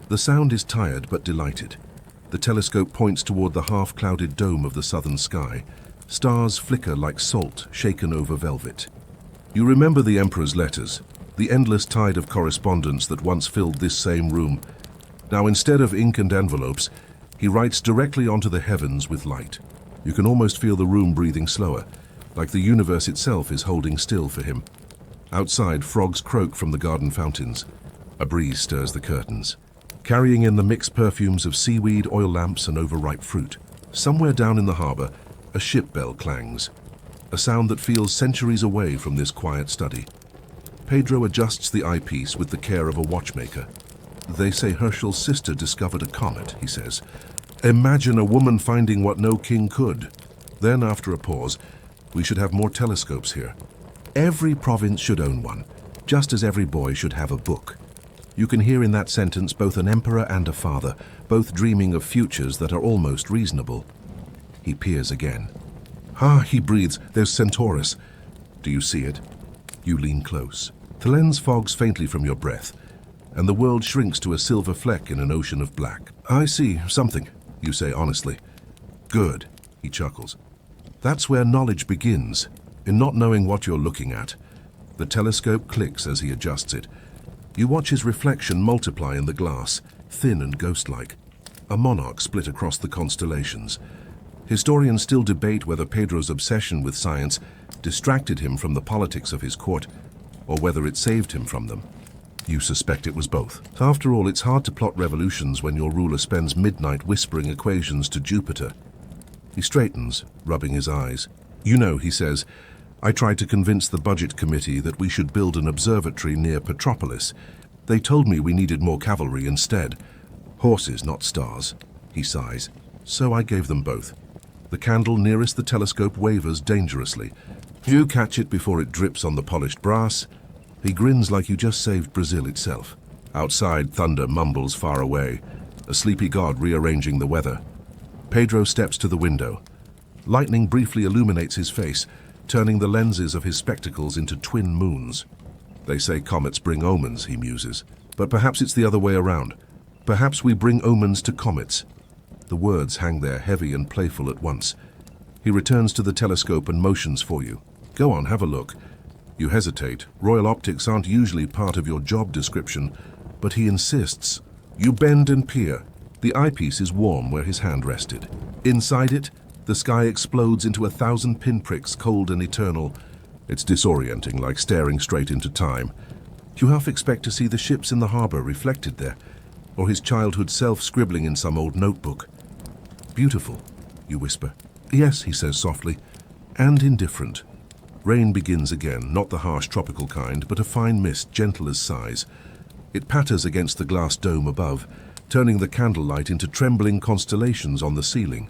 S1: The sound is tired but delighted. The telescope points toward the half-clouded dome of the southern sky. Stars flicker like salt shaken over velvet. You remember the Emperor's letters, the endless tide of correspondence that once filled this same room. Now, instead of ink and envelopes, he writes directly onto the heavens with light. You can almost feel the room breathing slower, like the universe itself is holding still for him. Outside, frogs croak from the garden fountains. A breeze stirs the curtains, carrying in the mixed perfumes of seaweed, oil lamps, and overripe fruit. Somewhere down in the harbor, a ship bell clangs, a sound that feels centuries away from this quiet study. Pedro adjusts the eyepiece with the care of a watchmaker. "They say Herschel's sister discovered a comet," he says. "Imagine a woman finding what no king could." Then, after a pause, "We should have more telescopes here. Every province should own one, just as every boy should have a book." You can hear in that sentence both an emperor and a father, both dreaming of futures that are almost reasonable. He peers again. "Ah," he breathes, "there's Centaurus." "Do you see it?" You lean close. The lens fogs faintly from your breath, and the world shrinks to a silver fleck in an ocean of black. "I see something," you say honestly. "Good," he chuckles. "That's where knowledge begins, in not knowing what you're looking at." The telescope clicks as he adjusts it. You watch his reflection multiply in the glass, thin and ghost-like. A monarch split across the constellations. Historians still debate whether Pedro's obsession with science distracted him from the politics of his court, or whether it saved him from them. You suspect it was both. After all, it's hard to plot revolutions when your ruler spends midnight whispering equations to Jupiter. He straightens, rubbing his eyes. "You know," he says, "I tried to convince the budget committee that we should build an observatory near Petropolis. They told me we needed more cavalry instead. Horses, not stars." He sighs. "So I gave them both." The candle nearest the telescope wavers dangerously. You catch it before it drips on the polished brass. He grins like you just saved Brazil itself. Outside, thunder mumbles far away, a sleepy god rearranging the weather. Pedro steps to the window. Lightning briefly illuminates his face, turning the lenses of his spectacles into twin moons. "They say comets bring omens," he muses. "But perhaps it's the other way around. Perhaps we bring omens to comets." The words hang there, heavy and playful at once. He returns to the telescope and motions for you. "Go on, have a look." You hesitate. Royal optics aren't usually part of your job description, but he insists. You bend and peer. The eyepiece is warm where his hand rested. Inside it, the sky explodes into 1,000 pinpricks, cold and eternal. It's disorienting, like staring straight into time. You half expect to see the ships in the harbor reflected there, or his childhood self scribbling in some old notebook. "Beautiful," you whisper. "Yes," he says softly, "and indifferent." Rain begins again, not the harsh tropical kind, but a fine mist, gentle as sighs. It patters against the glass dome above, turning the candlelight into trembling constellations on the ceiling.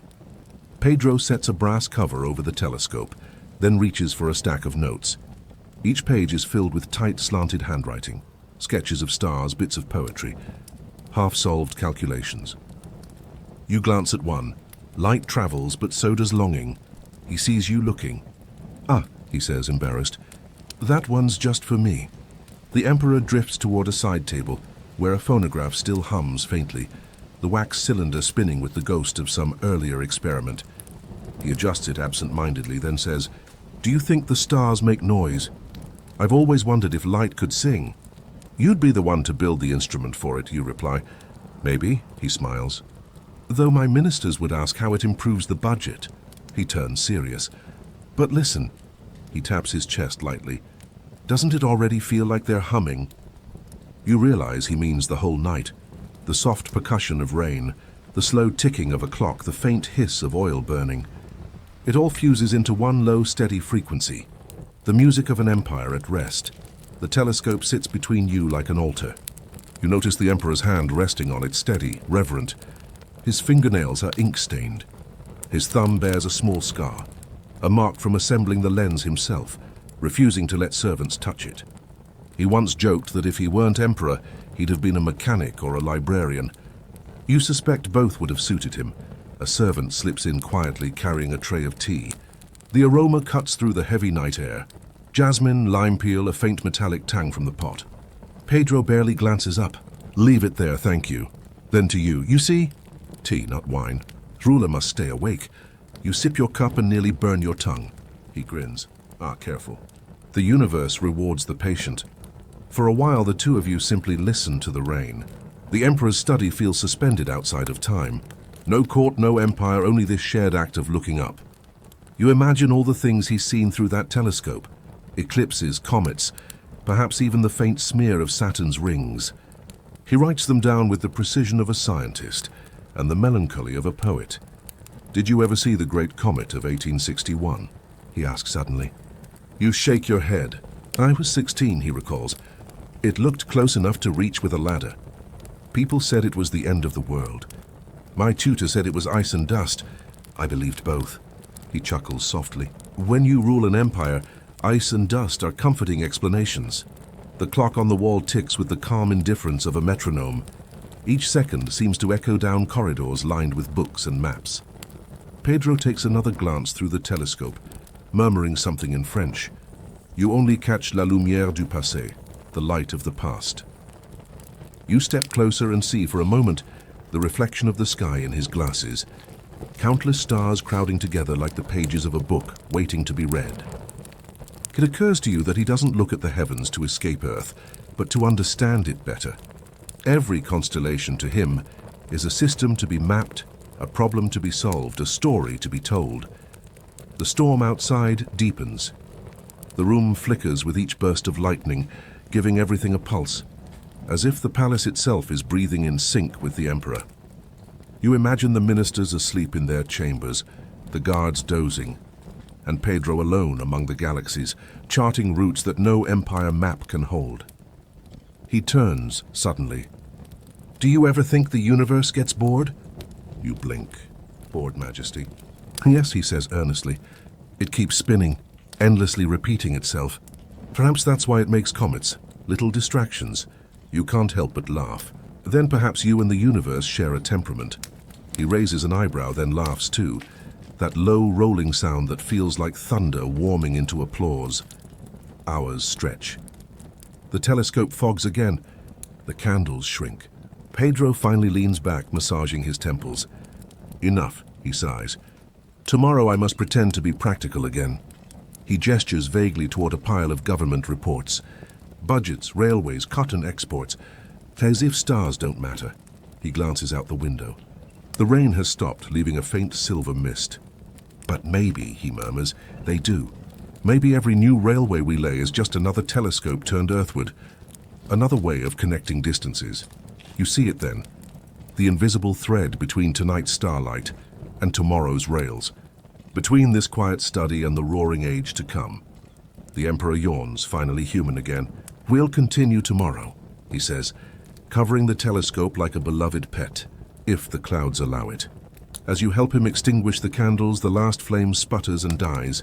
S1: Pedro sets a brass cover over the telescope, then reaches for a stack of notes. Each page is filled with tight, slanted handwriting, sketches of stars, bits of poetry, half-solved calculations. You glance at one. Light travels, but so does longing. He sees you looking. "Ah," he says, embarrassed. "That one's just for me." The Emperor drifts toward a side table, where a phonograph still hums faintly, the wax cylinder spinning with the ghost of some earlier experiment. He adjusts it absent-mindedly, then says, "Do you think the stars make noise? I've always wondered if light could sing." "You'd be the one to build the instrument for it," you reply. "Maybe," he smiles. "Though my ministers would ask how it improves the budget." He turns serious. "But listen," he taps his chest lightly. "Doesn't it already feel like they're humming?" You realize he means the whole night. The soft percussion of rain, the slow ticking of a clock, the faint hiss of oil burning. It all fuses into one low, steady frequency. The music of an empire at rest. The telescope sits between you like an altar. You notice the Emperor's hand resting on it, steady, reverent. His fingernails are ink-stained. His thumb bears a small scar, a mark from assembling the lens himself, refusing to let servants touch it. He once joked that if he weren't emperor, he'd have been a mechanic or a librarian. You suspect both would have suited him. A servant slips in quietly, carrying a tray of tea. The aroma cuts through the heavy night air. Jasmine, lime peel, a faint metallic tang from the pot. Pedro barely glances up. "Leave it there, thank you." Then to you, "You see?" Tea, not wine. Ruler must stay awake. You sip your cup and nearly burn your tongue. He grins. "Ah, careful." The universe rewards the patient. For a while, the two of you simply listen to the rain. The Emperor's study feels suspended outside of time. No court, no empire, only this shared act of looking up. You imagine all the things he's seen through that telescope. Eclipses, comets, perhaps even the faint smear of Saturn's rings. He writes them down with the precision of a scientist and the melancholy of a poet. "Did you ever see the great comet of 1861? He asks suddenly. You shake your head. "I was 16, he recalls. "It looked close enough to reach with a ladder. People said it was the end of the world. My tutor said it was ice and dust. I believed both." He chuckles softly. "When you rule an empire, ice and dust are comforting explanations. The clock on the wall ticks with the calm indifference of a metronome. Each second seems to echo down corridors lined with books and maps." Pedro takes another glance through the telescope, murmuring something in French. You only catch la lumière du passé, the light of the past. You step closer and see for a moment the reflection of the sky in his glasses. Countless stars crowding together like the pages of a book waiting to be read. It occurs to you that he doesn't look at the heavens to escape Earth, but to understand it better. Every constellation to him is a system to be mapped, a problem to be solved, a story to be told. The storm outside deepens. The room flickers with each burst of lightning, giving everything a pulse, as if the palace itself is breathing in sync with the Emperor. You imagine the ministers asleep in their chambers, the guards dozing, and Pedro alone among the galaxies, charting routes that no empire map can hold. He turns suddenly. "Do you ever think the universe gets bored?" You blink. "Bored, Majesty." "Yes," he says earnestly. "It keeps spinning, endlessly repeating itself. Perhaps that's why it makes comets, little distractions. You can't help but laugh. Then perhaps you and the universe share a temperament." He raises an eyebrow, then laughs too, that low rolling sound that feels like thunder warming into applause. Hours stretch. The telescope fogs again. The candles shrink. Pedro finally leans back, massaging his temples. "Enough," he sighs. "Tomorrow I must pretend to be practical again." He gestures vaguely toward a pile of government reports. Budgets, railways, cotton exports. As if stars don't matter. He glances out the window. The rain has stopped, leaving a faint silver mist. "But maybe," he murmurs, "they do. Maybe every new railway we lay is just another telescope turned earthward. Another way of connecting distances. You see it then. The invisible thread between tonight's starlight and tomorrow's rails. Between this quiet study and the roaring age to come." The Emperor yawns, finally human again. "We'll continue tomorrow," he says, covering the telescope like a beloved pet, if the clouds allow it. As you help him extinguish the candles, the last flame sputters and dies,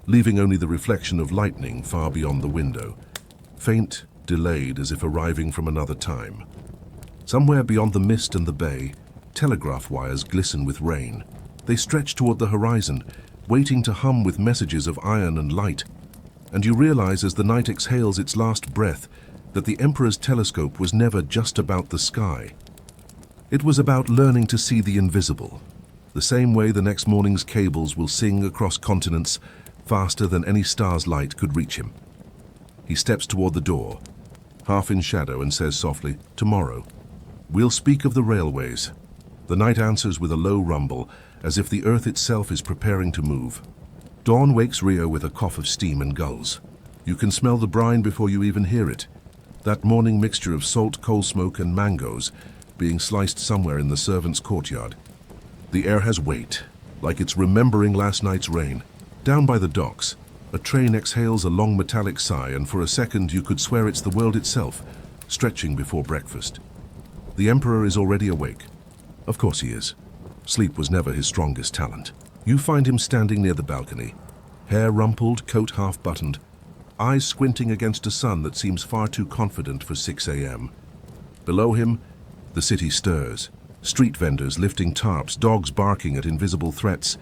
S1: leaving only the reflection of lightning far beyond the window, faint, delayed as if arriving from another time. Somewhere beyond the mist and the bay, telegraph wires glisten with rain. They stretch toward the horizon, waiting to hum with messages of iron and light. And you realize as the night exhales its last breath that the Emperor's telescope was never just about the sky. It was about learning to see the invisible, the same way the next morning's cables will sing across continents faster than any star's light could reach him. He steps toward the door, half in shadow, and says softly, "Tomorrow, we'll speak of the railways." The night answers with a low rumble, as if the earth itself is preparing to move. Dawn wakes Rio with a cough of steam and gulls. You can smell the brine before you even hear it. That morning mixture of salt, coal smoke, and mangoes being sliced somewhere in the servants' courtyard. The air has weight, like it's remembering last night's rain. Down by the docks, a train exhales a long metallic sigh, and for a second you could swear it's the world itself, stretching before breakfast. The Emperor is already awake. Of course he is. Sleep was never his strongest talent. You find him standing near the balcony, hair rumpled, coat half buttoned, eyes squinting against a sun that seems far too confident for 6 a.m. Below him, the city stirs. Street vendors lifting tarps, dogs barking at invisible threats,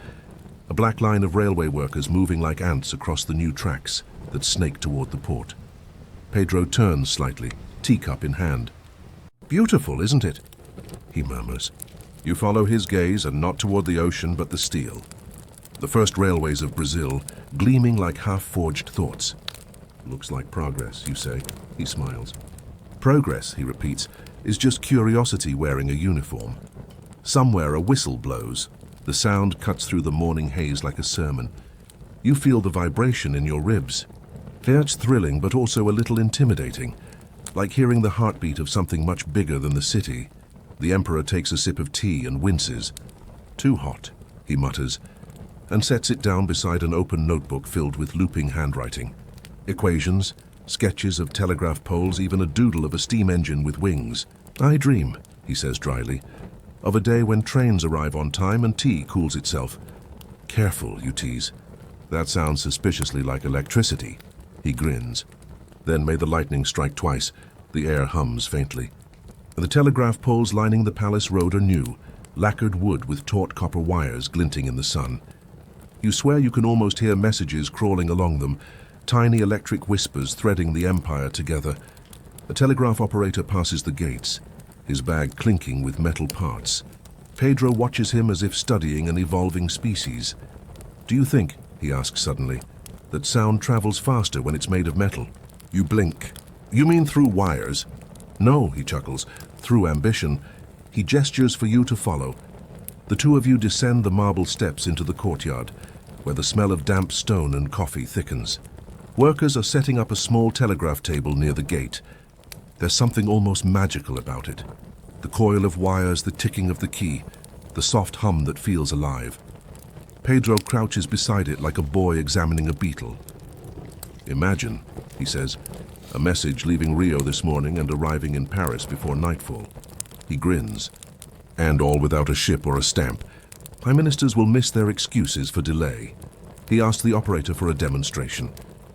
S1: a black line of railway workers moving like ants across the new tracks that snake toward the port. Pedro turns slightly, teacup in hand. "Beautiful, isn't it?" he murmurs. You follow his gaze, and not toward the ocean but the steel. The first railways of Brazil, gleaming like half-forged thoughts. "Looks like progress," you say. He smiles. "Progress," he repeats, "is just curiosity wearing a uniform." Somewhere a whistle blows. The sound cuts through the morning haze like a sermon. You feel the vibration in your ribs. It's thrilling but also a little intimidating, like hearing the heartbeat of something much bigger than the city. The Emperor takes a sip of tea and winces. "Too hot," he mutters, and sets it down beside an open notebook filled with looping handwriting. Equations, sketches of telegraph poles, even a doodle of a steam engine with wings. "I dream," he says dryly, "of a day when trains arrive on time and tea cools itself." "Careful," you tease. "That sounds suspiciously like electricity." He grins. Then may the lightning strike twice. The air hums faintly. The telegraph poles lining the palace road are new, lacquered wood with taut copper wires glinting in the sun. You swear you can almost hear messages crawling along them, tiny electric whispers threading the empire together. A telegraph operator passes the gates, his bag clinking with metal parts. Pedro watches him as if studying an evolving species. "Do you think," he asks suddenly, "that sound travels faster when it's made of metal?" You blink. "You mean through wires?" "No," he chuckles, "through ambition." He gestures for you to follow. The two of you descend the marble steps into the courtyard, where the smell of damp stone and coffee thickens. Workers are setting up a small telegraph table near the gate. There's something almost magical about it. The coil of wires, the ticking of the key, the soft hum that feels alive. Pedro crouches beside it like a boy examining a beetle. "Imagine," he says, "a message leaving Rio this morning and arriving in Paris before nightfall." He grins. "And all without a ship or a stamp. Prime ministers will miss their excuses for delay." He asks the operator for a demonstration.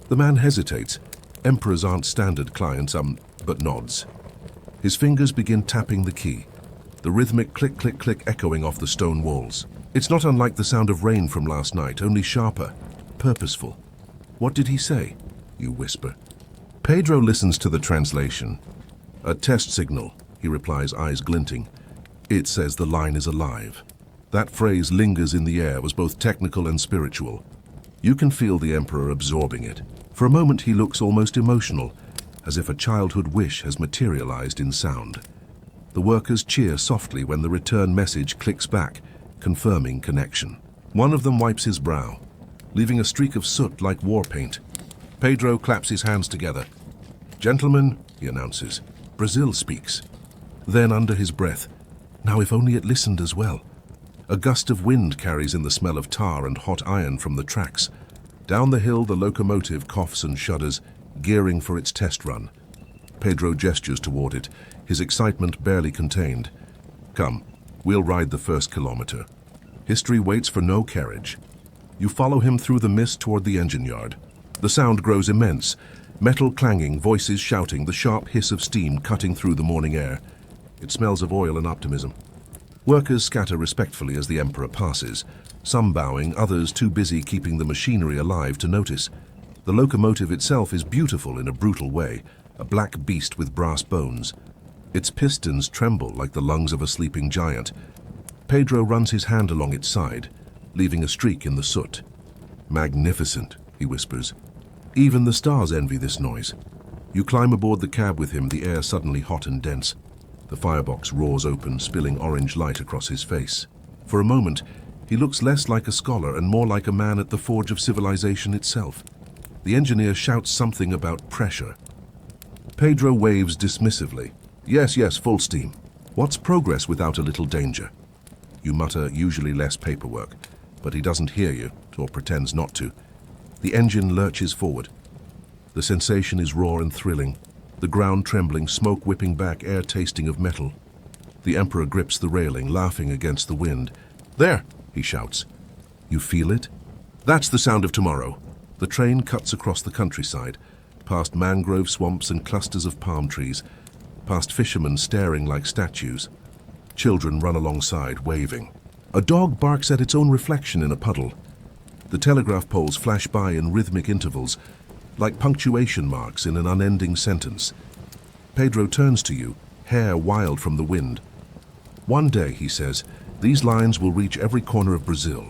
S1: The man hesitates. Emperors aren't standard clients, but nods. His fingers begin tapping the key, the rhythmic click, click, click echoing off the stone walls. It's not unlike the sound of rain from last night, only sharper, purposeful. "What did he say?" you whisper. Pedro listens to the translation. "A test signal," he replies, eyes glinting. "It says the line is alive." That phrase lingers in the air, was both technical and spiritual. You can feel the Emperor absorbing it. For a moment he looks almost emotional, as if a childhood wish has materialized in sound. The workers cheer softly when the return message clicks back, confirming connection. One of them wipes his brow, leaving a streak of soot like war paint. Pedro claps his hands together. "Gentlemen," he announces, "Brazil speaks." Then under his breath, "Now if only it listened as well." A gust of wind carries in the smell of tar and hot iron from the tracks. Down the hill the locomotive coughs and shudders, gearing for its test run. Pedro gestures toward it, his excitement barely contained. Come, we'll ride the first kilometer. History waits for no carriage. You follow him through the mist toward the engine yard. The sound grows immense. Metal clanging, voices shouting, the sharp hiss of steam cutting through the morning air. It smells of oil and optimism. Workers scatter respectfully as the Emperor passes, some bowing, others too busy keeping the machinery alive to notice. The locomotive itself is beautiful in a brutal way, a black beast with brass bones. Its pistons tremble like the lungs of a sleeping giant. Pedro runs his hand along its side, leaving a streak in the soot. "Magnificent," he whispers. "Even the stars envy this noise." You climb aboard the cab with him, the air suddenly hot and dense. The firebox roars open, spilling orange light across his face. For a moment, he looks less like a scholar and more like a man at the forge of civilization itself. The engineer shouts something about pressure. Pedro waves dismissively. Yes, yes, full steam. What's progress without a little danger? You mutter, usually less paperwork, but he doesn't hear you, or pretends not to. The engine lurches forward. The sensation is raw and thrilling. The ground trembling, smoke whipping back, air tasting of metal. The Emperor grips the railing, laughing against the wind. "There!" he shouts. "You feel it? That's the sound of tomorrow." The train cuts across the countryside, past mangrove swamps and clusters of palm trees, past fishermen staring like statues. Children run alongside, waving. A dog barks at its own reflection in a puddle. The telegraph poles flash by in rhythmic intervals, like punctuation marks in an unending sentence. Pedro turns to you, hair wild from the wind. "One day," he says, "these lines will reach every corner of Brazil.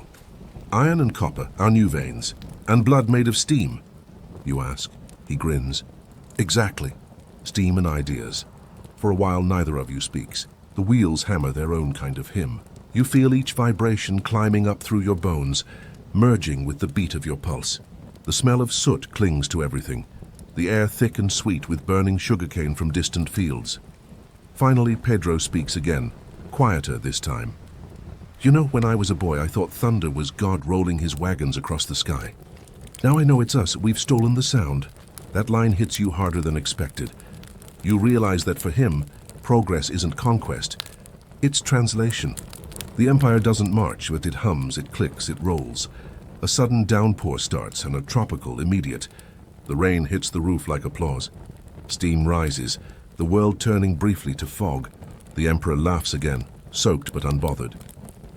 S1: Iron and copper, our new veins, and blood made of steam." You ask. He grins. "Exactly. Steam and ideas." For a while, neither of you speaks. The wheels hammer their own kind of hymn. You feel each vibration climbing up through your bones, merging with the beat of your pulse. The smell of soot clings to everything, the air thick and sweet with burning sugarcane from distant fields. Finally, Pedro speaks again, quieter this time. "You know, when I was a boy, I thought thunder was God rolling his wagons across the sky. Now I know it's us. We've stolen the sound." That line hits you harder than expected. You realize that for him, progress isn't conquest, it's translation. The empire doesn't march, but it hums, it clicks, it rolls. A sudden downpour starts, and a tropical, immediate. The rain hits the roof like applause. Steam rises, the world turning briefly to fog. The Emperor laughs again, soaked but unbothered.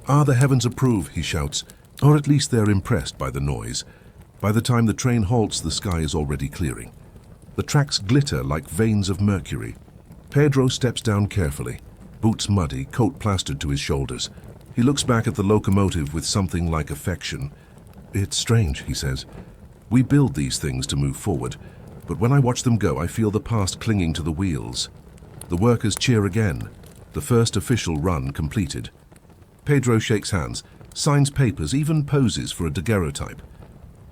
S1: "Ah, the heavens approve," he shouts, or at least they're impressed by the noise. By the time the train halts, the sky is already clearing. The tracks glitter like veins of mercury. Pedro steps down carefully, boots muddy, coat plastered to his shoulders. He looks back at the locomotive with something like affection. "It's strange," he says. "We build these things to move forward, but when I watch them go, I feel the past clinging to the wheels." The workers cheer again, the first official run completed. Pedro shakes hands, signs papers, even poses for a daguerreotype.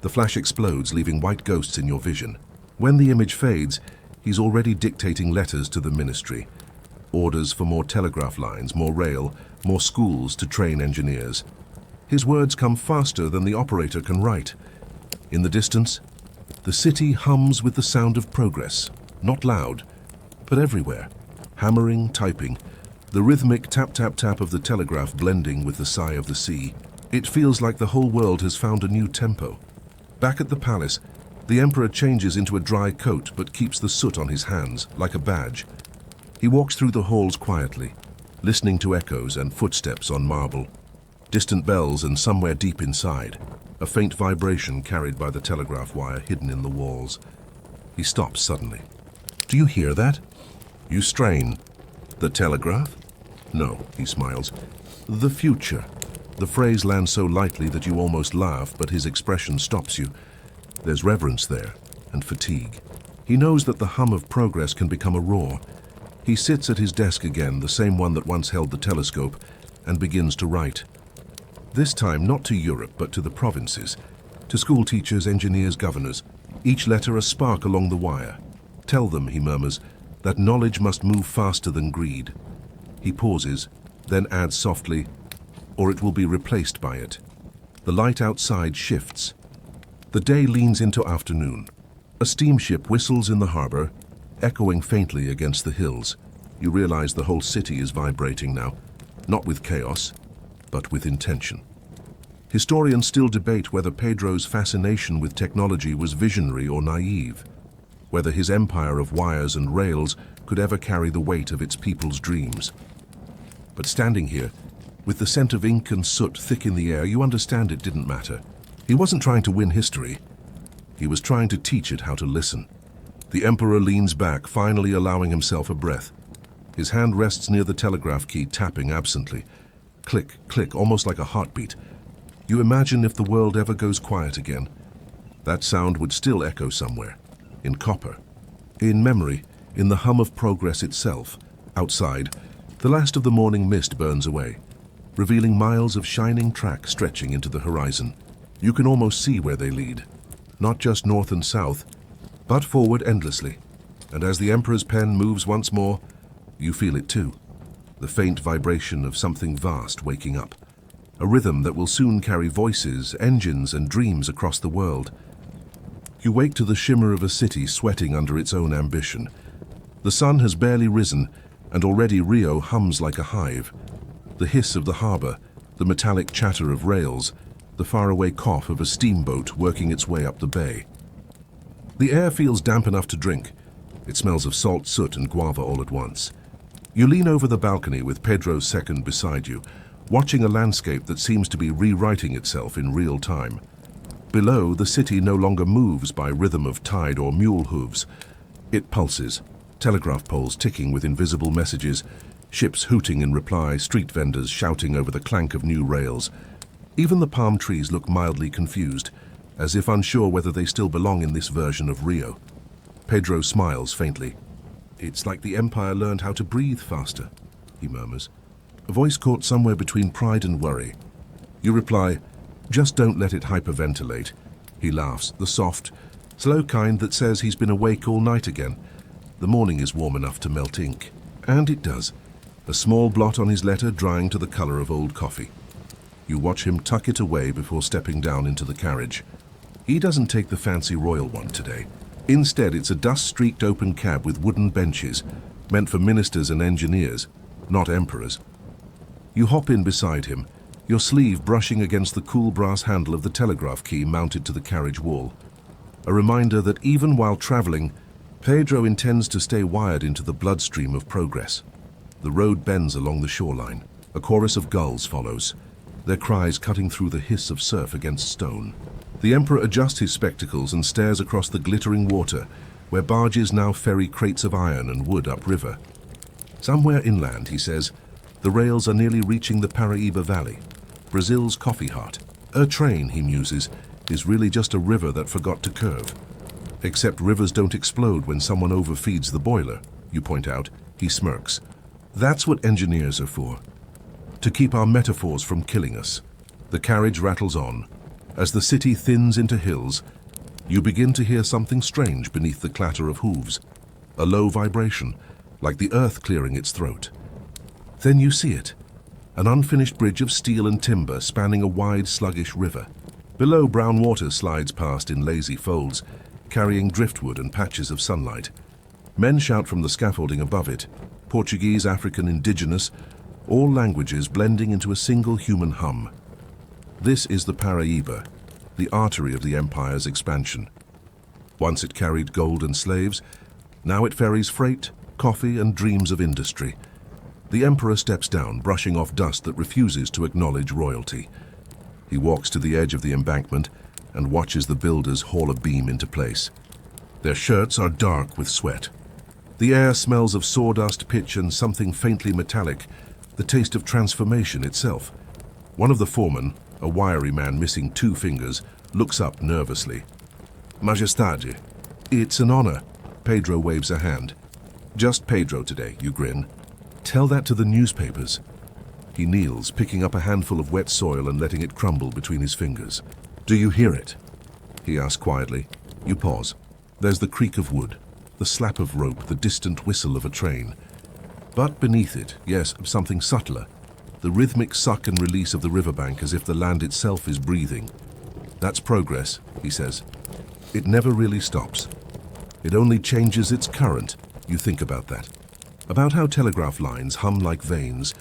S1: The flash explodes, leaving white ghosts in your vision. When the image fades, he's already dictating letters to the ministry. Orders for more telegraph lines, more rail, more schools to train engineers. His words come faster than the operator can write. In the distance, the city hums with the sound of progress, not loud, but everywhere. Hammering, typing, the rhythmic tap-tap-tap of the telegraph blending with the sigh of the sea. It feels like the whole world has found a new tempo. Back at the palace, the Emperor changes into a dry coat but keeps the soot on his hands, like a badge. He walks through the halls quietly, listening to echoes and footsteps on marble. Distant bells, and somewhere deep inside, a faint vibration carried by the telegraph wire hidden in the walls. He stops suddenly. "Do you hear that?" You strain. "The telegraph?" "No," he smiles. "The future." The phrase lands so lightly that you almost laugh, but his expression stops you. There's reverence there, and fatigue. He knows that the hum of progress can become a roar. He sits at his desk again, the same one that once held the telescope, and begins to write. This time not to Europe, but to the provinces, to school teachers, engineers, governors, each letter a spark along the wire. "Tell them," he murmurs, "that knowledge must move faster than greed." He pauses, then adds softly, "or it will be replaced by it." The light outside shifts. The day leans into afternoon. A steamship whistles in the harbor, echoing faintly against the hills. You realize the whole city is vibrating now, not with chaos, but with intention. Historians still debate whether Pedro's fascination with technology was visionary or naive, whether his empire of wires and rails could ever carry the weight of its people's dreams. But standing here, with the scent of ink and soot thick in the air, you understand it didn't matter. He wasn't trying to win history. He was trying to teach it how to listen. The Emperor leans back, finally allowing himself a breath. His hand rests near the telegraph key, tapping absently. Click, click, almost like a heartbeat. You imagine if the world ever goes quiet again, that sound would still echo somewhere, in copper, in memory, in the hum of progress itself. Outside, the last of the morning mist burns away, revealing miles of shining track stretching into the horizon. You can almost see where they lead, not just north and south, but forward endlessly. And as the Emperor's pen moves once more, you feel it too, the faint vibration of something vast waking up, a rhythm that will soon carry voices, engines, and dreams across the world. You wake to the shimmer of a city sweating under its own ambition. The sun has barely risen, and already Rio hums like a hive. The hiss of the harbor, the metallic chatter of rails, the faraway cough of a steamboat working its way up the bay. The air feels damp enough to drink. It smells of salt, soot, and guava all at once. You lean over the balcony with Pedro II beside you, watching a landscape that seems to be rewriting itself in real time. Below, the city no longer moves by rhythm of tide or mule hooves. It pulses, telegraph poles ticking with invisible messages, ships hooting in reply, street vendors shouting over the clank of new rails. Even the palm trees look mildly confused, as if unsure whether they still belong in this version of Rio. Pedro smiles faintly. "It's like the Empire learned how to breathe faster," he murmurs, a voice caught somewhere between pride and worry. You reply, "Just don't let it hyperventilate." He laughs, the soft, slow kind that says he's been awake all night again. The morning is warm enough to melt ink. And it does, a small blot on his letter drying to the color of old coffee. You watch him tuck it away before stepping down into the carriage. He doesn't take the fancy royal one today. Instead, it's a dust-streaked open cab with wooden benches, meant for ministers and engineers, not emperors. You hop in beside him, your sleeve brushing against the cool brass handle of the telegraph key mounted to the carriage wall. A reminder that even while traveling, Pedro intends to stay wired into the bloodstream of progress. The road bends along the shoreline. A chorus of gulls follows, their cries cutting through the hiss of surf against stone. The Emperor adjusts his spectacles and stares across the glittering water, where barges now ferry crates of iron and wood upriver. Somewhere inland, he says, the rails are nearly reaching the Paraíba Valley, Brazil's coffee heart. A train, he muses, is really just a river that forgot to curve. Except rivers don't explode when someone overfeeds the boiler, you point out. He smirks. That's what engineers are for, to keep our metaphors from killing us. The carriage rattles on. As the city thins into hills, you begin to hear something strange beneath the clatter of hooves, a low vibration, like the earth clearing its throat. Then you see it, an unfinished bridge of steel and timber spanning a wide, sluggish river. Below, brown water slides past in lazy folds, carrying driftwood and patches of sunlight. Men shout from the scaffolding above it, Portuguese, African, indigenous, all languages blending into a single human hum. This is the Paraíba, the artery of the empire's expansion. Once it carried gold and slaves, now it ferries freight, coffee, and dreams of industry. The emperor steps down, brushing off dust that refuses to acknowledge royalty. He walks to the edge of the embankment and watches the builders haul a beam into place. Their shirts are dark with sweat. The air smells of sawdust, pitch, and something faintly metallic, the taste of transformation itself. One of the foremen, a wiry man missing 2 fingers, looks up nervously. "Majestade, it's an honor." Pedro waves a hand. "Just Pedro today," you grin. "Tell that to the newspapers." He kneels, picking up a handful of wet soil and letting it crumble between his fingers. "Do you hear it?" he asks quietly. You pause. There's the creak of wood, the slap of rope, the distant whistle of a train. But beneath it, yes, something subtler. The rhythmic suck and release of the riverbank as if the land itself is breathing. "That's progress," he says. "It never really stops. It only changes its current." You think about that. about how telegraph lines hum like veins,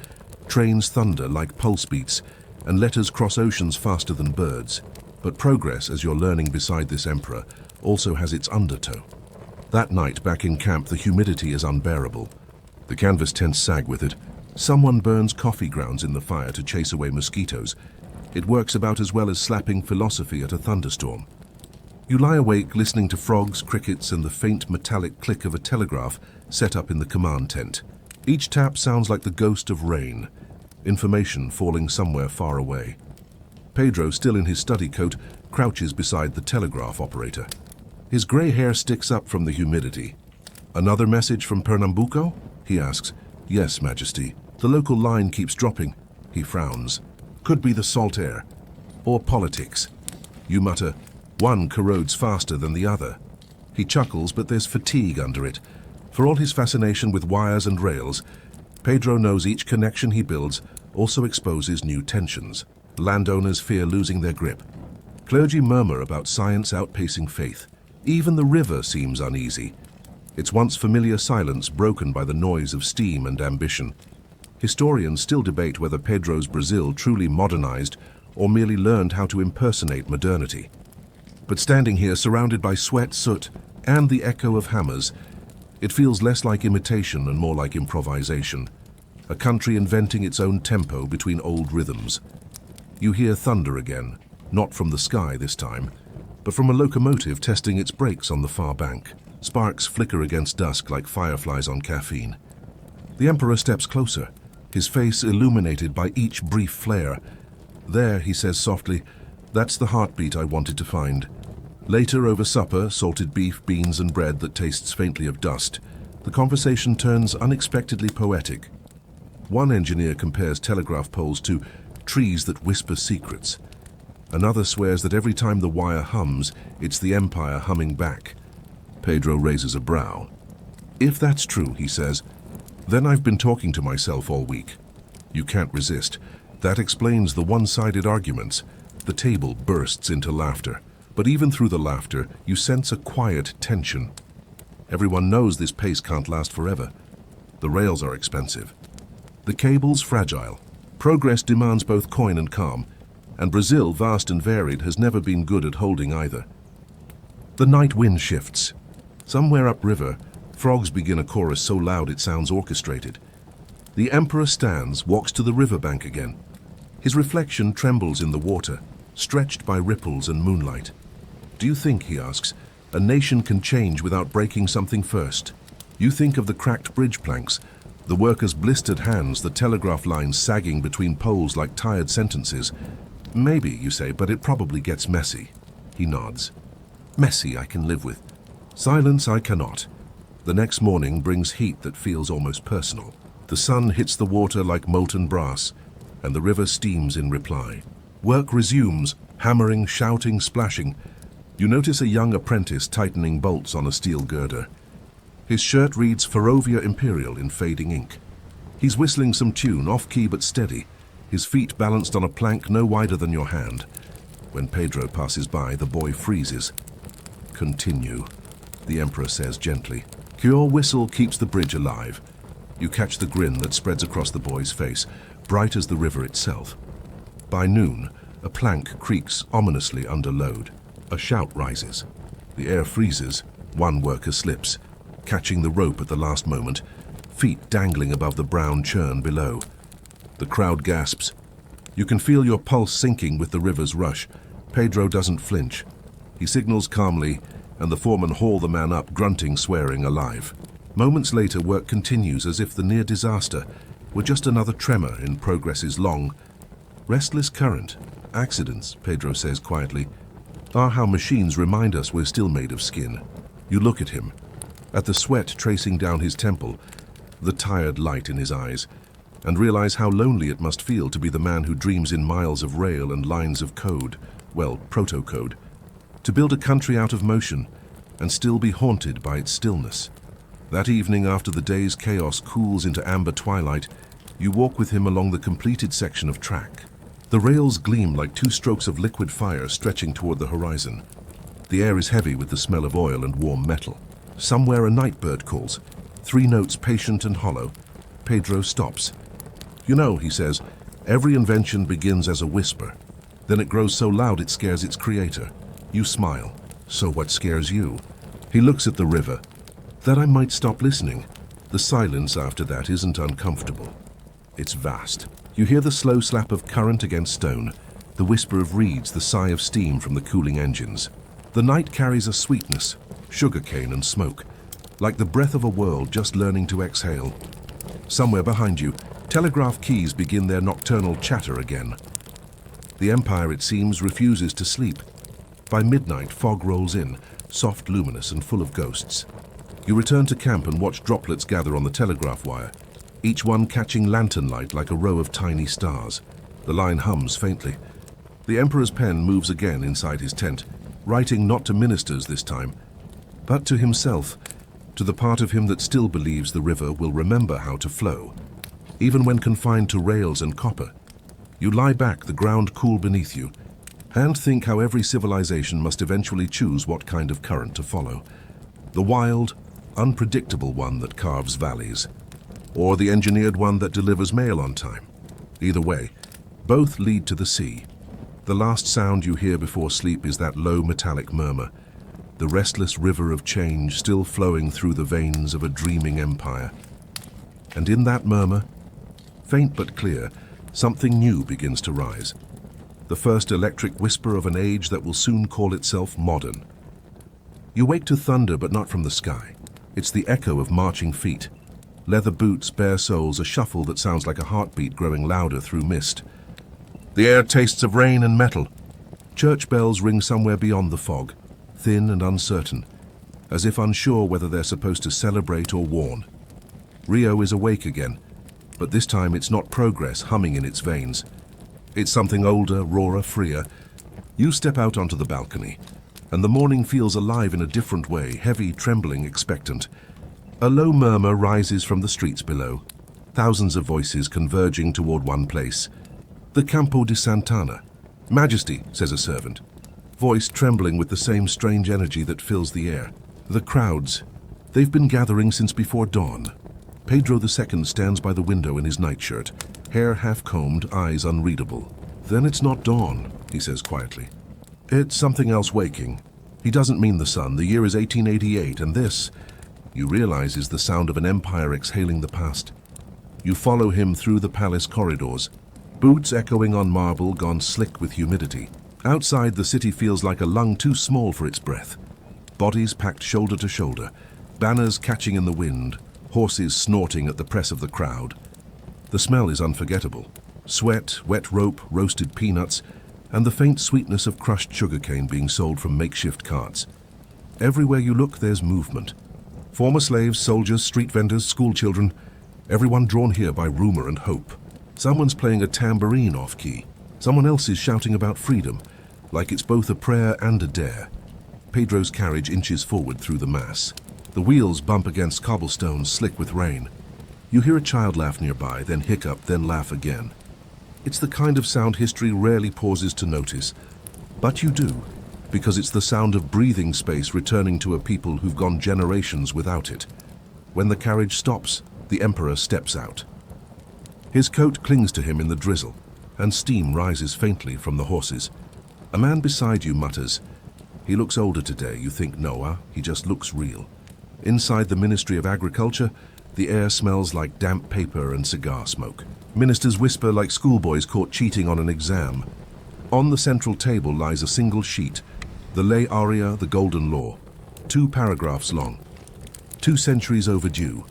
S1: trains thunder like pulse beats, and letters cross oceans faster than birds. But progress, as you're learning beside this emperor, also has its undertow. That night, back in camp, the humidity is unbearable. The canvas tents sag with it. Someone burns coffee grounds in the fire to chase away mosquitoes. It works about as well as slapping philosophy at a thunderstorm. You lie awake listening to frogs, crickets, and the faint metallic click of a telegraph set up in the command tent. Each tap sounds like the ghost of rain, information falling somewhere far away. Pedro, still in his study coat, crouches beside the telegraph operator. His gray hair sticks up from the humidity. "Another message from Pernambuco?" he asks. "Yes, Majesty. The local line keeps dropping." He frowns. "Could be the salt air. Or politics." You mutter, "One corrodes faster than the other." He chuckles, but there's fatigue under it. For all his fascination with wires and rails, Pedro knows each connection he builds also exposes new tensions. Landowners fear losing their grip. Clergy murmur about science outpacing faith. Even the river seems uneasy, its once familiar silence broken by the noise of steam and ambition. Historians still debate whether Pedro's Brazil truly modernized or merely learned how to impersonate modernity. But standing here surrounded by sweat, soot, and the echo of hammers, it feels less like imitation and more like improvisation. A country inventing its own tempo between old rhythms. You hear thunder again, not from the sky this time, but from a locomotive testing its brakes on the far bank. Sparks flicker against dusk like fireflies on caffeine. The Emperor steps closer, his face illuminated by each brief flare. "There," he says softly, "that's the heartbeat I wanted to find." Later, over supper, salted beef, beans, and bread that tastes faintly of dust, the conversation turns unexpectedly poetic. One engineer compares telegraph poles to trees that whisper secrets. Another swears that every time the wire hums, it's the Empire humming back. Pedro raises a brow. "If that's true," he says, "then I've been talking to myself all week." You can't resist. That explains the one-sided arguments. The table bursts into laughter. But even through the laughter, you sense a quiet tension. Everyone knows this pace can't last forever. The rails are expensive. The cable's fragile. Progress demands both coin and calm, and Brazil, vast and varied, has never been good at holding either. The night wind shifts. Somewhere upriver, frogs begin a chorus so loud it sounds orchestrated. The Emperor stands, walks to the riverbank again. His reflection trembles in the water, stretched by ripples and moonlight. "Do you think," he asks, "a nation can change without breaking something first?" You think of the cracked bridge planks, the workers' blistered hands, the telegraph lines sagging between poles like tired sentences. "Maybe," you say, "but it probably gets messy." He nods. "Messy I can live with. Silence I cannot." The next morning brings heat that feels almost personal. The sun hits the water like molten brass, and the river steams in reply. Work resumes, hammering, shouting, splashing. You notice a young apprentice tightening bolts on a steel girder. His shirt reads Ferrovia Imperial in fading ink. He's whistling some tune, off-key but steady, his feet balanced on a plank no wider than your hand. When Pedro passes by, the boy freezes. "Continue," the Emperor says gently. Your whistle keeps the bridge alive. You catch the grin that spreads across the boy's face, bright as the river itself. By noon, a plank creaks ominously under load. A shout rises. The air freezes. One worker slips, catching the rope at the last moment, feet dangling above the brown churn below. The crowd gasps. You can feel your pulse sinking with the river's rush. Pedro doesn't flinch. He signals calmly, and the foremen haul the man up, grunting, swearing, alive. Moments later, work continues as if the near disaster were just another tremor in progress's long, restless current. Accidents, Pedro says quietly, are how machines remind us we're still made of skin. You look at him, at the sweat tracing down his temple, the tired light in his eyes, and realize how lonely it must feel to be the man who dreams in miles of rail and lines of code, well, proto-code, to build a country out of motion and still be haunted by its stillness. That evening, after the day's chaos cools into amber twilight, you walk with him along the completed section of track. The rails gleam like two strokes of liquid fire stretching toward the horizon. The air is heavy with the smell of oil and warm metal. Somewhere a night bird calls. 3 notes patient and hollow. Pedro stops. "You know," he says, "every invention begins as a whisper. Then it grows so loud it scares its creator." You smile. "So what scares you?" He looks at the river. "That I might stop listening." The silence after that isn't uncomfortable. It's vast. You hear the slow slap of current against stone, the whisper of reeds, the sigh of steam from the cooling engines. The night carries a sweetness, sugarcane and smoke, like the breath of a world just learning to exhale. Somewhere behind you, telegraph keys begin their nocturnal chatter again. The Empire, it seems, refuses to sleep. By midnight, fog rolls in, soft, luminous, and full of ghosts. You return to camp and watch droplets gather on the telegraph wire, each one catching lantern light like a row of tiny stars. The line hums faintly. The Emperor's pen moves again inside his tent, writing not to ministers this time, but to himself, to the part of him that still believes the river will remember how to flow, even when confined to rails and copper. You lie back, the ground cool beneath you, and think how every civilization must eventually choose what kind of current to follow. The wild, unpredictable one that carves valleys, or the engineered one that delivers mail on time. Either way, both lead to the sea. The last sound you hear before sleep is that low metallic murmur, the restless river of change still flowing through the veins of a dreaming empire. And in that murmur, faint but clear, something new begins to rise. The first electric whisper of an age that will soon call itself modern. You wake to thunder, but not from the sky. It's the echo of marching feet. Leather boots, bare soles, a shuffle that sounds like a heartbeat growing louder through mist. The air tastes of rain and metal. Church bells ring somewhere beyond the fog, thin and uncertain, as if unsure whether they're supposed to celebrate or warn. Rio is awake again, but this time it's not progress humming in its veins. It's something older, rawer, freer. You step out onto the balcony, and the morning feels alive in a different way, heavy, trembling, expectant. A low murmur rises from the streets below, thousands of voices converging toward one place. The Campo de Santana. "Majesty," says a servant, voice trembling with the same strange energy that fills the air. The crowds. They've been gathering since before dawn. Pedro II stands by the window in his nightshirt, hair half-combed, eyes unreadable. "Then it's not dawn," he says quietly. "It's something else waking." He doesn't mean the sun. The year is 1888, and this, you realize, is the sound of an empire exhaling the past. You follow him through the palace corridors, boots echoing on marble gone slick with humidity. Outside, the city feels like a lung too small for its breath. Bodies packed shoulder to shoulder, banners catching in the wind, horses snorting at the press of the crowd. The smell is unforgettable. Sweat, wet rope, roasted peanuts, and the faint sweetness of crushed sugarcane being sold from makeshift carts. Everywhere you look, there's movement. Former slaves, soldiers, street vendors, schoolchildren, everyone drawn here by rumor and hope. Someone's playing a tambourine off-key. Someone else is shouting about freedom, like it's both a prayer and a dare. Pedro's carriage inches forward through the mass. The wheels bump against cobblestones slick with rain. You hear a child laugh nearby, then hiccup, then laugh again. It's the kind of sound history rarely pauses to notice, but you do, because it's the sound of breathing space returning to a people who've gone generations without it. When the carriage stops, the Emperor steps out. His coat clings to him in the drizzle, and steam rises faintly from the horses. A man beside you mutters, "He looks older today." You think, "No, he just looks real." Inside the Ministry of Agriculture, the air smells like damp paper and cigar smoke. Ministers whisper like schoolboys caught cheating on an exam. On the central table lies a single sheet, the Ley Aria, the Golden Law, 2 paragraphs long, 2 centuries overdue.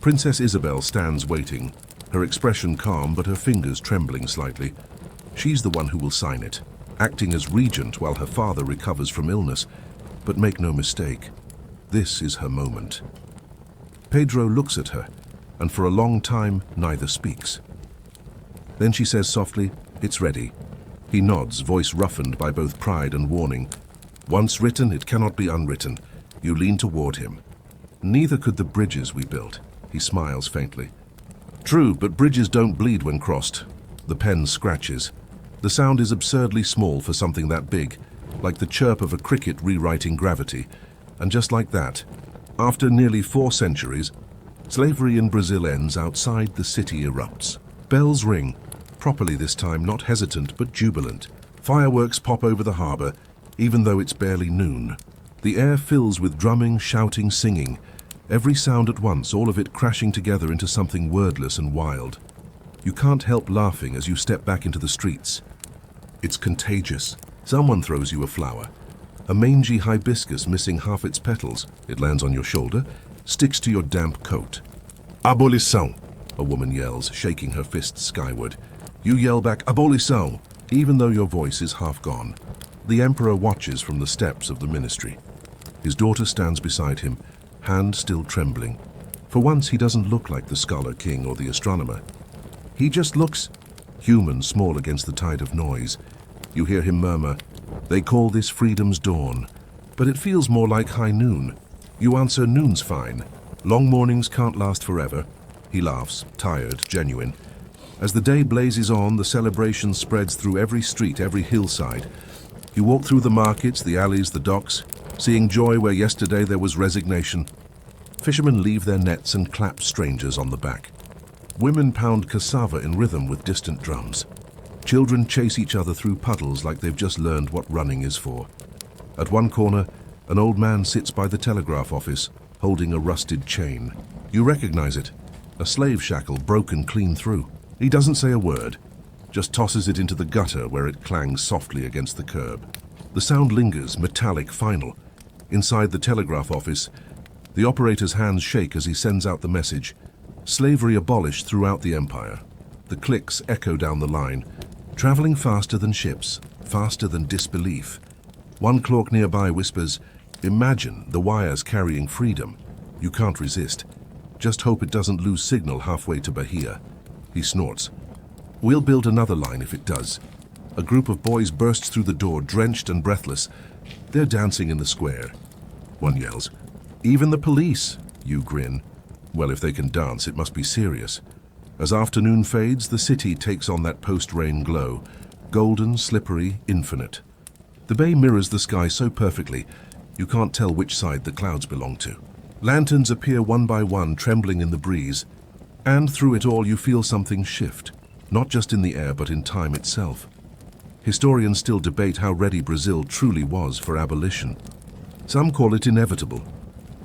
S1: Princess Isabel stands waiting, her expression calm but her fingers trembling slightly. She's the one who will sign it, acting as regent while her father recovers from illness. But make no mistake, this is her moment. Pedro looks at her, and for a long time neither speaks. Then she says softly, "It's ready." He nods, voice roughened by both pride and warning. "Once written, it cannot be unwritten." You lean toward him. "Neither could the bridges we built." He smiles faintly. "True, but bridges don't bleed when crossed." The pen scratches. The sound is absurdly small for something that big, like the chirp of a cricket rewriting gravity. And just like that, after nearly 4 centuries, Slavery in Brazil ends outside the city erupts. Bells ring, properly this time, not hesitant but jubilant. Fireworks pop over the harbor, even though it's barely noon. The air fills with drumming, shouting, singing. Every sound at once, all of it crashing together into something wordless and wild. You can't help laughing as you step back into the streets. It's contagious. Someone throws you a flower. A mangy hibiscus missing half its petals. It lands on your shoulder, sticks to your damp coat. Abolição, a woman yells, shaking her fists skyward. You yell back, Abolição, even though your voice is half gone. The emperor watches from the steps of the ministry. His daughter stands beside him, hand still trembling. For once, he doesn't look like the scholar king or the astronomer. He just looks human, small against the tide of noise. You hear him murmur, "They call this freedom's dawn." But it feels more like high noon. You answer, "Noon's fine. Long mornings can't last forever." He laughs, tired, genuine. As the day blazes on, the celebration spreads through every street, every hillside. You walk through the markets, the alleys, the docks, seeing joy where yesterday there was resignation. Fishermen leave their nets and clap strangers on the back. Women pound cassava in rhythm with distant drums. Children chase each other through puddles like they've just learned what running is for. At one corner, an old man sits by the telegraph office, holding a rusted chain. You recognize it. A slave shackle broken clean through. He doesn't say a word, just tosses it into the gutter where it clangs softly against the curb. The sound lingers, metallic, final. Inside the telegraph office, the operator's hands shake as he sends out the message. Slavery abolished throughout the empire. The clicks echo down the line, traveling faster than ships, faster than disbelief. One clerk nearby whispers, "Imagine the wires carrying freedom." You can't resist. Just hope it doesn't lose signal halfway to Bahia. He snorts. "We'll build another line if it does." A group of boys bursts through the door, drenched and breathless. They're dancing in the square. One yells, "Even the police!" You grin. Well, if they can dance, it must be serious. As afternoon fades, the city takes on that post-rain glow. Golden, slippery, infinite. The bay mirrors the sky so perfectly, you can't tell which side the clouds belong to. Lanterns appear one by one, trembling in the breeze. And through it all, you feel something shift. Not just in the air, but in time itself. Historians still debate how ready Brazil truly was for abolition. Some call it inevitable.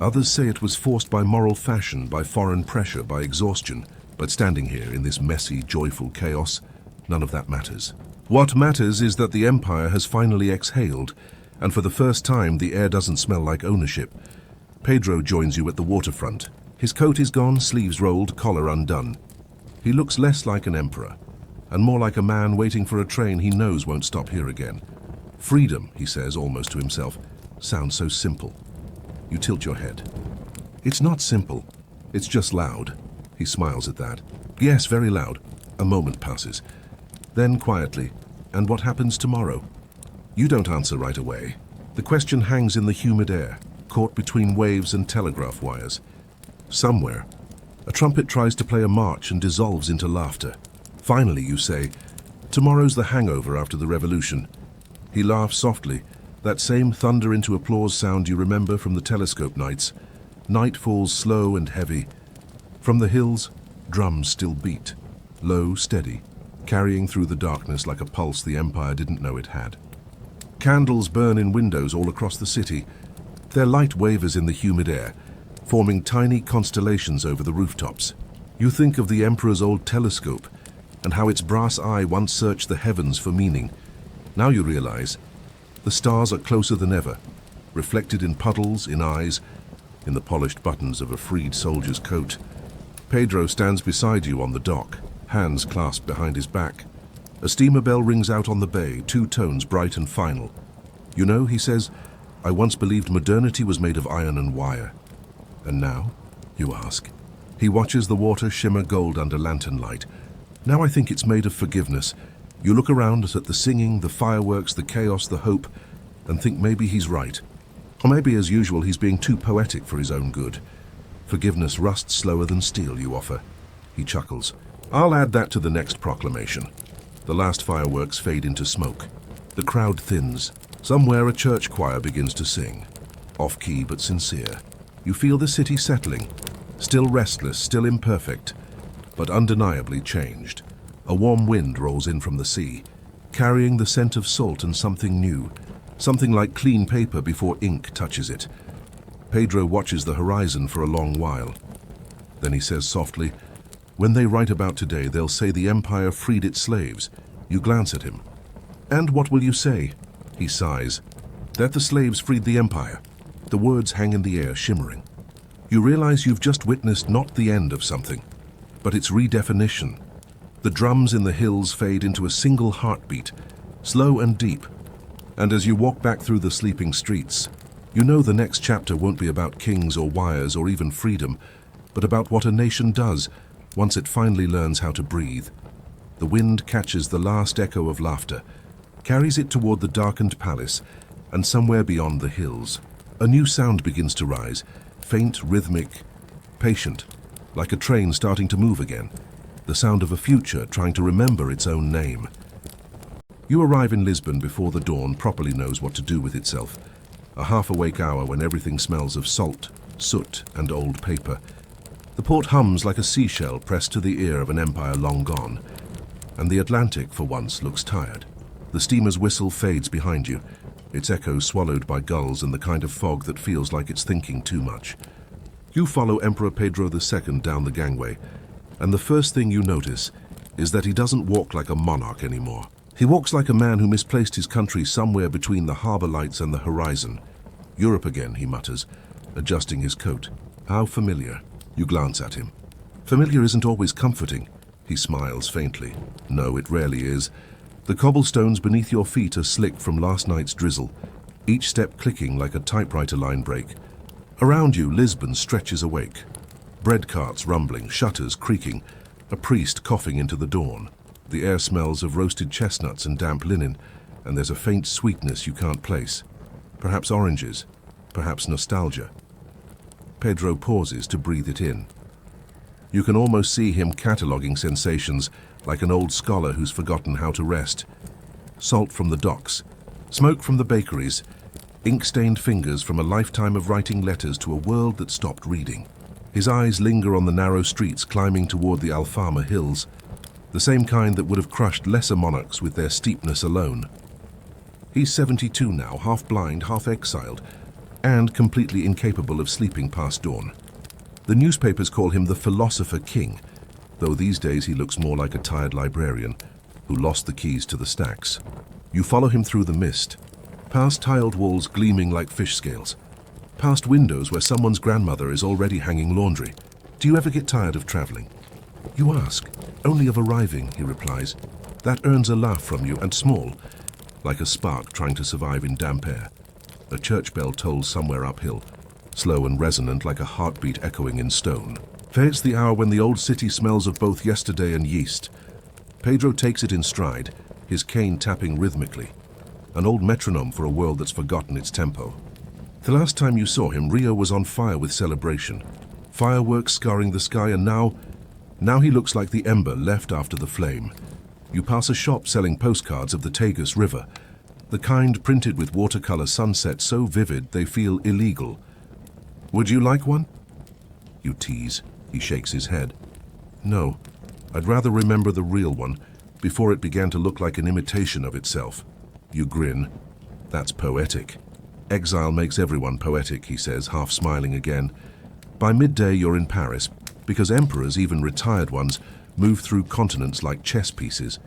S1: Others say it was forced by moral fashion, by foreign pressure, by exhaustion. But standing here in this messy, joyful chaos, none of that matters. What matters is that the empire has finally exhaled, and for the first time the air doesn't smell like ownership. Pedro joins you at the waterfront. His coat is gone, sleeves rolled, collar undone. He looks less like an emperor, and more like a man waiting for a train he knows won't stop here again. Freedom, he says almost to himself, sounds so simple. You tilt your head. It's not simple. It's just loud. He smiles at that. Yes, very loud. A moment passes. Then quietly, "And what happens tomorrow?" You don't answer right away. The question hangs in the humid air, caught between waves and telegraph wires. Somewhere, a trumpet tries to play a march and dissolves into laughter. Finally, you say, "Tomorrow's the hangover after the revolution." He laughs softly, that same thunder into applause sound you remember from the telescope nights. Night falls slow and heavy. From the hills, drums still beat, low, steady, carrying through the darkness like a pulse the empire didn't know it had. Candles burn in windows all across the city. Their light wavers in the humid air, forming tiny constellations over the rooftops. You think of the emperor's old telescope and how its brass eye once searched the heavens for meaning. Now you realize the stars are closer than ever, reflected in puddles, in eyes, in the polished buttons of a freed soldier's coat. Pedro stands beside you on the dock, hands clasped behind his back. A steamer bell rings out on the bay, two tones bright and final. "You know," he says, "I once believed modernity was made of iron and wire." "And now?" you ask. He watches the water shimmer gold under lantern light. "Now I think it's made of forgiveness." You look around at the singing, the fireworks, the chaos, the hope, and think maybe he's right. Or maybe, as usual, he's being too poetic for his own good. "Forgiveness rusts slower than steel," you offer. He chuckles. "I'll add that to the next proclamation." The last fireworks fade into smoke. The crowd thins. Somewhere a church choir begins to sing. Off-key but sincere. You feel the city settling. Still restless, still imperfect, but undeniably changed. A warm wind rolls in from the sea, carrying the scent of salt and something new, something like clean paper before ink touches it. Pedro watches the horizon for a long while. Then he says softly, "When they write about today, they'll say the empire freed its slaves." You glance at him. "And what will you say?" He sighs. "That the slaves freed the empire." The words hang in the air, shimmering. You realize you've just witnessed not the end of something, but its redefinition. The drums in the hills fade into a single heartbeat, slow and deep. And as you walk back through the sleeping streets, you know the next chapter won't be about kings or wires or even freedom, but about what a nation does once it finally learns how to breathe. The wind catches the last echo of laughter, carries it toward the darkened palace, and somewhere beyond the hills, a new sound begins to rise, faint, rhythmic, patient, like a train starting to move again, the sound of a future trying to remember its own name. You arrive in Lisbon before the dawn properly knows what to do with itself, a half-awake hour when everything smells of salt, soot, and old paper. The port hums like a seashell pressed to the ear of an empire long gone, and the Atlantic, for once, looks tired. The steamer's whistle fades behind you, its echo swallowed by gulls and the kind of fog that feels like it's thinking too much. You follow Emperor Pedro II down the gangway, and the first thing you notice is that he doesn't walk like a monarch anymore. He walks like a man who misplaced his country somewhere between the harbor lights and the horizon. "Europe again," he mutters, adjusting his coat. "How familiar." You glance at him. Familiar isn't always comforting. He smiles faintly. No, it rarely is. The cobblestones beneath your feet are slick from last night's drizzle, each step clicking like a typewriter line break. Around you, Lisbon stretches awake. Bread carts rumbling, shutters creaking, a priest coughing into the dawn. The air smells of roasted chestnuts and damp linen, and there's a faint sweetness you can't place. Perhaps oranges, perhaps nostalgia. Pedro pauses to breathe it in. You can almost see him cataloguing sensations like an old scholar who's forgotten how to rest. Salt from the docks, smoke from the bakeries, ink-stained fingers from a lifetime of writing letters to a world that stopped reading. His eyes linger on the narrow streets climbing toward the Alfama hills, the same kind that would have crushed lesser monarchs with their steepness alone. He's 72 now, half blind, half exiled, and completely incapable of sleeping past dawn. The newspapers call him the Philosopher King, though these days he looks more like a tired librarian who lost the keys to the stacks. You follow him through the mist, past tiled walls gleaming like fish scales, past windows where someone's grandmother is already hanging laundry. Do you ever get tired of traveling? You ask. Only of arriving, he replies. That earns a laugh from you, and small, like a spark trying to survive in damp air. A church bell tolls somewhere uphill, slow and resonant like a heartbeat echoing in stone. For it's the hour when the old city smells of both yesterday and yeast. Pedro takes it in stride, his cane tapping rhythmically, an old metronome for a world that's forgotten its tempo. The last time you saw him, Rio was on fire with celebration, fireworks scarring the sky, and now he looks like the ember left after the flame. You pass a shop selling postcards of the Tagus River, the kind printed with watercolor sunsets so vivid they feel illegal. Would you like one? You tease. He shakes his head. No, I'd rather remember the real one, before it began to look like an imitation of itself. You grin. That's poetic. Exile makes everyone poetic, he says, half smiling again. By midday you're in Paris, because emperors, even retired ones, move through continents like chess pieces.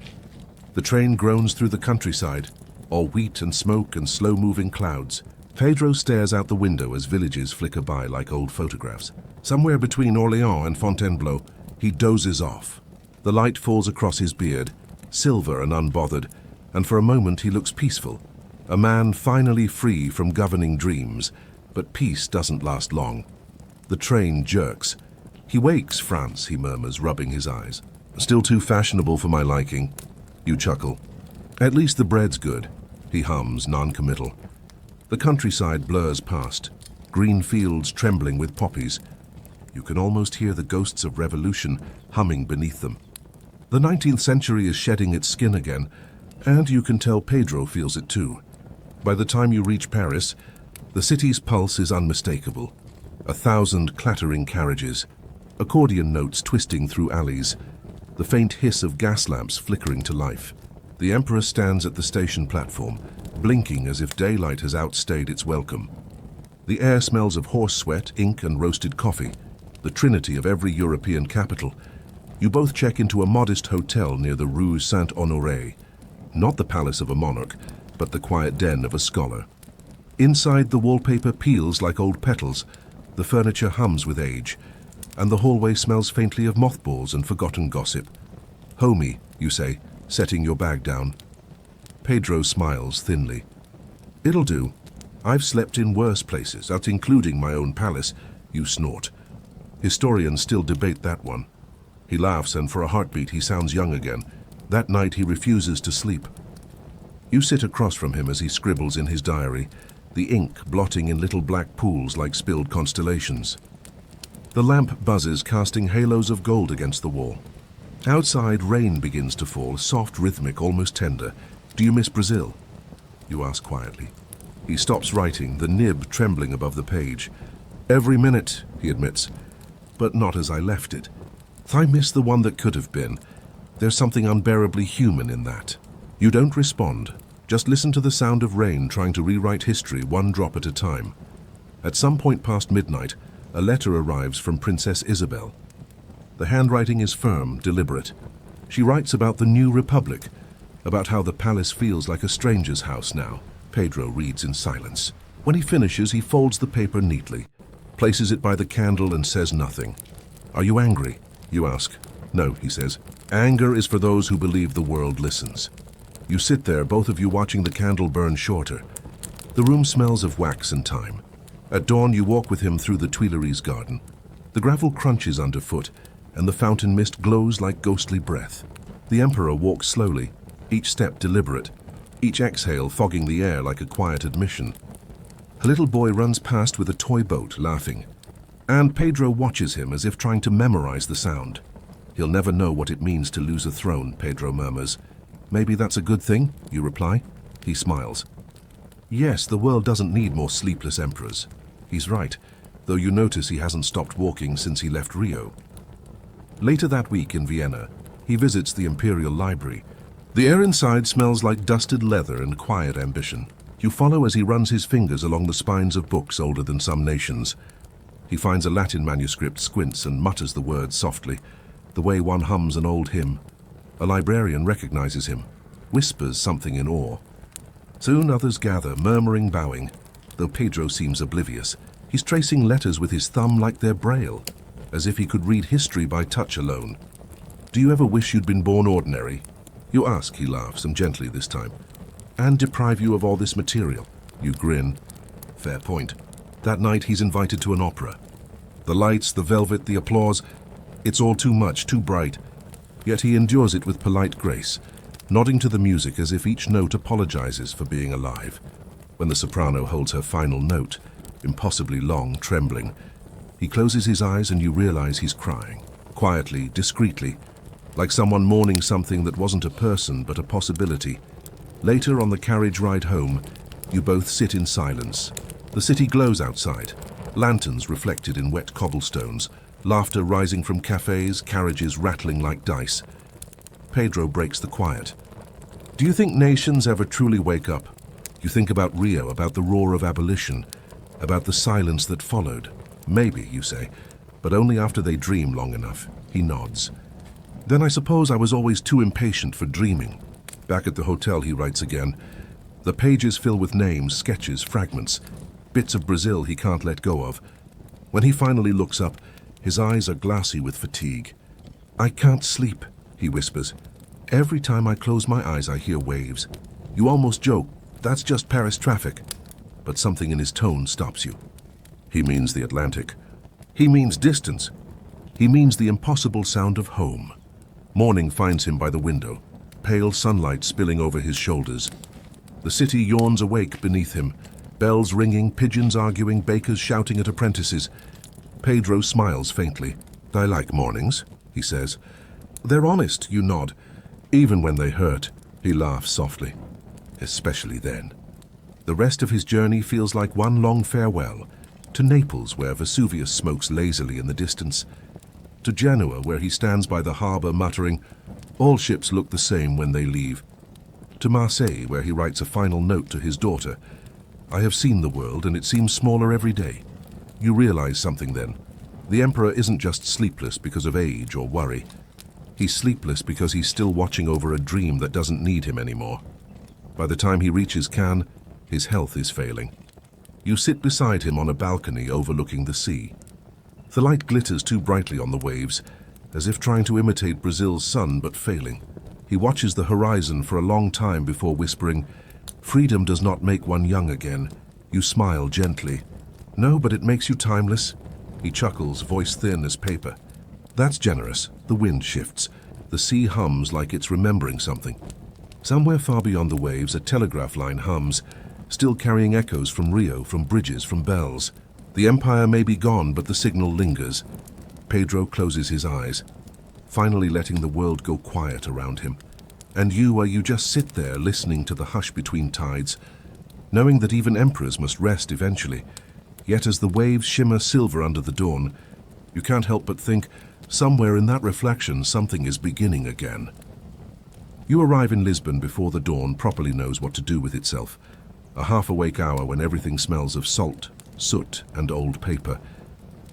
S1: The train groans through the countryside, all wheat and smoke and slow-moving clouds. Pedro stares out the window as villages flicker by like old photographs. Somewhere between Orléans and Fontainebleau, he dozes off. The light falls across his beard, silver and unbothered, and for a moment he looks peaceful. A man finally free from governing dreams, but peace doesn't last long. The train jerks. He wakes, France, he murmurs, rubbing his eyes. Still too fashionable for my liking. You chuckle. At least the bread's good, he hums, non-committal. The countryside blurs past, green fields trembling with poppies. You can almost hear the ghosts of revolution humming beneath them. The 19th century is shedding its skin again, and you can tell Pedro feels it too. By the time you reach Paris, the city's pulse is unmistakable. 1,000 clattering carriages, Accordion notes twisting through alleys, the faint hiss of gas lamps flickering to life. The Emperor stands at the station platform, blinking as if daylight has outstayed its welcome. The air smells of horse sweat, ink, and roasted coffee, the trinity of every European capital. You both check into a modest hotel near the Rue Saint-Honoré, not the palace of a monarch, but the quiet den of a scholar. Inside, the wallpaper peels like old petals, the furniture hums with age, and the hallway smells faintly of mothballs and forgotten gossip. "Homey," you say, setting your bag down. Pedro smiles thinly. "It'll do. I've slept in worse places, that including my own palace," you snort. Historians still debate that one. He laughs, and for a heartbeat he sounds young again. That night he refuses to sleep. You sit across from him as he scribbles in his diary, the ink blotting in little black pools like spilled constellations. The lamp buzzes, casting halos of gold against the wall. Outside, rain begins to fall, soft, rhythmic, almost tender. "Do you miss Brazil?" you ask quietly. He stops writing, the nib trembling above the page. "Every minute," he admits, "but not as I left it. I miss the one that could have been. There's something unbearably human in that." You don't respond. Just listen to the sound of rain trying to rewrite history one drop at a time. At some point past midnight, a letter arrives from Princess Isabel. The handwriting is firm, deliberate. She writes about the new republic, about how the palace feels like a stranger's house now. Pedro reads in silence. When he finishes, he folds the paper neatly, places it by the candle and says nothing. "Are you angry?" you ask. "No," he says. "Anger is for those who believe the world listens." You sit there, both of you watching the candle burn shorter. The room smells of wax and time. At dawn, you walk with him through the Tuileries garden. The gravel crunches underfoot, and the fountain mist glows like ghostly breath. The Emperor walks slowly, each step deliberate, each exhale fogging the air like a quiet admission. A little boy runs past with a toy boat, laughing. And Pedro watches him as if trying to memorize the sound. "He'll never know what it means to lose a throne," Pedro murmurs. "Maybe that's a good thing," you reply. He smiles. Yes, the world doesn't need more sleepless emperors. He's right, though you notice he hasn't stopped walking since he left Rio. Later that week in Vienna, he visits the Imperial Library. The air inside smells like dusted leather and quiet ambition. You follow as he runs his fingers along the spines of books older than some nations. He finds a Latin manuscript, squints, and mutters the words softly, the way one hums an old hymn. A librarian recognizes him, whispers something in awe. Soon others gather, murmuring, bowing, though Pedro seems oblivious. He's tracing letters with his thumb like they're braille, as if he could read history by touch alone. "Do you ever wish you'd been born ordinary?" You ask, he laughs, and gently this time. "And deprive you of all this material?" You grin. Fair point. That night he's invited to an opera. The lights, the velvet, the applause, it's all too much, too bright. Yet he endures it with polite grace, nodding to the music as if each note apologizes for being alive. When the soprano holds her final note, impossibly long, trembling, he closes his eyes and you realize he's crying, quietly, discreetly, like someone mourning something that wasn't a person but a possibility. Later, on the carriage ride home, you both sit in silence. The city glows outside, lanterns reflected in wet cobblestones, laughter rising from cafes, carriages rattling like dice. Pedro breaks the quiet. "Do you think nations ever truly wake up? You think about Rio, about the roar of abolition, about the silence that followed. Maybe, you say, but only after they dream long enough." He nods. "Then I suppose I was always too impatient for dreaming." Back at the hotel, he writes again. The pages fill with names, sketches, fragments, bits of Brazil he can't let go of. When he finally looks up, his eyes are glassy with fatigue. "I can't sleep," he whispers. "Every time I close my eyes, I hear waves. You almost joke, that's just Paris traffic." But something in his tone stops you. He means the Atlantic. He means distance. He means the impossible sound of home. Morning finds him by the window, pale sunlight spilling over his shoulders. The city yawns awake beneath him, bells ringing, pigeons arguing, bakers shouting at apprentices. Pedro smiles faintly. "I like mornings," he says. "They're honest," you nod. "Even when they hurt," he laughs softly. "Especially then." The rest of his journey feels like one long farewell, to Naples, where Vesuvius smokes lazily in the distance. to Genoa, where he stands by the harbor muttering, "All ships look the same when they leave," to Marseille, where he writes a final note to his daughter, "I have seen the world and it seems smaller every day." You realize something then. The emperor isn't just sleepless because of age or worry. He's sleepless because he's still watching over a dream that doesn't need him anymore. By the time he reaches Cannes, his health is failing. You sit beside him on a balcony overlooking the sea. The light glitters too brightly on the waves, as if trying to imitate Brazil's sun but failing. He watches the horizon for a long time before whispering, "Freedom does not make one young again." You smile gently. "No, but it makes you timeless." He chuckles, voice thin as paper. That's generous. The wind shifts. The sea hums like it's remembering something. Somewhere far beyond the waves, a telegraph line hums, still carrying echoes from Rio, from bridges, from bells. The empire may be gone, but the signal lingers. Pedro closes his eyes, finally letting the world go quiet around him. And you just sit there listening to the hush between tides, knowing that even emperors must rest eventually. Yet as the waves shimmer silver under the dawn, you can't help but think, somewhere in that reflection something is beginning again. You arrive in Lisbon before the dawn properly knows what to do with itself. A half-awake hour when everything smells of salt, soot, and old paper.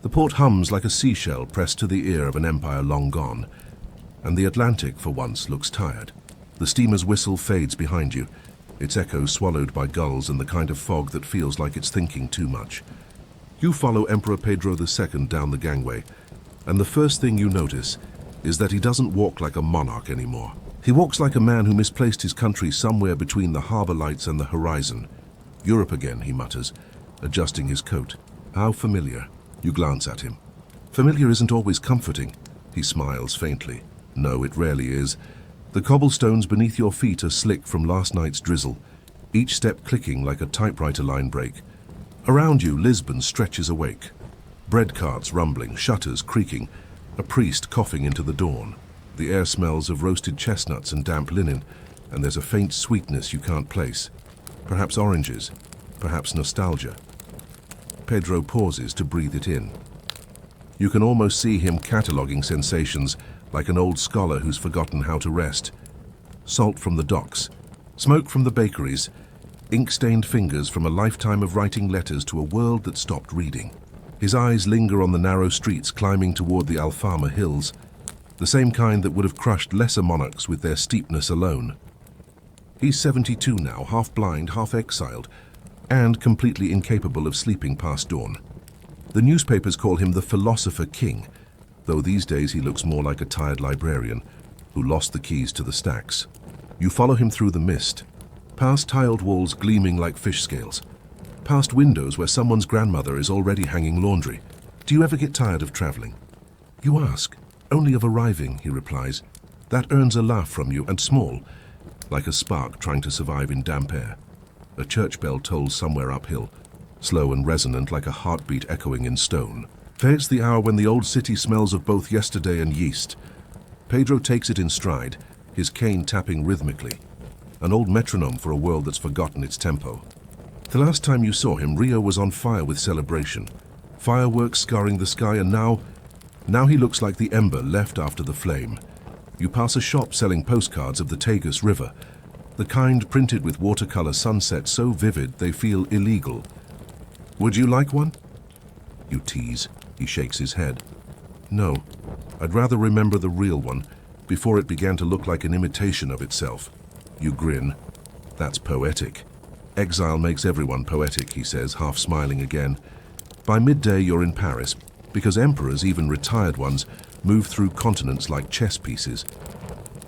S1: The port hums like a seashell pressed to the ear of an empire long gone. And the Atlantic, for once, looks tired. The steamer's whistle fades behind you, its echo swallowed by gulls and the kind of fog that feels like it's thinking too much. You follow Emperor Pedro II down the gangway, and the first thing you notice is that he doesn't walk like a monarch anymore. He walks like a man who misplaced his country somewhere between the harbor lights and the horizon. "Europe again," he mutters, adjusting his coat. "How familiar." You glance at him. Familiar isn't always comforting. He smiles faintly. No, it rarely is. The cobblestones beneath your feet are slick from last night's drizzle, each step clicking like a typewriter line break. Around you, Lisbon stretches awake. Bread carts rumbling, shutters creaking, a priest coughing into the dawn. The air smells of roasted chestnuts and damp linen, and there's a faint sweetness you can't place. Perhaps oranges, perhaps nostalgia. Pedro pauses to breathe it in. You can almost see him cataloguing sensations like an old scholar who's forgotten how to rest. Salt from the docks, smoke from the bakeries, ink-stained fingers from a lifetime of writing letters to a world that stopped reading. His eyes linger on the narrow streets climbing toward the Alfama hills, the same kind that would have crushed lesser monarchs with their steepness alone. He's 72 now, half blind, half exiled, and completely incapable of sleeping past dawn. The newspapers call him the Philosopher King, though these days he looks more like a tired librarian who lost the keys to the stacks. You follow him through the mist, past tiled walls gleaming like fish scales, past windows where someone's grandmother is already hanging laundry. Do you ever get tired of traveling? You ask. Only of arriving, he replies. That earns a laugh from you, and small, like a spark trying to survive in damp air. A church bell tolls somewhere uphill, slow and resonant like a heartbeat echoing in stone. It's the hour when the old city smells of both yesterday and yeast. Pedro takes it in stride, his cane tapping rhythmically. An old metronome for a world that's forgotten its tempo. The last time you saw him, Rio was on fire with celebration. Fireworks scarring the sky, and now he looks like the ember left after the flame. You pass a shop selling postcards of the Tagus River, the kind printed with watercolor sunsets so vivid they feel illegal. Would you like one? You tease. He shakes his head. No, I'd rather remember the real one, before it began to look like an imitation of itself. You grin. That's poetic. Exile makes everyone poetic, he says, half smiling again. By midday you're in Paris, because emperors, even retired ones, move through continents like chess pieces.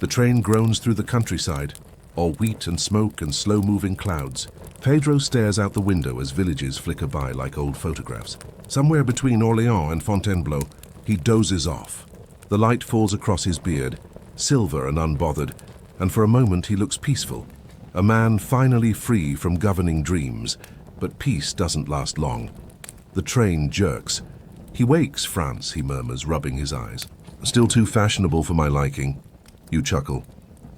S1: The train groans through the countryside, all wheat and smoke and slow-moving clouds. Pedro stares out the window as villages flicker by like old photographs. Somewhere between Orléans and Fontainebleau, he dozes off. The light falls across his beard, silver and unbothered, and for a moment he looks peaceful. A man finally free from governing dreams, but peace doesn't last long. The train jerks. He wakes, France, he murmurs, rubbing his eyes. Still too fashionable for my liking. You chuckle.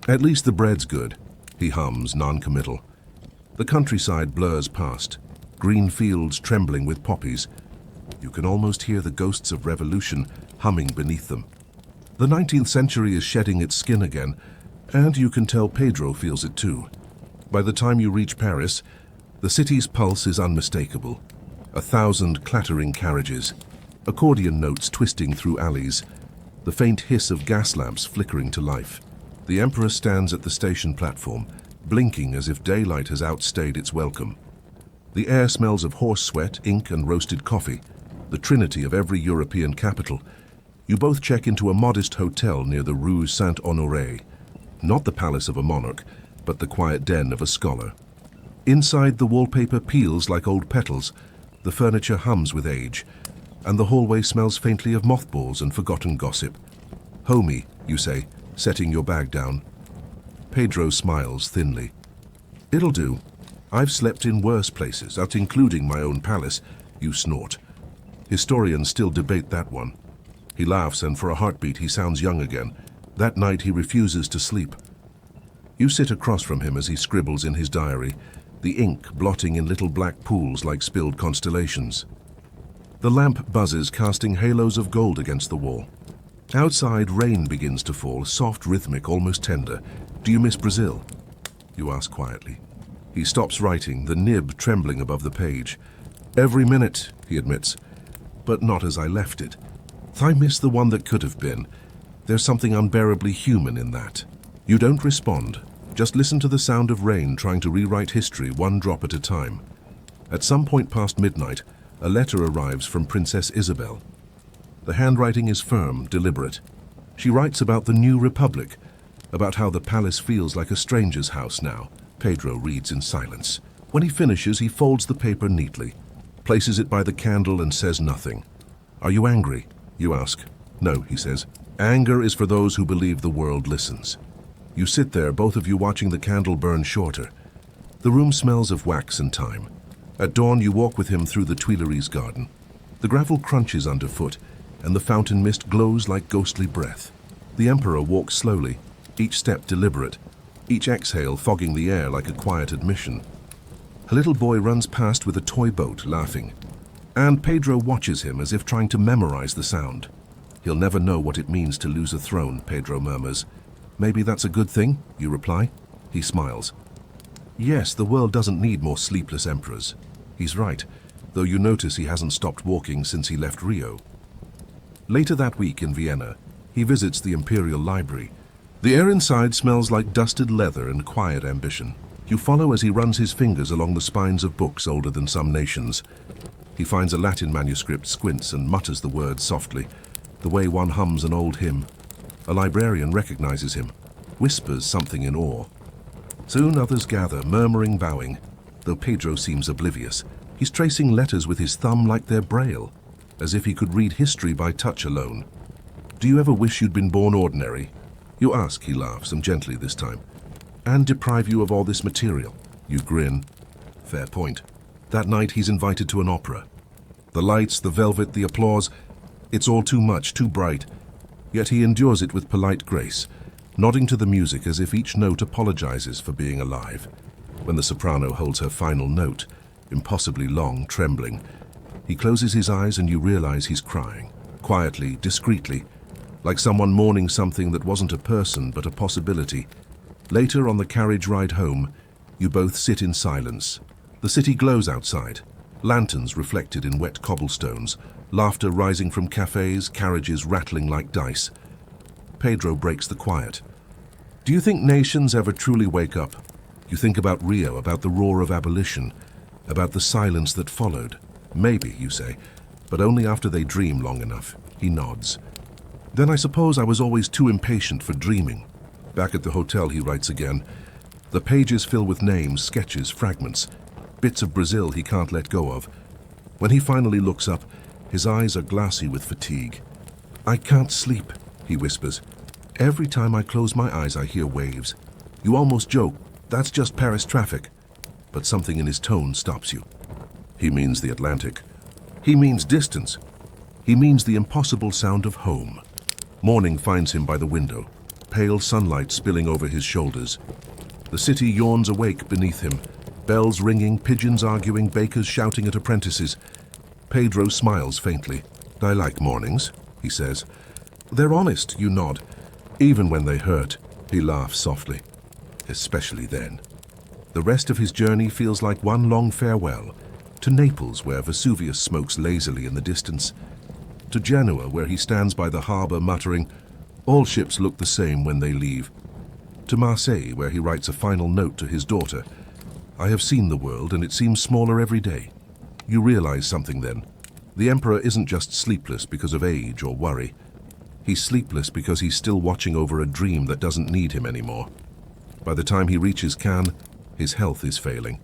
S1: At least the bread's good, he hums, non-committal. The countryside blurs past, green fields trembling with poppies. You can almost hear the ghosts of revolution humming beneath them. The 19th century is shedding its skin again, and you can tell Pedro feels it too. By the time you reach Paris, the city's pulse is unmistakable. 1,000 clattering carriages, accordion notes twisting through alleys, the faint hiss of gas lamps flickering to life. The Emperor stands at the station platform, blinking as if daylight has outstayed its welcome. The air smells of horse sweat, ink, and roasted coffee, the trinity of every European capital. You both check into a modest hotel near the Rue Saint-Honoré, not the palace of a monarch, but the quiet den of a scholar. Inside, the wallpaper peels like old petals, the furniture hums with age, and the hallway smells faintly of mothballs and forgotten gossip. "Homey," you say, setting your bag down. Pedro smiles thinly. "It'll do. I've slept in worse places, that including my own palace," you snort. Historians still debate that one. He laughs, and for a heartbeat he sounds young again. That night he refuses to sleep. You sit across from him as he scribbles in his diary, the ink blotting in little black pools like spilled constellations. The lamp buzzes, casting halos of gold against the wall. Outside, rain begins to fall, soft, rhythmic, almost tender. "Do you miss Brazil?" you ask quietly. He stops writing, the nib trembling above the page. "Every minute," he admits, "but not as I left it. I miss the one that could have been. There's something unbearably human in that." You don't respond. Just listen to the sound of rain trying to rewrite history one drop at a time. At some point past midnight, a letter arrives from Princess Isabel. The handwriting is firm, deliberate. She writes about the new republic, about how the palace feels like a stranger's house now. Pedro reads in silence. When he finishes, he folds the paper neatly, places it by the candle and says nothing. "Are you angry?" you ask. "No," he says. "Anger is for those who believe the world listens." You sit there, both of you watching the candle burn shorter. The room smells of wax and time. At dawn, you walk with him through the Tuileries garden. The gravel crunches underfoot, and the fountain mist glows like ghostly breath. The Emperor walks slowly, each step deliberate, each exhale fogging the air like a quiet admission. A little boy runs past with a toy boat, laughing, and Pedro watches him as if trying to memorize the sound. "He'll never know what it means to lose a throne," Pedro murmurs. "Maybe that's a good thing," you reply. He smiles. Yes, the world doesn't need more sleepless emperors. He's right, though you notice he hasn't stopped walking since he left Rio. Later that week in Vienna, he visits the Imperial Library. The air inside smells like dusted leather and quiet ambition. You follow as he runs his fingers along the spines of books older than some nations. He finds a Latin manuscript, squints, and mutters the words softly, the way one hums an old hymn. A librarian recognizes him, whispers something in awe. Soon others gather, murmuring, bowing, though Pedro seems oblivious. He's tracing letters with his thumb like they're braille, as if he could read history by touch alone. "Do you ever wish you'd been born ordinary?" You ask, he laughs, and gently this time. "And deprive you of all this material?" You grin. Fair point. That night he's invited to an opera. The lights, the velvet, the applause, it's all too much, too bright. Yet he endures it with polite grace, nodding to the music as if each note apologizes for being alive. When the soprano holds her final note, impossibly long, trembling, he closes his eyes and you realize he's crying, quietly, discreetly, like someone mourning something that wasn't a person but a possibility. Later, on the carriage ride home, you both sit in silence. The city glows outside, lanterns reflected in wet cobblestones, laughter rising from cafes, carriages rattling like dice. Pedro breaks the quiet. "Do you think nations ever truly wake up? You think about Rio, about the roar of abolition, about the silence that followed. Maybe, you say, but only after they dream long enough." He nods. "Then I suppose I was always too impatient for dreaming." Back at the hotel, he writes again. The pages fill with names, sketches, fragments, bits of Brazil he can't let go of. When he finally looks up, his eyes are glassy with fatigue. "I can't sleep," he whispers. "Every time I close my eyes, I hear waves." You almost joke, "That's just Paris traffic." But something in his tone stops you. He means the Atlantic. He means distance. He means the impossible sound of home. Morning finds him by the window, pale sunlight spilling over his shoulders. The city yawns awake beneath him, bells ringing, pigeons arguing, bakers shouting at apprentices. Pedro smiles faintly. "I like mornings," he says. They're honest, you nod. Even when they hurt, he laughs softly. Especially then. The rest of his journey feels like one long farewell. To Naples, where Vesuvius smokes lazily in the distance. To Genoa, where he stands by the harbor muttering, "All ships look the same when they leave." To Marseille, where he writes a final note to his daughter, "I have seen the world, and it seems smaller every day." You realize something then. The emperor isn't just sleepless because of age or worry. He's sleepless because he's still watching over a dream that doesn't need him anymore. By the time he reaches Cannes, his health is failing.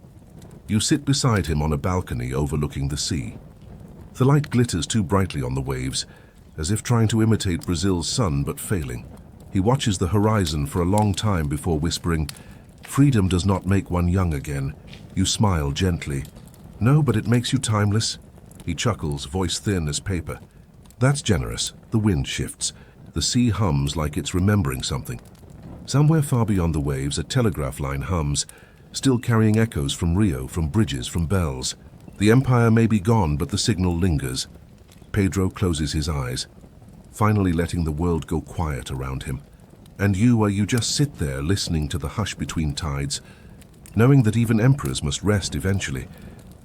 S1: You sit beside him on a balcony overlooking the sea. The light glitters too brightly on the waves, as if trying to imitate Brazil's sun but failing. He watches the horizon for a long time before whispering, "Freedom does not make one young again." You smile gently. "No, but it makes you timeless." He chuckles, voice thin as paper. That's generous. The wind shifts. The sea hums like it's remembering something. Somewhere far beyond the waves, a telegraph line hums, still carrying echoes from Rio, from bridges, from bells. The empire may be gone, but the signal lingers. Pedro closes his eyes, finally letting the world go quiet around him. And you just sit there listening to the hush between tides, knowing that even emperors must rest eventually.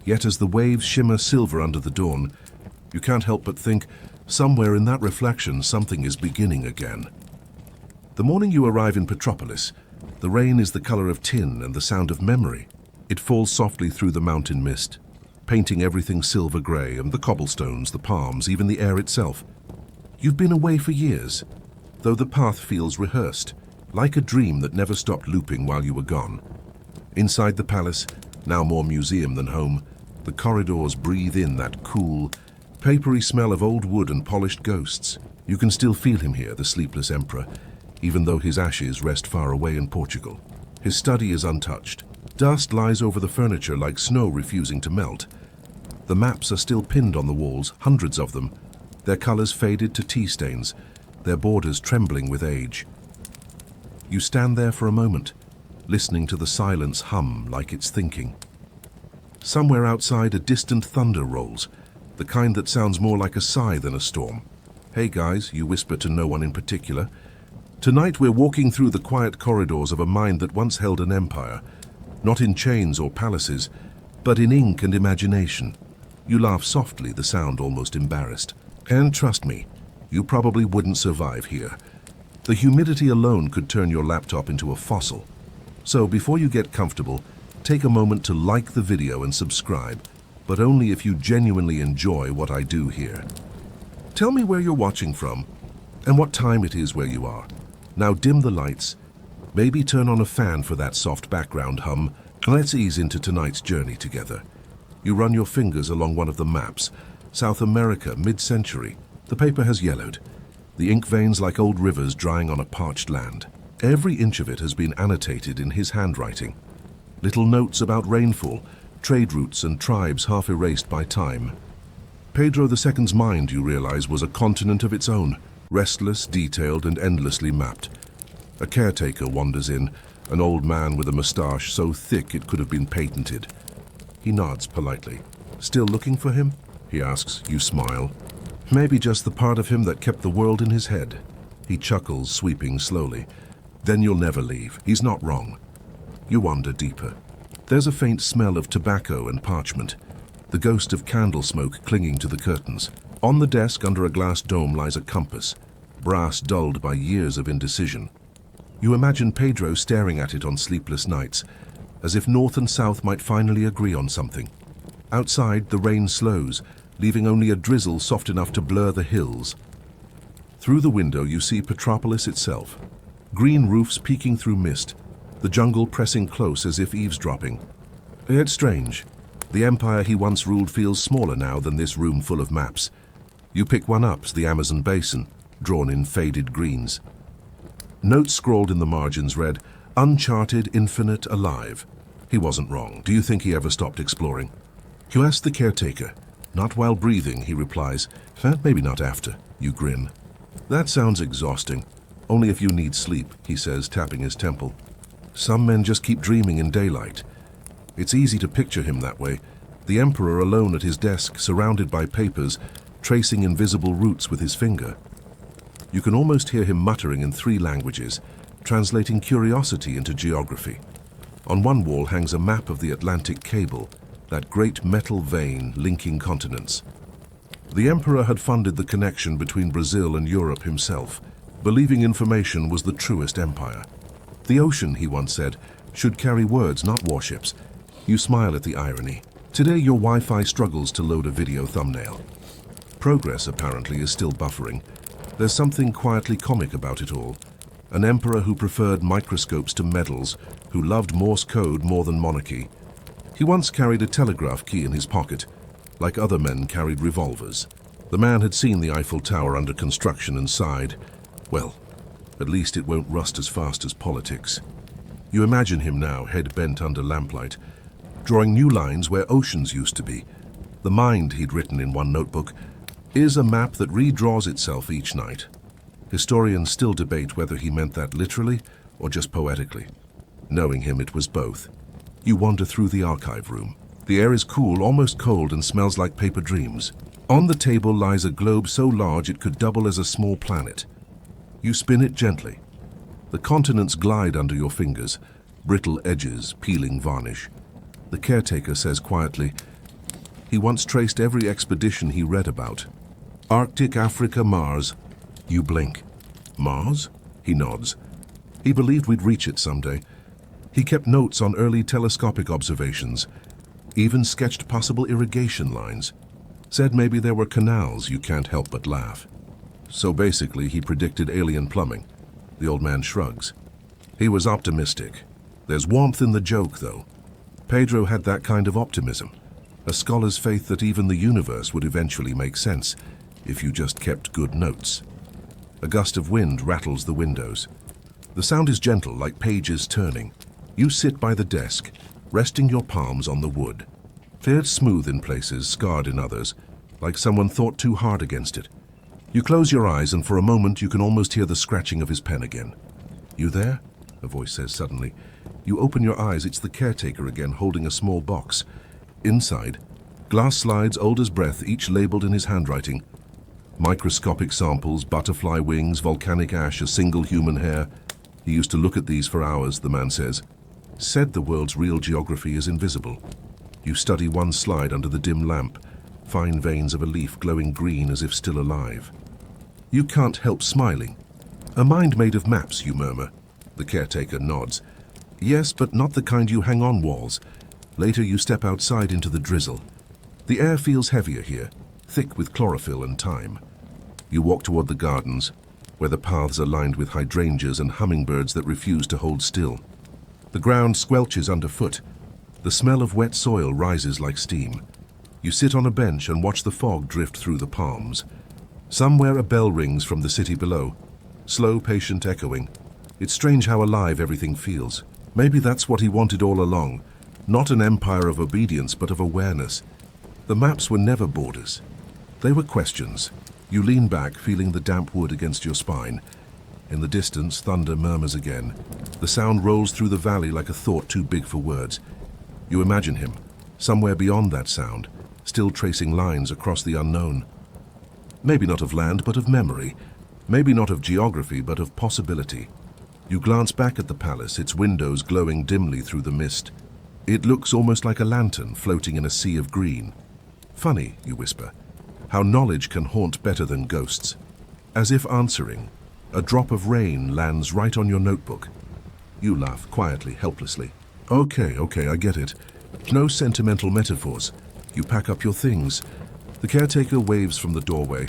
S1: Yet as the waves shimmer silver under the dawn, you can't help but think, somewhere in that reflection something is beginning again. The morning you arrive in Petropolis, the rain is the color of tin and the sound of memory. It falls softly through the mountain mist, painting everything silver gray, and the cobblestones, the palms, even the air itself. You've been away for years, though the path feels rehearsed, like a dream that never stopped looping while you were gone. Inside the palace, now more museum than home, the corridors breathe in that cool, papery smell of old wood and polished ghosts. You can still feel him here, the sleepless emperor, even though his ashes rest far away in Portugal. His study is untouched. Dust lies over the furniture like snow refusing to melt. The maps are still pinned on the walls, hundreds of them, their colors faded to tea stains, their borders trembling with age. You stand there for a moment, listening to the silence hum like it's thinking. Somewhere outside, a distant thunder rolls, the kind that sounds more like a sigh than a storm. "Hey guys," you whisper to no one in particular. "Tonight we're walking through the quiet corridors of a mind that once held an empire, not in chains or palaces, but in ink and imagination." You laugh softly, the sound almost embarrassed. "And trust me, you probably wouldn't survive here. The humidity alone could turn your laptop into a fossil. So before you get comfortable, take a moment to like the video and subscribe, but only if you genuinely enjoy what I do here. Tell me where you're watching from and what time it is where you are. Now dim the lights, maybe turn on a fan for that soft background hum, and let's ease into tonight's journey together." You run your fingers along one of the maps. South America, mid-century. The paper has yellowed, the ink veins like old rivers drying on a parched land. Every inch of it has been annotated in his handwriting. Little notes about rainfall, trade routes and tribes half erased by time. Pedro II's mind, you realize, was a continent of its own, restless, detailed and endlessly mapped. A caretaker wanders in, an old man with a moustache so thick it could have been patented. He nods politely. "Still looking for him?" he asks. You smile. "Maybe just the part of him that kept the world in his head." He chuckles, sweeping slowly. "Then you'll never leave. He's not wrong." You wander deeper. There's a faint smell of tobacco and parchment, the ghost of candle smoke clinging to the curtains. On the desk under a glass dome lies a compass, brass dulled by years of indecision. You imagine Pedro staring at it on sleepless nights, as if north and south might finally agree on something. Outside, the rain slows, leaving only a drizzle soft enough to blur the hills. Through the window, you see Petropolis itself. Green roofs peeking through mist, the jungle pressing close as if eavesdropping. It's strange. The empire he once ruled feels smaller now than this room full of maps. You pick one up, the Amazon basin, drawn in faded greens. Notes scrawled in the margins read, "Uncharted, infinite, alive." He wasn't wrong. Do you think he ever stopped exploring? You ask the caretaker. "Not while breathing," he replies. "Maybe not after." You grin. "That sounds exhausting. Only if you need sleep," he says, tapping his temple. "Some men just keep dreaming in daylight." It's easy to picture him that way, the emperor alone at his desk, surrounded by papers, tracing invisible routes with his finger. You can almost hear him muttering in 3 languages, translating curiosity into geography. On one wall hangs a map of the Atlantic Cable, that great metal vein linking continents. The emperor had funded the connection between Brazil and Europe himself, believing information was the truest empire. The ocean, he once said, should carry words, not warships. You smile at the irony. Today your Wi-Fi struggles to load a video thumbnail. Progress, apparently, is still buffering. There's something quietly comic about it all. An emperor who preferred microscopes to medals, who loved Morse code more than monarchy. He once carried a telegraph key in his pocket, like other men carried revolvers. The man had seen the Eiffel Tower under construction and sighed, well, at least it won't rust as fast as politics. You imagine him now, head bent under lamplight, drawing new lines where oceans used to be. The mind, he'd written in one notebook, is a map that redraws itself each night. Historians still debate whether he meant that literally or just poetically. Knowing him, it was both. You wander through the archive room. The air is cool, almost cold, and smells like paper dreams. On the table lies a globe so large it could double as a small planet. You spin it gently. The continents glide under your fingers, brittle edges peeling varnish. The caretaker says quietly, he once traced every expedition he read about. Arctic, Africa, Mars. You blink. Mars? He nods. He believed we'd reach it someday. He kept notes on early telescopic observations, even sketched possible irrigation lines. Said maybe there were canals. You can't help but laugh. So basically, he predicted alien plumbing. The old man shrugs. He was optimistic. There's warmth in the joke, though. Pedro had that kind of optimism, a scholar's faith that even the universe would eventually make sense if you just kept good notes. A gust of wind rattles the windows. The sound is gentle, like pages turning. You sit by the desk, resting your palms on the wood. They're smooth in places, scarred in others, like someone thought too hard against it. You close your eyes, and for a moment you can almost hear the scratching of his pen again. You there? A voice says suddenly. You open your eyes. It's the caretaker again, holding a small box. Inside, glass slides old as breath, each labeled in his handwriting. Microscopic samples, butterfly wings, volcanic ash, a single human hair. He used to look at these for hours, the man says. Said the world's real geography is invisible. You study one slide under the dim lamp, fine veins of a leaf glowing green as if still alive. You can't help smiling. A mind made of maps, you murmur. The caretaker nods. Yes, but not the kind you hang on walls. Later you step outside into the drizzle. The air feels heavier here, thick with chlorophyll and thyme. You walk toward the gardens, where the paths are lined with hydrangeas and hummingbirds that refuse to hold still. The ground squelches underfoot. The smell of wet soil rises like steam. You sit on a bench and watch the fog drift through the palms. Somewhere a bell rings from the city below, slow, patient echoing. It's strange how alive everything feels. Maybe that's what he wanted all along. Not an empire of obedience, but of awareness. The maps were never borders. They were questions. You lean back, feeling the damp wood against your spine. In the distance, thunder murmurs again. The sound rolls through the valley like a thought too big for words. You imagine him, somewhere beyond that sound, still tracing lines across the unknown. Maybe not of land, but of memory. Maybe not of geography, but of possibility. You glance back at the palace, its windows glowing dimly through the mist. It looks almost like a lantern floating in a sea of green. Funny, you whisper, how knowledge can haunt better than ghosts. As if answering, a drop of rain lands right on your notebook. You laugh quietly, helplessly. Okay, I get it. No sentimental metaphors. You pack up your things. The caretaker waves from the doorway,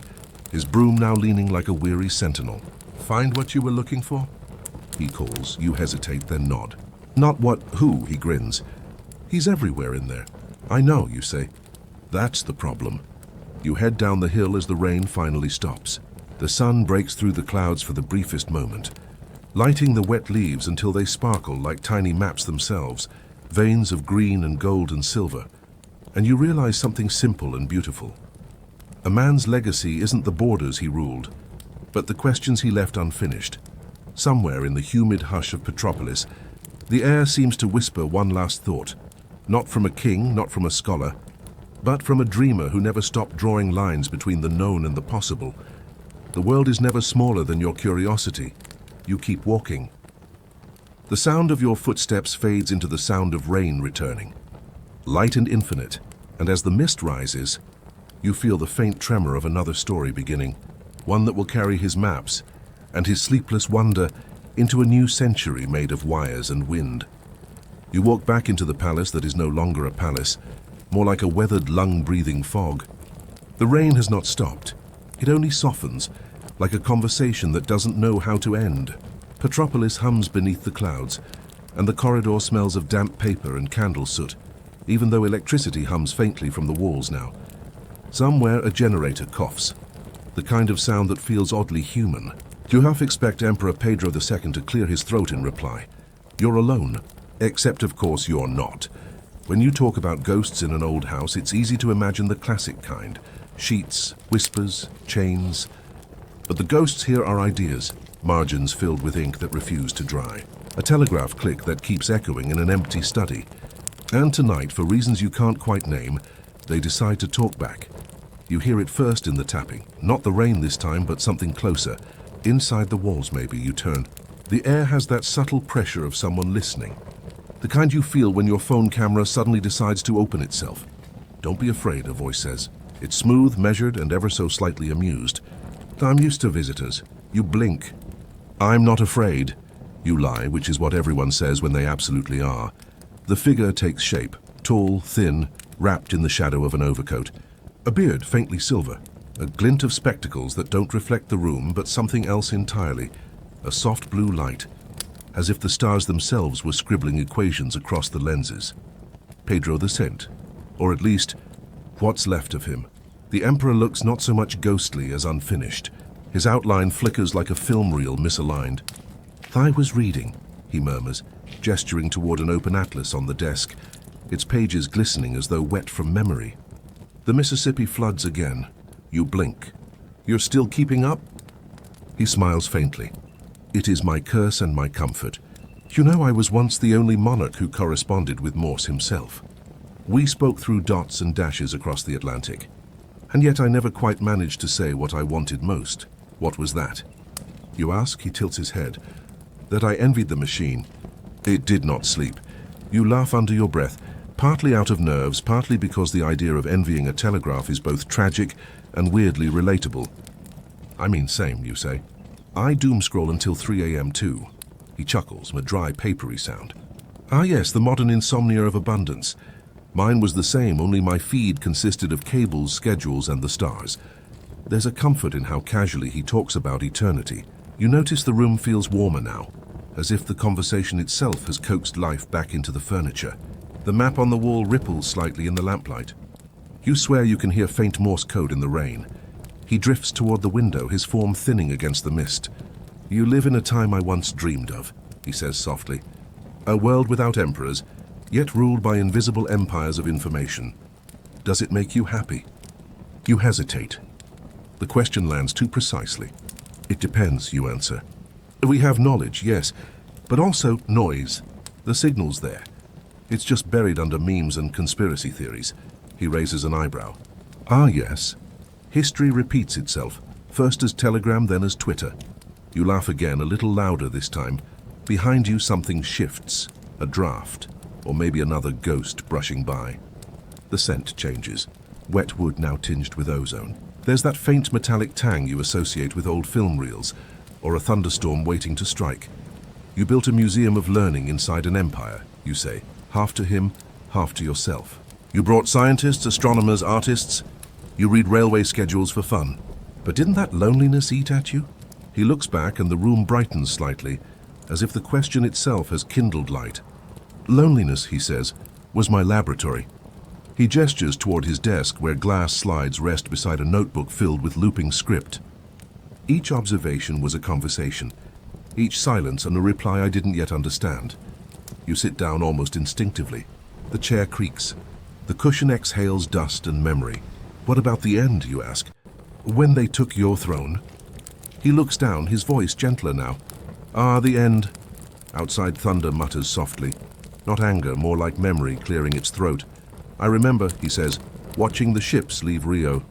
S1: his broom now leaning like a weary sentinel. Find what you were looking for? He calls. You hesitate, then nod. Not what, who, he grins. He's everywhere in there. I know, you say. That's the problem. You head down the hill as the rain finally stops. The sun breaks through the clouds for the briefest moment, lighting the wet leaves until they sparkle like tiny maps themselves, veins of green and gold and silver. And you realize something simple and beautiful. A man's legacy isn't the borders he ruled, but the questions he left unfinished. Somewhere in the humid hush of Petropolis, the air seems to whisper one last thought, not from a king, not from a scholar, but from a dreamer who never stopped drawing lines between the known and the possible. The world is never smaller than your curiosity. You keep walking. The sound of your footsteps fades into the sound of rain returning. Light and infinite, and as the mist rises, you feel the faint tremor of another story beginning, one that will carry his maps and his sleepless wonder into a new century made of wires and wind. You walk back into the palace that is no longer a palace, more like a weathered, lung-breathing fog. The rain has not stopped. It only softens, like a conversation that doesn't know how to end. Petropolis hums beneath the clouds, and the corridor smells of damp paper and candle soot, even though electricity hums faintly from the walls now. Somewhere a generator coughs, the kind of sound that feels oddly human. You half expect Emperor Pedro II to clear his throat in reply. You're alone, except of course you're not. When you talk about ghosts in an old house, it's easy to imagine the classic kind. Sheets, whispers, chains. But the ghosts here are ideas, margins filled with ink that refuse to dry. A telegraph click that keeps echoing in an empty study. And tonight, for reasons you can't quite name, they decide to talk back. You hear it first in the tapping. Not the rain this time, but something closer. Inside the walls, maybe, you turn. The air has that subtle pressure of someone listening. The kind you feel when your phone camera suddenly decides to open itself. Don't be afraid, a voice says. It's smooth, measured, and ever so slightly amused. I'm used to visitors. You blink. I'm not afraid. You lie, which is what everyone says when they absolutely are. The figure takes shape, tall, thin, wrapped in the shadow of an overcoat. A beard faintly silver, a glint of spectacles that don't reflect the room but something else entirely, a soft blue light, as if the stars themselves were scribbling equations across the lenses. Pedro II, or at least, what's left of him. The emperor looks not so much ghostly as unfinished. His outline flickers like a film reel misaligned. I was reading, he murmurs, gesturing toward an open atlas on the desk, its pages glistening as though wet from memory. The Mississippi floods again. You blink. You're still keeping up? He smiles faintly. It is my curse and my comfort. You know, I was once the only monarch who corresponded with Morse himself. We spoke through dots and dashes across the Atlantic. And yet I never quite managed to say what I wanted most. What was that? You ask, he tilts his head. That I envied the machine. It did not sleep. You laugh under your breath, partly out of nerves, partly because the idea of envying a telegraph is both tragic and weirdly relatable. I mean, same, you say. I doom scroll until 3 a.m. too. He chuckles, a dry, papery sound. Ah yes, the modern insomnia of abundance. Mine was the same, only my feed consisted of cables, schedules, and the stars. There's a comfort in how casually he talks about eternity. You notice the room feels warmer now, as if the conversation itself has coaxed life back into the furniture. The map on the wall ripples slightly in the lamplight. You swear you can hear faint Morse code in the rain. He drifts toward the window, his form thinning against the mist. You live in a time I once dreamed of, he says softly. A world without emperors, yet ruled by invisible empires of information. Does it make you happy? You hesitate. The question lands too precisely. It depends, you answer. We have knowledge, yes, but also noise. The signal's there. It's just buried under memes and conspiracy theories. He raises an eyebrow. Ah, yes. History repeats itself, first as Telegram, then as Twitter. You laugh again, a little louder this time. Behind you something shifts, a draft, or maybe another ghost brushing by. The scent changes, wet wood now tinged with ozone. There's that faint metallic tang you associate with old film reels, or a thunderstorm waiting to strike. You built a museum of learning inside an empire, you say, half to him, half to yourself. You brought scientists, astronomers, artists. You read railway schedules for fun. But didn't that loneliness eat at you? He looks back and the room brightens slightly, as if the question itself has kindled light. Loneliness, he says, was my laboratory. He gestures toward his desk where glass slides rest beside a notebook filled with looping script. Each observation was a conversation, each silence and a reply I didn't yet understand. You sit down almost instinctively. The chair creaks. The cushion exhales dust and memory. What about the end, you ask? When they took your throne? He looks down, his voice gentler now. Ah, the end. Outside thunder mutters softly. Not anger, more like memory clearing its throat. I remember, he says, watching the ships leave Rio,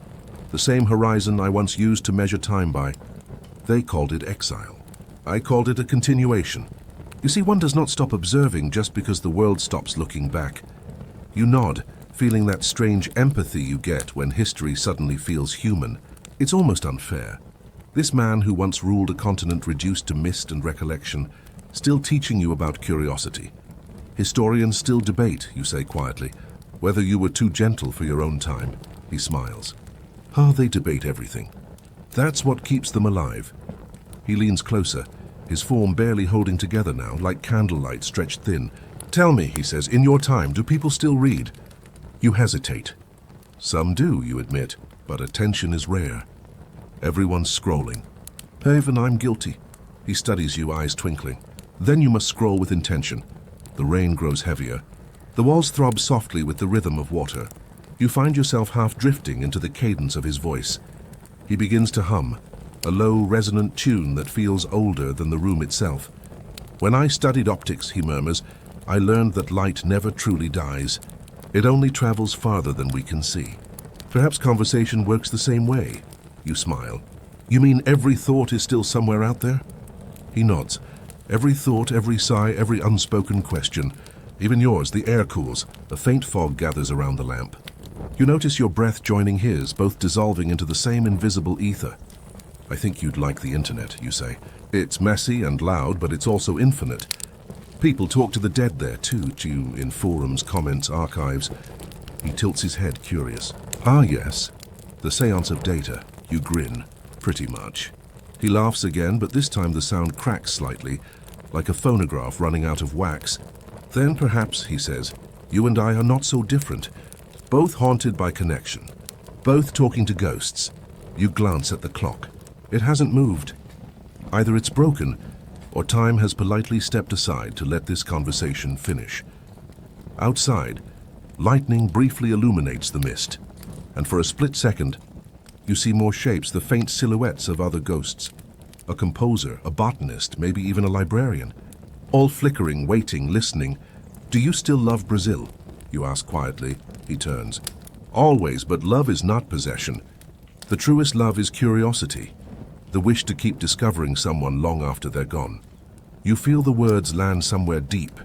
S1: the same horizon I once used to measure time by. They called it exile. I called it a continuation. You see, one does not stop observing just because the world stops looking back. You nod, feeling that strange empathy you get when history suddenly feels human. It's almost unfair. This man who once ruled a continent reduced to mist and recollection, still teaching you about curiosity. Historians still debate, you say quietly, whether you were too gentle for your own time. He smiles. Ah, they debate everything. That's what keeps them alive. He leans closer, his form barely holding together now, like candlelight stretched thin. Tell me, he says, in your time, do people still read? You hesitate. Some do, you admit, but attention is rare. Everyone's scrolling. Even I'm guilty. He studies you, eyes twinkling. Then you must scroll with intention. The rain grows heavier. The walls throb softly with the rhythm of water. You find yourself half drifting into the cadence of his voice. He begins to hum, a low, resonant tune that feels older than the room itself. When I studied optics, he murmurs, I learned that light never truly dies. It only travels farther than we can see. Perhaps conversation works the same way. You smile. You mean every thought is still somewhere out there? He nods. Every thought, every sigh, every unspoken question. Even yours, the air cools. A faint fog gathers around the lamp. You notice your breath joining his, both dissolving into the same invisible ether. I think you'd like the internet, you say. It's messy and loud, but it's also infinite. People talk to the dead there too, in forums, comments, archives. He tilts his head, curious. Ah, yes. The seance of data. You grin. Pretty much. He laughs again, but this time the sound cracks slightly, like a phonograph running out of wax. Then perhaps, he says, you and I are not so different. Both haunted by connection. Both talking to ghosts. You glance at the clock. It hasn't moved. Either it's broken, or time has politely stepped aside to let this conversation finish. Outside, lightning briefly illuminates the mist, and for a split second, you see more shapes, the faint silhouettes of other ghosts. A composer, a botanist, maybe even a librarian. All flickering, waiting, listening. Do you still love Brazil? You ask quietly. He turns. Always, but love is not possession. The truest love is curiosity. The wish to keep discovering someone long after they're gone. You feel the words land somewhere deep,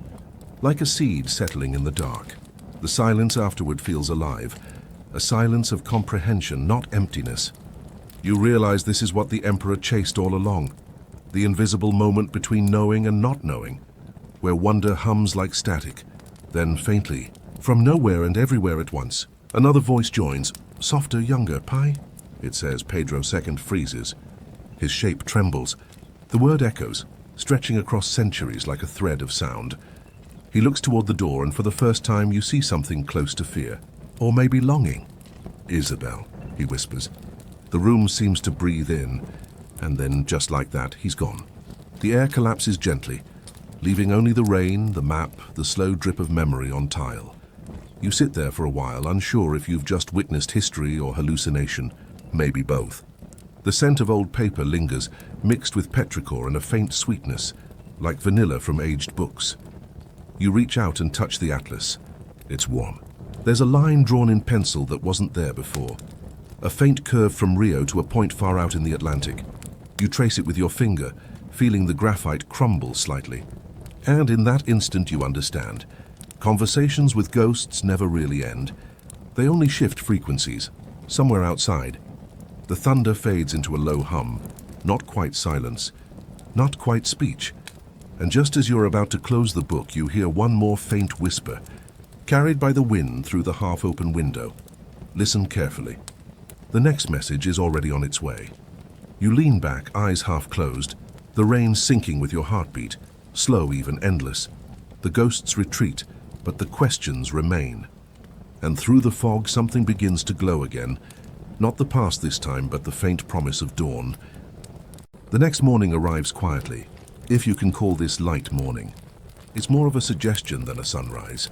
S1: like a seed settling in the dark. The silence afterward feels alive. A silence of comprehension, not emptiness. You realize this is what the Emperor chased all along. The invisible moment between knowing and not knowing, where wonder hums like static. Then faintly, from nowhere and everywhere at once, another voice joins. Softer, younger, Pi? It says. Pedro II freezes. His shape trembles. The word echoes, stretching across centuries like a thread of sound. He looks toward the door, and for the first time you see something close to fear. Or maybe longing. Isabel, he whispers. The room seems to breathe in, and then, just like that, he's gone. The air collapses gently, leaving only the rain, the map, the slow drip of memory on tile. You sit there for a while, unsure if you've just witnessed history or hallucination, maybe both. The scent of old paper lingers, mixed with petrichor and a faint sweetness, like vanilla from aged books. You reach out and touch the atlas. It's warm. There's a line drawn in pencil that wasn't there before. A faint curve from Rio to a point far out in the Atlantic. You trace it with your finger, feeling the graphite crumble slightly. And in that instant you understand. Conversations with ghosts never really end. They only shift frequencies, somewhere outside. The thunder fades into a low hum, not quite silence, not quite speech. And just as you're about to close the book, you hear one more faint whisper, carried by the wind through the half-open window. Listen carefully. The next message is already on its way. You lean back, eyes half closed, the rain sinking with your heartbeat, slow, even endless. The ghosts retreat, but the questions remain. And through the fog, something begins to glow again. Not the past this time, but the faint promise of dawn. The next morning arrives quietly, if you can call this light morning. It's more of a suggestion than a sunrise.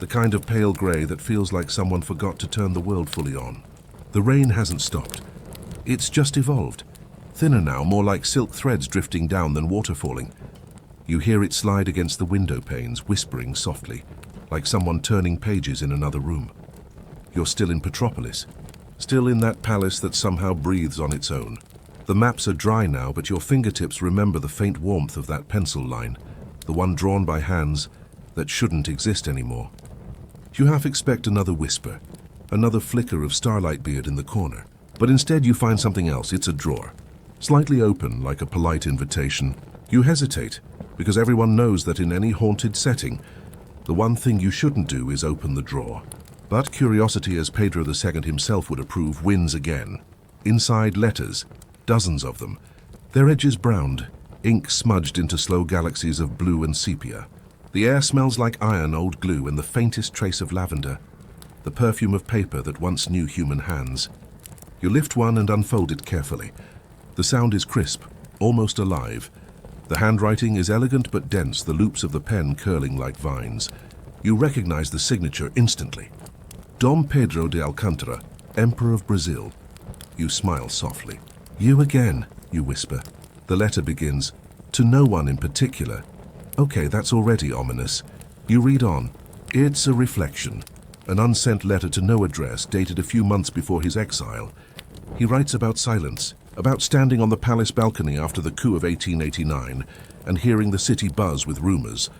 S1: The kind of pale grey that feels like someone forgot to turn the world fully on. The rain hasn't stopped. It's just evolved. Thinner now, more like silk threads drifting down than water falling. You hear it slide against the window panes, whispering softly, like someone turning pages in another room. You're still in Petropolis. Still in that palace that somehow breathes on its own. The maps are dry now, but your fingertips remember the faint warmth of that pencil line, the one drawn by hands that shouldn't exist anymore. You half expect another whisper, another flicker of starlight beard in the corner, but instead you find something else. It's a drawer, slightly open like a polite invitation. You hesitate, because everyone knows that in any haunted setting, the one thing you shouldn't do is open the drawer. But curiosity, as Pedro II himself would approve, wins again. Inside, letters, dozens of them, their edges browned, ink smudged into slow galaxies of blue and sepia. The air smells like iron, old glue, and the faintest trace of lavender, the perfume of paper that once knew human hands. You lift one and unfold it carefully. The sound is crisp, almost alive. The handwriting is elegant but dense, the loops of the pen curling like vines. You recognize the signature instantly. Dom Pedro de Alcântara, Emperor of Brazil. You smile softly. You again, you whisper. The letter begins, to no one in particular. Okay, that's already ominous. You read on. It's a reflection. An unsent letter to no address, dated a few months before his exile. He writes about silence, about standing on the palace balcony after the coup of 1889 and hearing the city buzz with rumors,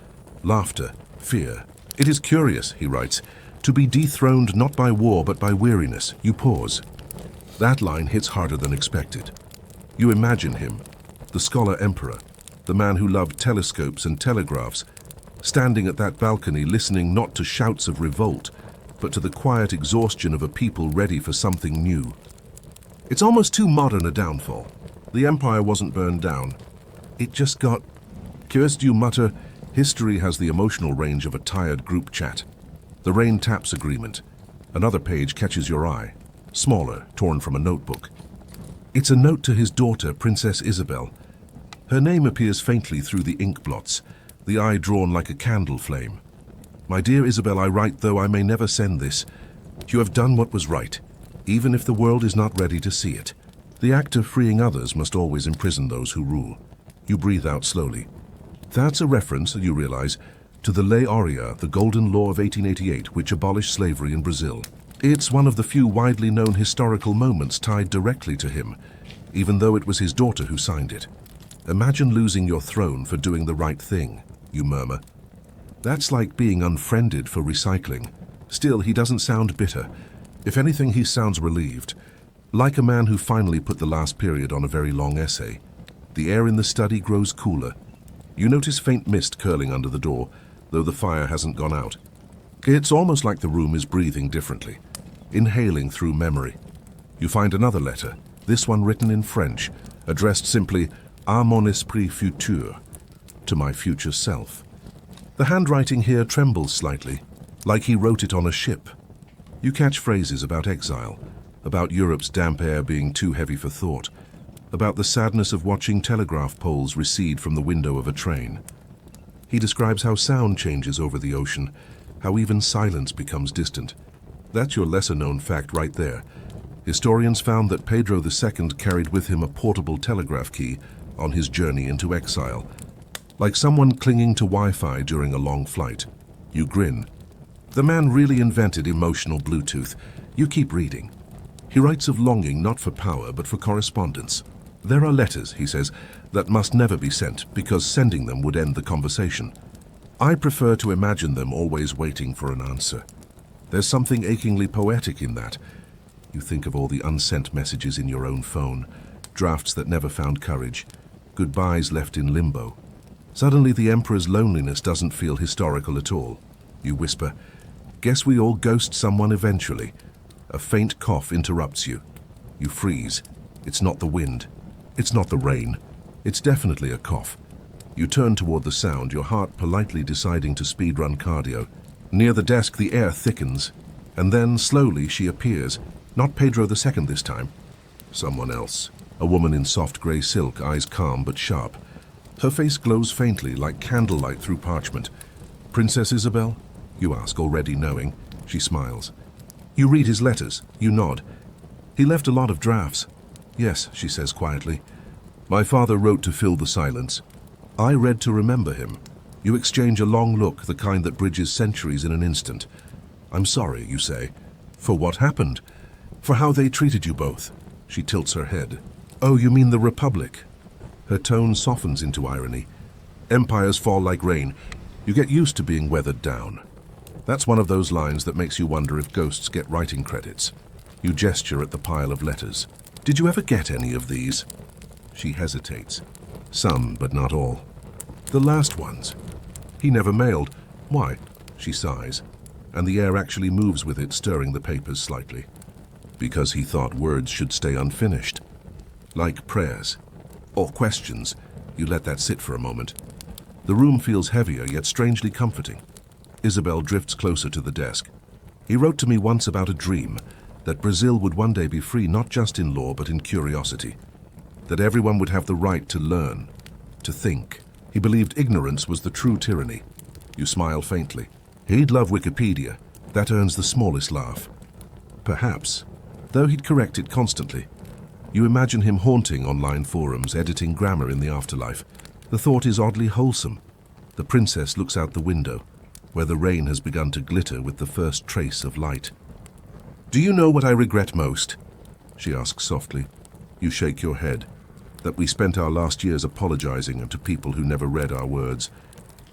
S1: laughter, fear. It is curious, he writes, to be dethroned not by war but by weariness. You pause. That line hits harder than expected. You imagine him, the scholar emperor, the man who loved telescopes and telegraphs, standing at that balcony listening not to shouts of revolt, but to the quiet exhaustion of a people ready for something new. It's almost too modern a downfall. The empire wasn't burned down. It just got... Cursed, you mutter. History has the emotional range of a tired group chat. The rain taps agreement. Another page catches your eye, smaller, torn from a notebook. It's a note to his daughter, Princess Isabel. Her name appears faintly through the ink blots, the eye drawn like a candle flame. My dear Isabel, I write, though I may never send this. You have done what was right, even if the world is not ready to see it. The act of freeing others must always imprison those who rule. You breathe out slowly. That's a reference, you realize, to the Lei Aurea, the Golden Law of 1888, which abolished slavery in Brazil. It's one of the few widely known historical moments tied directly to him, even though it was his daughter who signed it. Imagine losing your throne for doing the right thing, you murmur. That's like being unfriended for recycling. Still, he doesn't sound bitter. If anything, he sounds relieved, like a man who finally put the last period on a very long essay. The air in the study grows cooler. You notice faint mist curling under the door, though the fire hasn't gone out. It's almost like the room is breathing differently, inhaling through memory. You find another letter, this one written in French, addressed simply à mon esprit futur, to my future self. The handwriting here trembles slightly, like he wrote it on a ship. You catch phrases about exile, about Europe's damp air being too heavy for thought, about the sadness of watching telegraph poles recede from the window of a train. He describes how sound changes over the ocean, how even silence becomes distant. That's your lesser-known fact right there. Historians found that Pedro II carried with him a portable telegraph key on his journey into exile, like someone clinging to Wi-Fi during a long flight. You grin. The man really invented emotional Bluetooth. You keep reading. He writes of longing not for power but for correspondence. There are letters, he says, that must never be sent because sending them would end the conversation. I prefer to imagine them always waiting for an answer. There's something achingly poetic in that. You think of all the unsent messages in your own phone, drafts that never found courage, goodbyes left in limbo. Suddenly the emperor's loneliness doesn't feel historical at all. You whisper, guess we all ghost someone eventually. A faint cough interrupts you. You freeze. It's not the wind. It's not the rain. It's definitely a cough. You turn toward the sound, your heart politely deciding to speedrun cardio. Near the desk, the air thickens, and then, slowly, she appears. Not Pedro II this time. Someone else. A woman in soft grey silk, eyes calm but sharp. Her face glows faintly, like candlelight through parchment. Princess Isabel? You ask, already knowing. She smiles. You read his letters. You nod. He left a lot of drafts. Yes, she says quietly. My father wrote to fill the silence. I read to remember him. You exchange a long look, the kind that bridges centuries in an instant. I'm sorry, you say. For what happened? For how they treated you both. She tilts her head. Oh, you mean the Republic? Her tone softens into irony. Empires fall like rain. You get used to being weathered down. That's one of those lines that makes you wonder if ghosts get writing credits. You gesture at the pile of letters. Did you ever get any of these? She hesitates. Some, but not all. The last ones. He never mailed. Why? She sighs, and the air actually moves with it, stirring the papers slightly. Because he thought words should stay unfinished. Like prayers. Or questions. You let that sit for a moment. The room feels heavier, yet strangely comforting. Isabel drifts closer to the desk. He wrote to me once about a dream, that Brazil would one day be free not just in law but in curiosity. That everyone would have the right to learn, to think. He believed ignorance was the true tyranny. You smile faintly. He'd love Wikipedia. That earns the smallest laugh. Perhaps, though he'd correct it constantly. You imagine him haunting online forums, editing grammar in the afterlife. The thought is oddly wholesome. The princess looks out the window, where the rain has begun to glitter with the first trace of light. Do you know what I regret most? She asks softly. You shake your head. That we spent our last years apologizing to people who never read our words.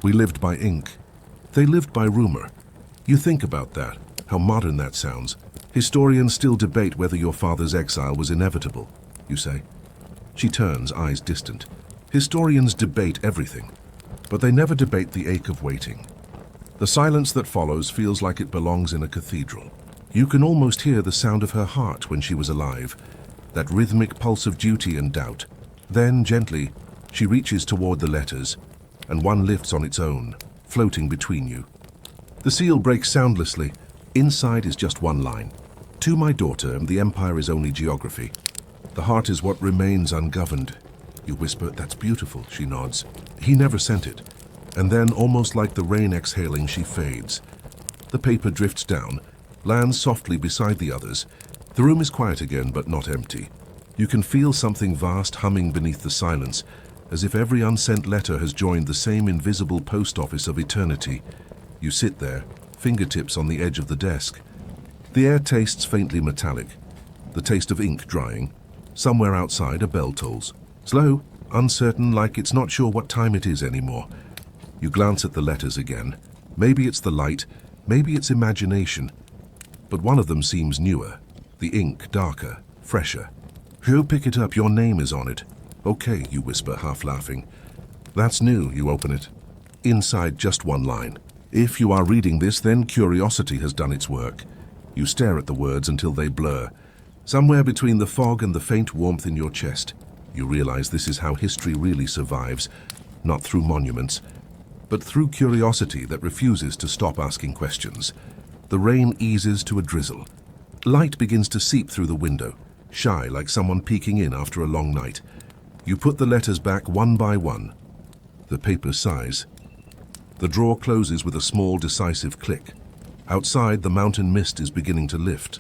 S1: We lived by ink. They lived by rumor. You think about that, how modern that sounds. Historians still debate whether your father's exile was inevitable, you say. She turns, eyes distant. Historians debate everything, but they never debate the ache of waiting. The silence that follows feels like it belongs in a cathedral. You can almost hear the sound of her heart when she was alive, that rhythmic pulse of duty and doubt. Then, gently, she reaches toward the letters, and one lifts on its own, floating between you. The seal breaks soundlessly. Inside is just one line. To my daughter, the empire is only geography. The heart is what remains ungoverned. You whisper, that's beautiful, she nods. He never sent it. And then, almost like the rain exhaling, she fades. The paper drifts down, lands softly beside the others. The room is quiet again, but not empty. You can feel something vast humming beneath the silence, as if every unsent letter has joined the same invisible post office of eternity. You sit there, fingertips on the edge of the desk. The air tastes faintly metallic, the taste of ink drying. Somewhere outside, a bell tolls. Slow, uncertain, like it's not sure what time it is anymore. You glance at the letters again. Maybe it's the light, maybe it's imagination. But one of them seems newer. The ink darker, fresher. You pick it up, your name is on it. Okay, you whisper, half laughing. That's new, you open it. Inside, just one line. If you are reading this, then curiosity has done its work. You stare at the words until they blur. Somewhere between the fog and the faint warmth in your chest, you realize this is how history really survives, not through monuments, but through curiosity that refuses to stop asking questions. The rain eases to a drizzle. Light begins to seep through the window, shy like someone peeking in after a long night. You put the letters back one by one. The paper sighs. The drawer closes with a small, decisive click. Outside, the mountain mist is beginning to lift.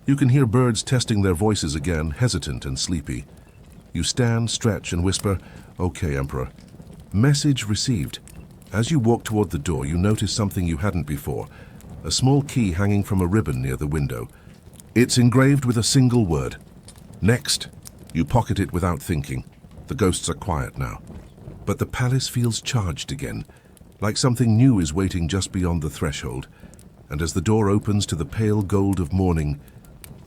S1: You can hear birds testing their voices again, hesitant and sleepy. You stand, stretch, and whisper, "Okay, Emperor." Message received. As you walk toward the door, you notice something you hadn't before. A small key hanging from a ribbon near the window. It's engraved with a single word. Next. You pocket it without thinking. The ghosts are quiet now. But the palace feels charged again, like something new is waiting just beyond the threshold. And as the door opens to the pale gold of morning,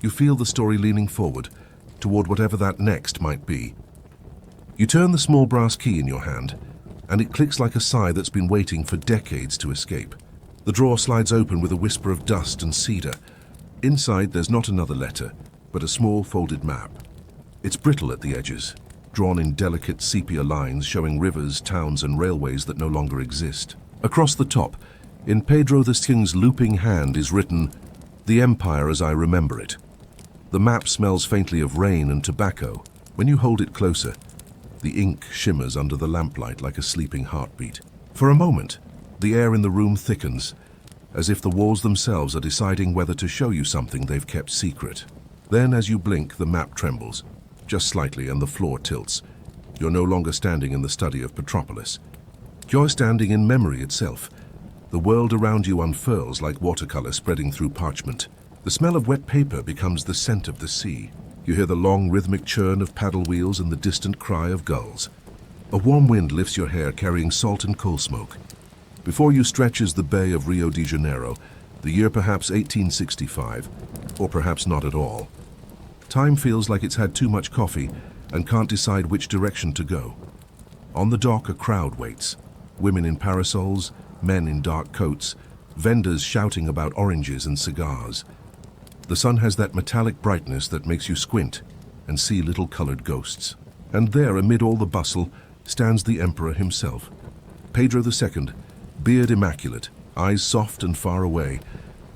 S1: you feel the story leaning forward, toward whatever that next might be. You turn the small brass key in your hand, and it clicks like a sigh that's been waiting for decades to escape. The drawer slides open with a whisper of dust and cedar. Inside, there's not another letter, but a small folded map. It's brittle at the edges, drawn in delicate sepia lines showing rivers, towns, and railways that no longer exist. Across the top, in Pedro II's looping hand, is written, "The Empire as I remember it." The map smells faintly of rain and tobacco. When you hold it closer, the ink shimmers under the lamplight like a sleeping heartbeat. For a moment, the air in the room thickens, as if the walls themselves are deciding whether to show you something they've kept secret. Then, as you blink, the map trembles, just slightly, and the floor tilts. You're no longer standing in the study of Petropolis. You're standing in memory itself. The world around you unfurls like watercolor spreading through parchment. The smell of wet paper becomes the scent of the sea. You hear the long rhythmic churn of paddle wheels and the distant cry of gulls. A warm wind lifts your hair carrying salt and coal smoke. Before you stretches the bay of Rio de Janeiro, the year perhaps 1865, or perhaps not at all. Time feels like it's had too much coffee and can't decide which direction to go. On the dock, a crowd waits. Women in parasols, men in dark coats, vendors shouting about oranges and cigars. The sun has that metallic brightness that makes you squint and see little colored ghosts. And there, amid all the bustle, stands the emperor himself. Pedro II, beard immaculate, eyes soft and far away,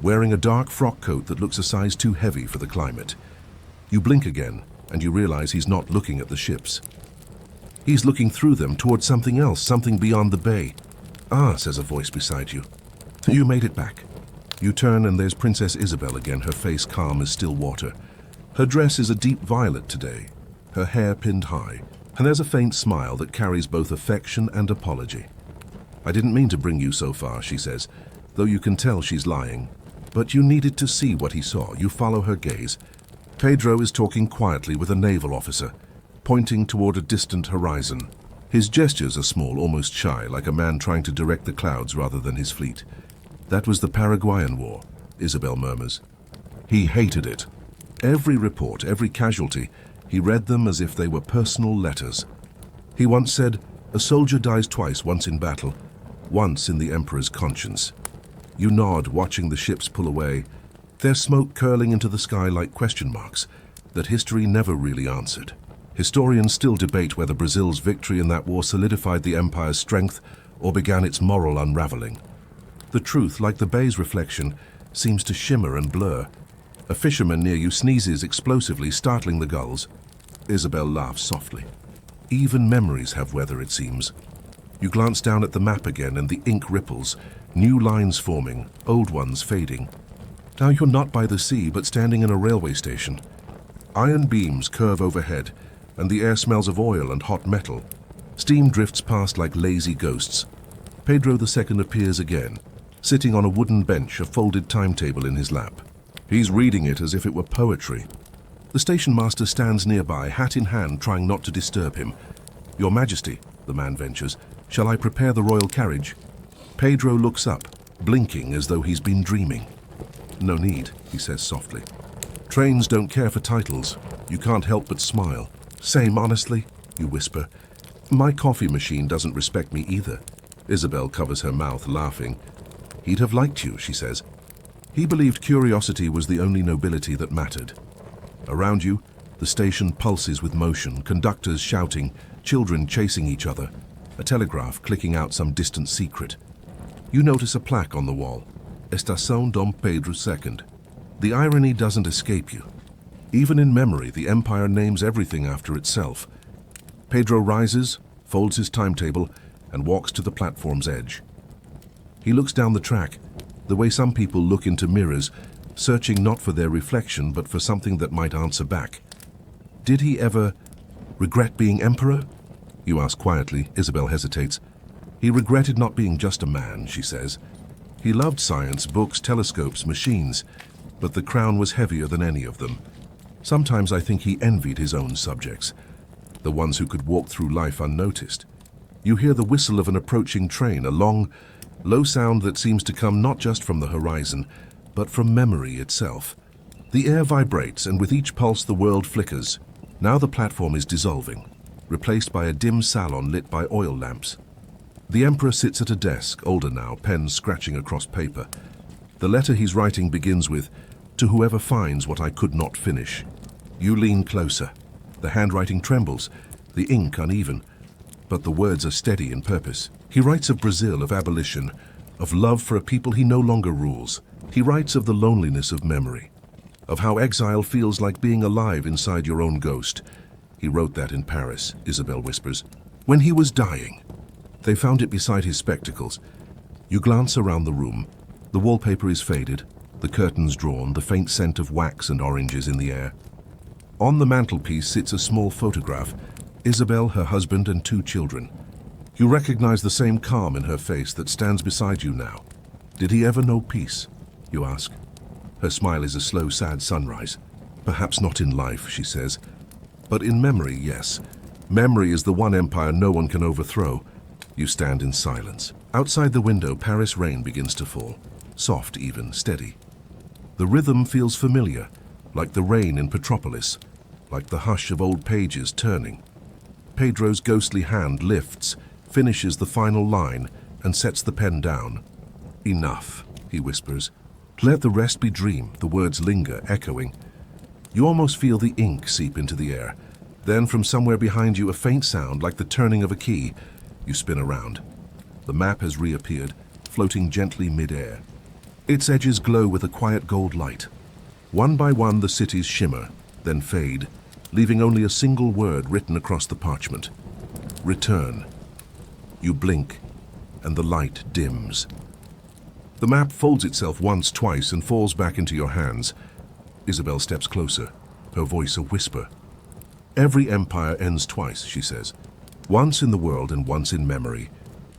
S1: wearing a dark frock coat that looks a size too heavy for the climate. You blink again, and you realize he's not looking at the ships. He's looking through them toward something else, something beyond the bay. "Ah," says a voice beside you. "You made it back." You turn and there's Princess Isabel again, her face calm as still water. Her dress is a deep violet today, her hair pinned high, and there's a faint smile that carries both affection and apology. "I didn't mean to bring you so far," she says, though you can tell she's lying. But you needed to see what he saw. You follow her gaze. Pedro is talking quietly with a naval officer, pointing toward a distant horizon. His gestures are small, almost shy, like a man trying to direct the clouds rather than his fleet. "That was the Paraguayan War," Isabel murmurs. He hated it. Every report, every casualty, he read them as if they were personal letters. He once said, "A soldier dies twice, once in battle, once in the emperor's conscience." You nod, watching the ships pull away, their smoke curling into the sky like question marks that history never really answered. Historians still debate whether Brazil's victory in that war solidified the empire's strength or began its moral unraveling. The truth, like the bay's reflection, seems to shimmer and blur. A fisherman near you sneezes explosively, startling the gulls. Isabel laughs softly. Even memories have weather, it seems. You glance down at the map again and the ink ripples, new lines forming, old ones fading. Now you're not by the sea, but standing in a railway station. Iron beams curve overhead, and the air smells of oil and hot metal. Steam drifts past like lazy ghosts. Pedro II appears again, sitting on a wooden bench, a folded timetable in his lap. He's reading it as if it were poetry. The station master stands nearby, hat in hand, trying not to disturb him. "Your Majesty," the man ventures, "shall I prepare the royal carriage?" Pedro looks up, blinking as though he's been dreaming. "No need," he says softly. "Trains don't care for titles." You can't help but smile. "Same, honestly," you whisper. "My coffee machine doesn't respect me either." Isabel covers her mouth, laughing. "He'd have liked you," she says. He believed curiosity was the only nobility that mattered. Around you, the station pulses with motion, conductors shouting, children chasing each other, a telegraph clicking out some distant secret. You notice a plaque on the wall, Estação Dom Pedro II. The irony doesn't escape you. Even in memory, the empire names everything after itself. Pedro rises, folds his timetable, and walks to the platform's edge. He looks down the track, the way some people look into mirrors, searching not for their reflection but for something that might answer back. Did he ever regret being emperor? You ask quietly. Isabel hesitates. He regretted not being just a man, she says. He loved science, books, telescopes, machines, but the crown was heavier than any of them. Sometimes I think he envied his own subjects, the ones who could walk through life unnoticed. You hear the whistle of an approaching train, a long, low sound that seems to come not just from the horizon, but from memory itself. The air vibrates, and with each pulse the world flickers. Now the platform is dissolving, replaced by a dim salon lit by oil lamps. The emperor sits at a desk, older now, pen scratching across paper. The letter he's writing begins with, "To whoever finds what I could not finish." You lean closer. The handwriting trembles, the ink uneven, but the words are steady in purpose. He writes of Brazil, of abolition, of love for a people he no longer rules. He writes of the loneliness of memory, of how exile feels like being alive inside your own ghost. He wrote that in Paris, Isabel whispers, when he was dying. They found it beside his spectacles. You glance around the room. The wallpaper is faded, the curtains drawn, the faint scent of wax and oranges in the air. On the mantelpiece sits a small photograph, Isabel, her husband, and 2 children. You recognize the same calm in her face that stands beside you now. Did he ever know peace? You ask. Her smile is a slow, sad sunrise. Perhaps not in life, she says. But in memory, yes. Memory is the one empire no one can overthrow. You stand in silence. Outside the window, Paris rain begins to fall. Soft even, steady. The rhythm feels familiar, like the rain in Petropolis, like the hush of old pages turning. Pedro's ghostly hand lifts, finishes the final line, and sets the pen down. Enough, he whispers. Let the rest be dream, the words linger, echoing. You almost feel the ink seep into the air. Then from somewhere behind you, a faint sound like the turning of a key. You spin around. The map has reappeared, floating gently mid-air. Its edges glow with a quiet gold light. One by one, the cities shimmer, then fade, leaving only a single word written across the parchment. Return. You blink, and the light dims. The map folds itself once, twice, and falls back into your hands. Isabel steps closer, her voice a whisper. Every empire ends twice, she says. Once in the world and once in memory.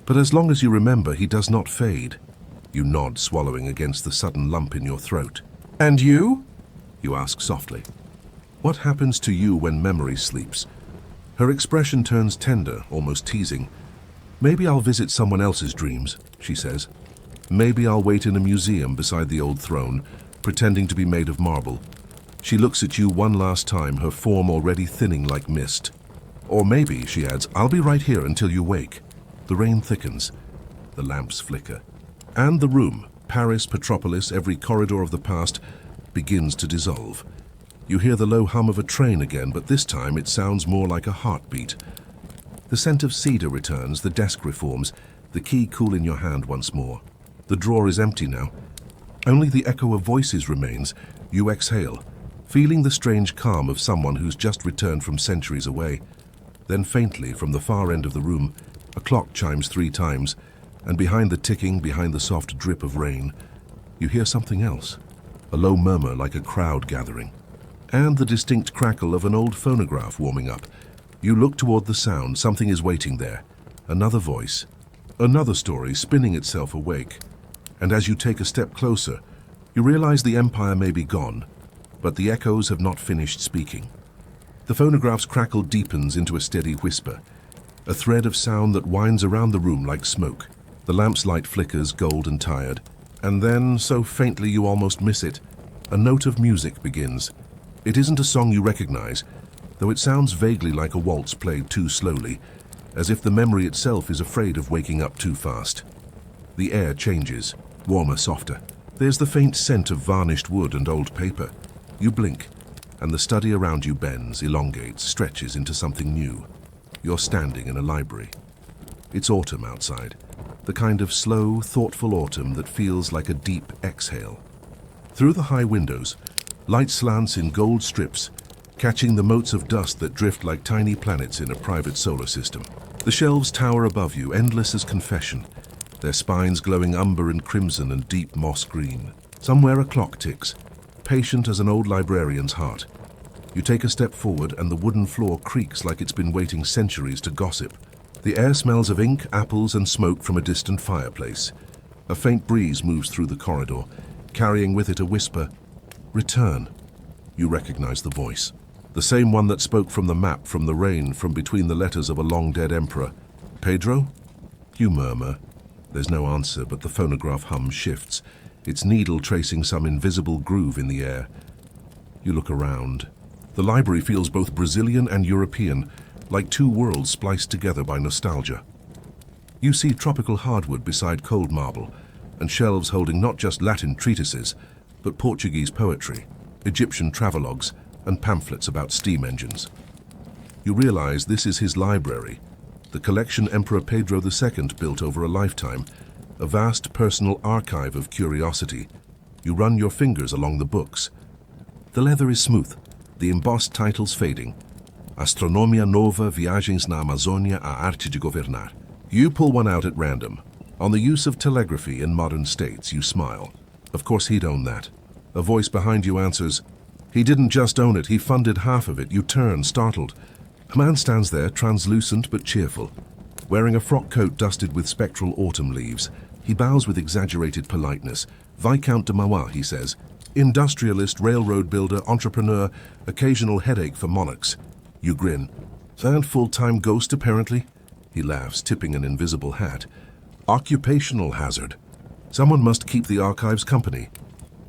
S1: But as long as you remember, he does not fade. You nod, swallowing against the sudden lump in your throat. And you? You ask softly. What happens to you when memory sleeps? Her expression turns tender, almost teasing. Maybe I'll visit someone else's dreams, she says. Maybe I'll wait in a museum beside the old throne, pretending to be made of marble. She looks at you one last time, her form already thinning like mist. Or maybe, she adds, I'll be right here until you wake. The rain thickens. The lamps flicker. And the room, Paris, Petropolis, every corridor of the past, begins to dissolve. You hear the low hum of a train again, but this time it sounds more like a heartbeat. The scent of cedar returns, the desk reforms, the key cool in your hand once more. The drawer is empty now. Only the echo of voices remains. You exhale, feeling the strange calm of someone who's just returned from centuries away. Then faintly, from the far end of the room, a clock chimes 3 times, and behind the ticking, behind the soft drip of rain, you hear something else, a low murmur like a crowd gathering, and the distinct crackle of an old phonograph warming up. You look toward the sound, something is waiting there, another voice, another story spinning itself awake, and as you take a step closer, you realize the empire may be gone, but the echoes have not finished speaking. The phonograph's crackle deepens into a steady whisper, a thread of sound that winds around the room like smoke. The lamp's light flickers, gold and tired, and then, so faintly you almost miss it, a note of music begins. It isn't a song you recognize, though it sounds vaguely like a waltz played too slowly, as if the memory itself is afraid of waking up too fast. The air changes, warmer, softer. There's the faint scent of varnished wood and old paper. You blink, and the study around you bends, elongates, stretches into something new. You're standing in a library. It's autumn outside, the kind of slow, thoughtful autumn that feels like a deep exhale. Through the high windows, light slants in gold strips, catching the motes of dust that drift like tiny planets in a private solar system. The shelves tower above you, endless as confession, their spines glowing umber and crimson and deep moss green. Somewhere a clock ticks, patient as an old librarian's heart. You take a step forward and the wooden floor creaks like it's been waiting centuries to gossip. The air smells of ink, apples, and smoke from a distant fireplace. A faint breeze moves through the corridor, carrying with it a whisper, "Return." You recognize the voice. The same one that spoke from the map, from the rain, from between the letters of a long-dead emperor. "Pedro?" You murmur. There's no answer, but the phonograph hum shifts, its needle tracing some invisible groove in the air. You look around. The library feels both Brazilian and European, like 2 worlds spliced together by nostalgia. You see tropical hardwood beside cold marble, and shelves holding not just Latin treatises, but Portuguese poetry, Egyptian travelogues, and pamphlets about steam engines. You realize this is his library, the collection Emperor Pedro II built over a lifetime, a vast personal archive of curiosity. You run your fingers along the books. The leather is smooth, the embossed titles fading. Astronomia Nova, Viagens na Amazônia, a Arte de Governar. You pull one out at random. On the use of telegraphy in modern states, you smile. Of course he'd own that. A voice behind you answers, "He didn't just own it, he funded half of it." You turn, startled. A man stands there, translucent but cheerful, wearing a frock coat dusted with spectral autumn leaves. He bows with exaggerated politeness. "Viscount de Mauá," he says. Industrialist, railroad builder, entrepreneur, occasional headache for monarchs. You grin. And full-time ghost, apparently? He laughs, tipping an invisible hat. Occupational hazard. Someone must keep the archives company.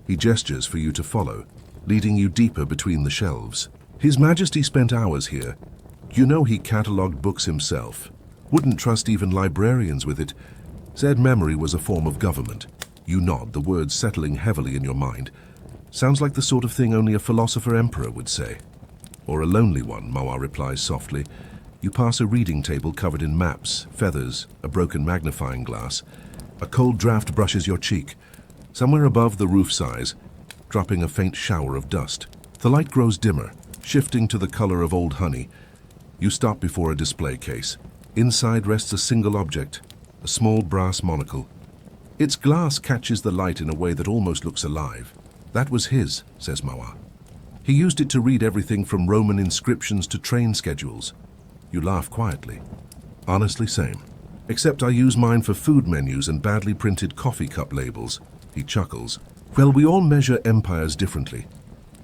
S1: He gestures for you to follow, leading you deeper between the shelves. His Majesty spent hours here. You know he catalogued books himself. Wouldn't trust even librarians with it. Said memory was a form of government. You nod, the words settling heavily in your mind. Sounds like the sort of thing only a philosopher-emperor would say. Or a lonely one, Mawa replies softly. You pass a reading table covered in maps, feathers, a broken magnifying glass. A cold draft brushes your cheek. Somewhere above the roof sighs, dropping a faint shower of dust. The light grows dimmer, shifting to the color of old honey. You stop before a display case. Inside rests a single object, a small brass monocle. Its glass catches the light in a way that almost looks alive. That was his, says Mawa. He used it to read everything from Roman inscriptions to train schedules. You laugh quietly. Honestly, same. Except I use mine for food menus and badly printed coffee cup labels. He chuckles. Well, we all measure empires differently.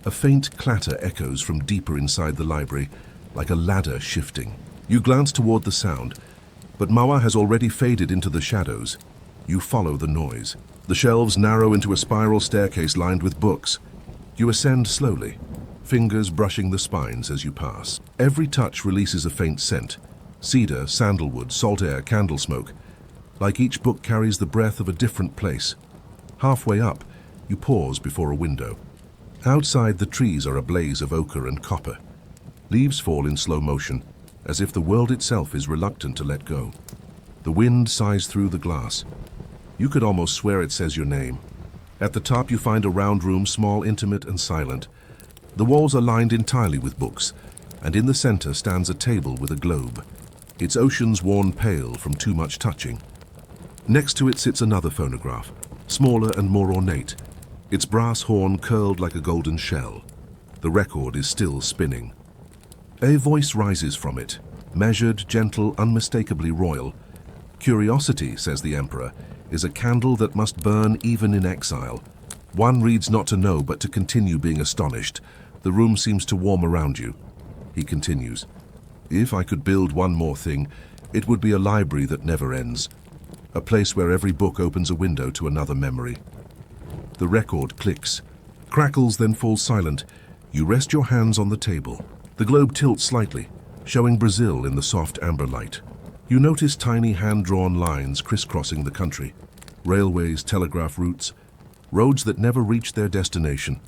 S1: A faint clatter echoes from deeper inside the library, like a ladder shifting. You glance toward the sound, but Mawa has already faded into the shadows. You follow the noise. The shelves narrow into a spiral staircase lined with books. You ascend slowly, fingers brushing the spines as you pass. Every touch releases a faint scent. Cedar, sandalwood, salt air, candle smoke. Like each book carries the breath of a different place. Halfway up, you pause before a window. Outside, the trees are a blaze of ochre and copper. Leaves fall in slow motion, as if the world itself is reluctant to let go. The wind sighs through the glass. You could almost swear it says your name. At the top, you find a round room, small, intimate, and silent. The walls are lined entirely with books, and in the center stands a table with a globe. Its oceans worn pale from too much touching. Next to it sits another phonograph, smaller and more ornate, its brass horn curled like a golden shell. The record is still spinning. A voice rises from it, measured, gentle, unmistakably royal. Curiosity, says the emperor, is a candle that must burn even in exile. One reads not to know, but to continue being astonished. The room seems to warm around you. He continues. If I could build one more thing, it would be a library that never ends. A place where every book opens a window to another memory. The record clicks, crackles, then falls silent. You rest your hands on the table. The globe tilts slightly, showing Brazil in the soft amber light. You notice tiny hand-drawn lines crisscrossing the country. Railways, telegraph routes, roads that never reach their destination.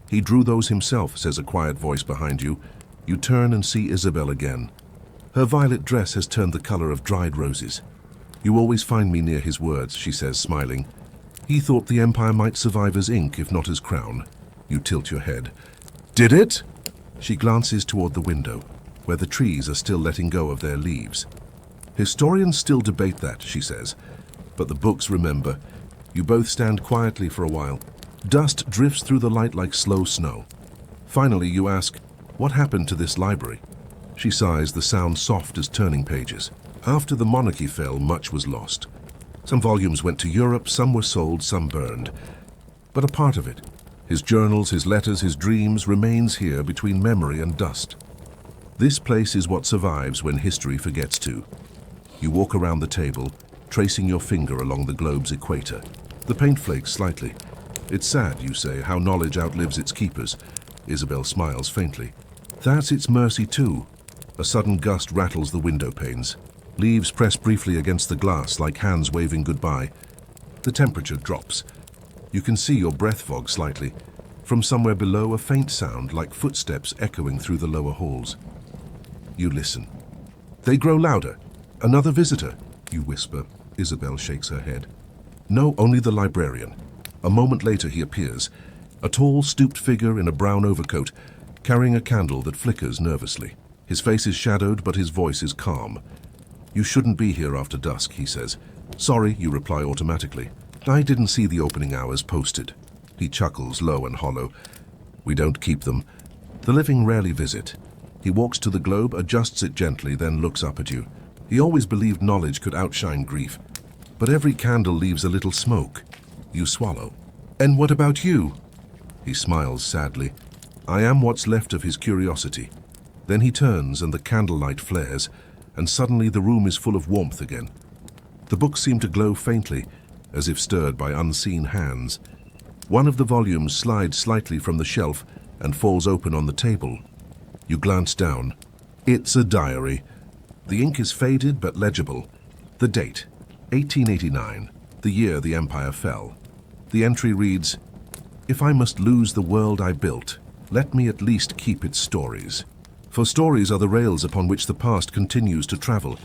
S1: He drew those himself, says a quiet voice behind you. You turn and see Isabel again. Her violet dress has turned the color of dried roses. You always find me near his words, she says, smiling. He thought the empire might survive as ink, if not as crown. You tilt your head. Did it? She glances toward the window, where the trees are still letting go of their leaves. Historians still debate that, she says, but the books remember. You both stand quietly for a while. Dust drifts through the light like slow snow. Finally, you ask, what happened to this library? She sighs, the sound soft as turning pages. After the monarchy fell, much was lost. Some volumes went to Europe, some were sold, some burned. But a part of it, his journals, his letters, his dreams, remains here between memory and dust. This place is what survives when history forgets to. You walk around the table, tracing your finger along the globe's equator. The paint flakes slightly. It's sad, you say, how knowledge outlives its keepers. Isabel smiles faintly. That's its mercy too. A sudden gust rattles the window panes. Leaves press briefly against the glass like hands waving goodbye. The temperature drops. You can see your breath fog slightly. From somewhere below, a faint sound like footsteps echoing through the lower halls. You listen. They grow louder. Another visitor, you whisper. Isabel shakes her head. No, only the librarian. A moment later he appears, a tall, stooped figure in a brown overcoat, carrying a candle that flickers nervously. His face is shadowed, but his voice is calm. You shouldn't be here after dusk, he says. Sorry, you reply automatically. I didn't see the opening hours posted. He chuckles, low and hollow. We don't keep them. The living rarely visit. He walks to the globe, adjusts it gently, then looks up at you. He always believed knowledge could outshine grief. But every candle leaves a little smoke. You swallow. And what about you? He smiles sadly. I am what's left of his curiosity. Then he turns and the candlelight flares, and suddenly the room is full of warmth again. The books seem to glow faintly, as if stirred by unseen hands. One of the volumes slides slightly from the shelf and falls open on the table. You glance down. It's a diary. The ink is faded but legible. The date, 1889, the year the empire fell. The entry reads, "If I must lose the world I built, let me at least keep its stories." For stories are the rails upon which the past continues to travel.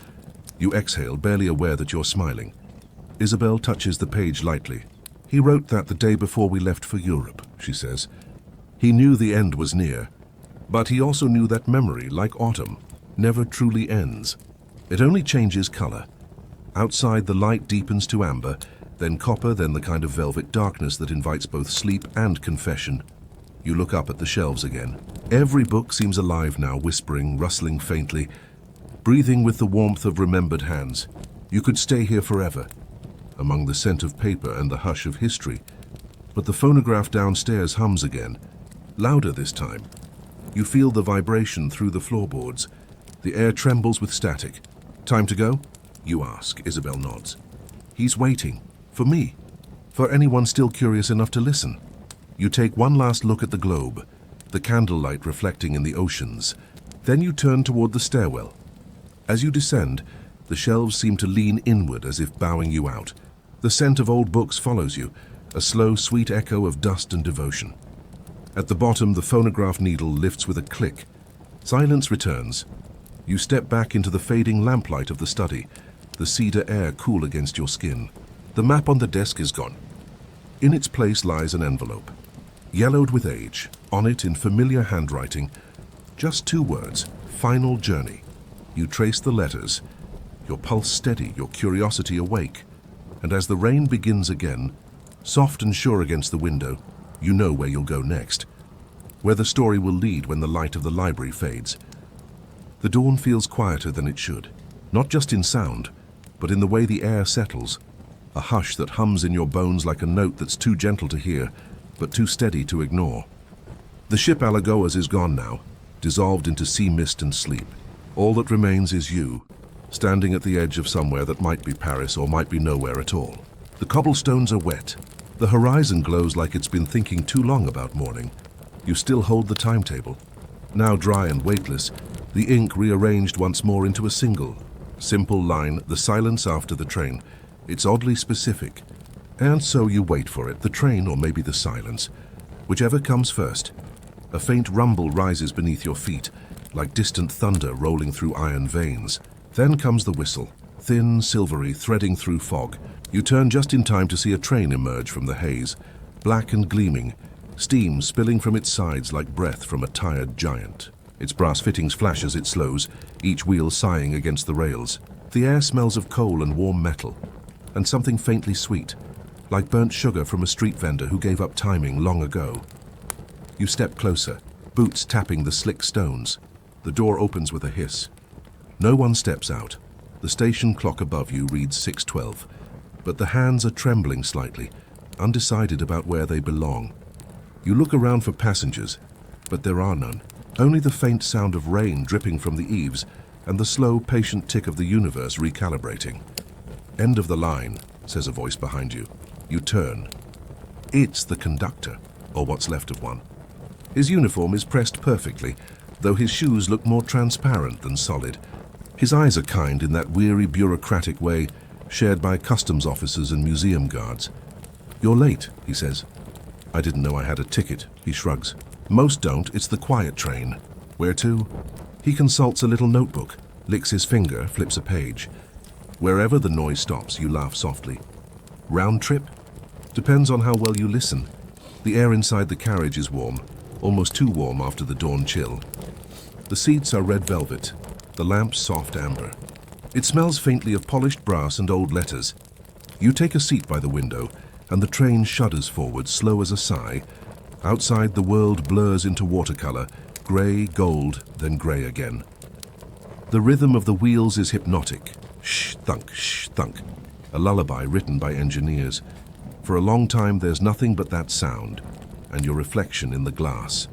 S1: You exhale, barely aware that you're smiling. Isabel touches the page lightly. "He wrote that the day before we left for Europe," she says. "He knew the end was near, but he also knew that memory, like autumn, never truly ends. It only changes color. Outside, the light deepens to amber, then copper, then the kind of velvet darkness that invites both sleep and confession." You look up at the shelves again. Every book seems alive now, whispering, rustling faintly, breathing with the warmth of remembered hands. You could stay here forever, among the scent of paper and the hush of history. But the phonograph downstairs hums again, louder this time. You feel the vibration through the floorboards. The air trembles with static. "Time to go?" you ask. Isabel nods. "He's waiting. For me. For anyone still curious enough to listen." You take one last look at the globe, the candlelight reflecting in the oceans. Then you turn toward the stairwell. As you descend, the shelves seem to lean inward as if bowing you out. The scent of old books follows you, a slow, sweet echo of dust and devotion. At the bottom, the phonograph needle lifts with a click. Silence returns. You step back into the fading lamplight of the study, the cedar air cool against your skin. The map on the desk is gone. In its place lies an envelope, yellowed with age. On it, in familiar handwriting, just 2 words, "Final Journey." You trace the letters, your pulse steady, your curiosity awake. And as the rain begins again, soft and sure against the window, you know where you'll go next, where the story will lead when the light of the library fades. The dawn feels quieter than it should, not just in sound, but in the way the air settles, a hush that hums in your bones like a note that's too gentle to hear, but too steady to ignore. The ship Alagoas is gone now, dissolved into sea mist and sleep. All that remains is you, standing at the edge of somewhere that might be Paris or might be nowhere at all. The cobblestones are wet. The horizon glows like it's been thinking too long about morning. You still hold the timetable. Now dry and weightless, the ink rearranged once more into a single, simple line, the silence after the train. It's oddly specific. And so you wait for it, the train or maybe the silence, whichever comes first. A faint rumble rises beneath your feet, like distant thunder rolling through iron veins. Then comes the whistle, thin, silvery, threading through fog. You turn just in time to see a train emerge from the haze, black and gleaming, steam spilling from its sides like breath from a tired giant. Its brass fittings flash as it slows, each wheel sighing against the rails. The air smells of coal and warm metal, and something faintly sweet, like burnt sugar from a street vendor who gave up timing long ago. You step closer, boots tapping the slick stones. The door opens with a hiss. No one steps out. The station clock above you reads 6:12, but the hands are trembling slightly, undecided about where they belong. You look around for passengers, but there are none. Only the faint sound of rain dripping from the eaves and the slow, patient tick of the universe recalibrating. "End of the line," says a voice behind you. You turn. It's the conductor, or what's left of one. His uniform is pressed perfectly, though his shoes look more transparent than solid. His eyes are kind in that weary, bureaucratic way shared by customs officers and museum guards. "You're late," he says. "I didn't know I had a ticket," he shrugs. "Most don't, it's the quiet train." "Where to?" He consults a little notebook, licks his finger, flips a page. Wherever the noise stops, you laugh softly. "Round trip?" "Depends on how well you listen." The air inside the carriage is warm, almost too warm after the dawn chill. The seats are red velvet, the lamps soft amber. It smells faintly of polished brass and old letters. You take a seat by the window, and the train shudders forward, slow as a sigh. Outside, the world blurs into watercolor, gray, gold, then gray again. The rhythm of the wheels is hypnotic. Shh, thunk, a lullaby written by engineers. For a long time, there's nothing but that sound, and your reflection in the glass.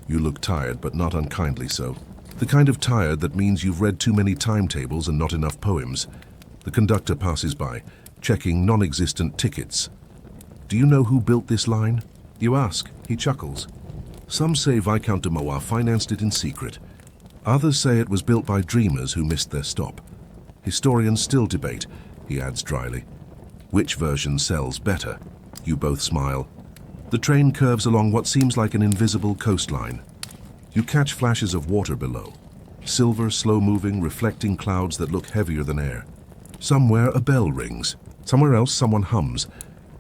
S1: You look tired, but not unkindly so. The kind of tired that means you've read too many timetables and not enough poems. The conductor passes by, checking non-existent tickets. Do you know who built this line? You ask. He chuckles. Some say Viscount de Moir financed it in secret. Others say it was built by dreamers who missed their stop. Historians still debate, he adds dryly. Which version sells better? You both smile. The train curves along what seems like an invisible coastline. You catch flashes of water below. Silver, slow-moving, reflecting clouds that look heavier than air. Somewhere a bell rings. Somewhere else someone hums.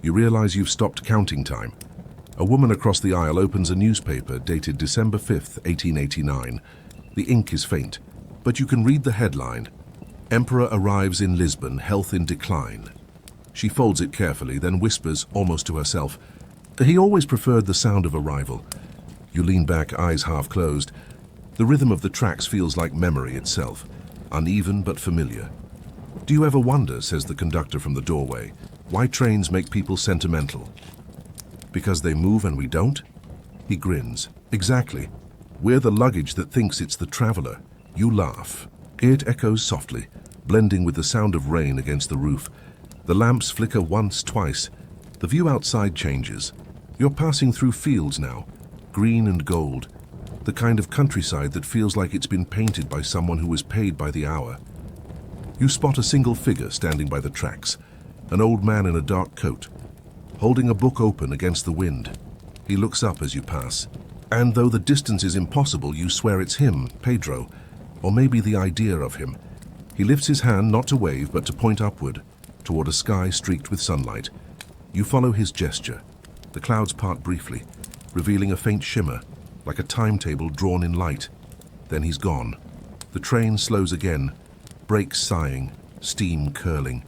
S1: You realize you've stopped counting time. A woman across the aisle opens a newspaper dated December 5th, 1889. The ink is faint, but you can read the headline. Emperor arrives in Lisbon, health in decline. She folds it carefully, then whispers, almost to herself, he always preferred the sound of arrival. You lean back, eyes half closed. The rhythm of the tracks feels like memory itself, uneven but familiar. Do you ever wonder, says the conductor from the doorway, why trains make people sentimental? Because they move and we don't? He grins. Exactly. We're the luggage that thinks it's the traveler. You laugh. It echoes softly, blending with the sound of rain against the roof. The lamps flicker once, twice. The view outside changes. You're passing through fields now, green and gold, the kind of countryside that feels like it's been painted by someone who was paid by the hour. You spot a single figure standing by the tracks, an old man in a dark coat, holding a book open against the wind. He looks up as you pass, and though the distance is impossible, you swear it's him, Pedro, or maybe the idea of him. He lifts his hand not to wave, but to point upward, toward a sky streaked with sunlight. You follow his gesture. The clouds part briefly, revealing a faint shimmer, like a timetable drawn in light. Then he's gone. The train slows again, brakes sighing, steam curling.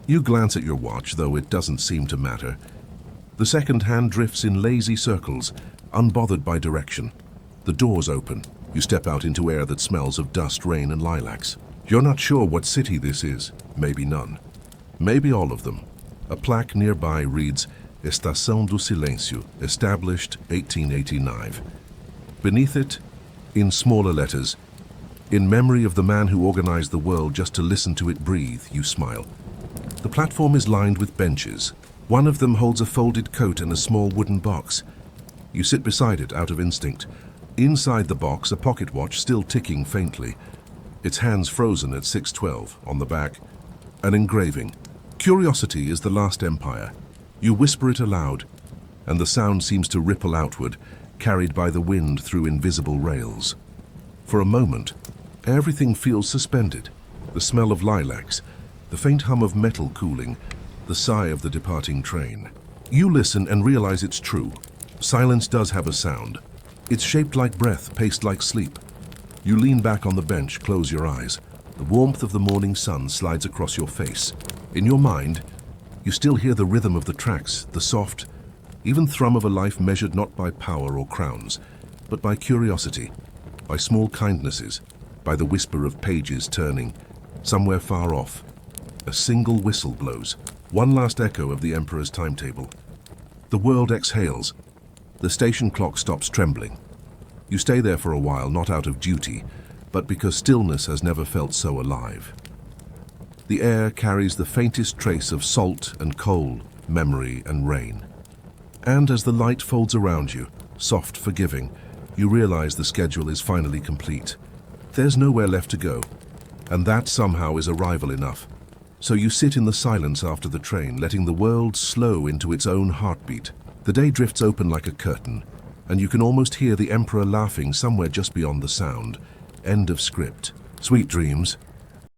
S1: You glance at your watch, though it doesn't seem to matter. The second hand drifts in lazy circles, unbothered by direction. The doors open. You step out into air that smells of dust, rain, and lilacs. You're not sure what city this is. Maybe none. Maybe all of them. A plaque nearby reads, Estação do Silêncio, established 1889. Beneath it, in smaller letters, in memory of the man who organized the world just to listen to it breathe, you smile. The platform is lined with benches. One of them holds a folded coat and a small wooden box. You sit beside it out of instinct. Inside the box, a pocket watch still ticking faintly. Its hands frozen at 6:12. On the back, an engraving. Curiosity is the last empire. You whisper it aloud, and the sound seems to ripple outward, carried by the wind through invisible rails. For a moment, everything feels suspended. The smell of lilacs, the faint hum of metal cooling, the sigh of the departing train. You listen and realize it's true. Silence does have a sound. It's shaped like breath, paced like sleep. You lean back on the bench, close your eyes. The warmth of the morning sun slides across your face. In your mind, you still hear the rhythm of the tracks, the soft, even thrum of a life measured not by power or crowns, but by curiosity, by small kindnesses, by the whisper of pages turning. Somewhere far off, a single whistle blows, one last echo of the Emperor's timetable. The world exhales. The station clock stops trembling. You stay there for a while, not out of duty, but because stillness has never felt so alive. The air carries the faintest trace of salt and coal, memory and rain. And as the light folds around you, soft, forgiving, you realize the schedule is finally complete. There's nowhere left to go, and that somehow is arrival enough. So you sit in the silence after the train, letting the world slow into its own heartbeat. The day drifts open like a curtain, and you can almost hear the Emperor laughing somewhere just beyond the sound. End of script. Sweet dreams.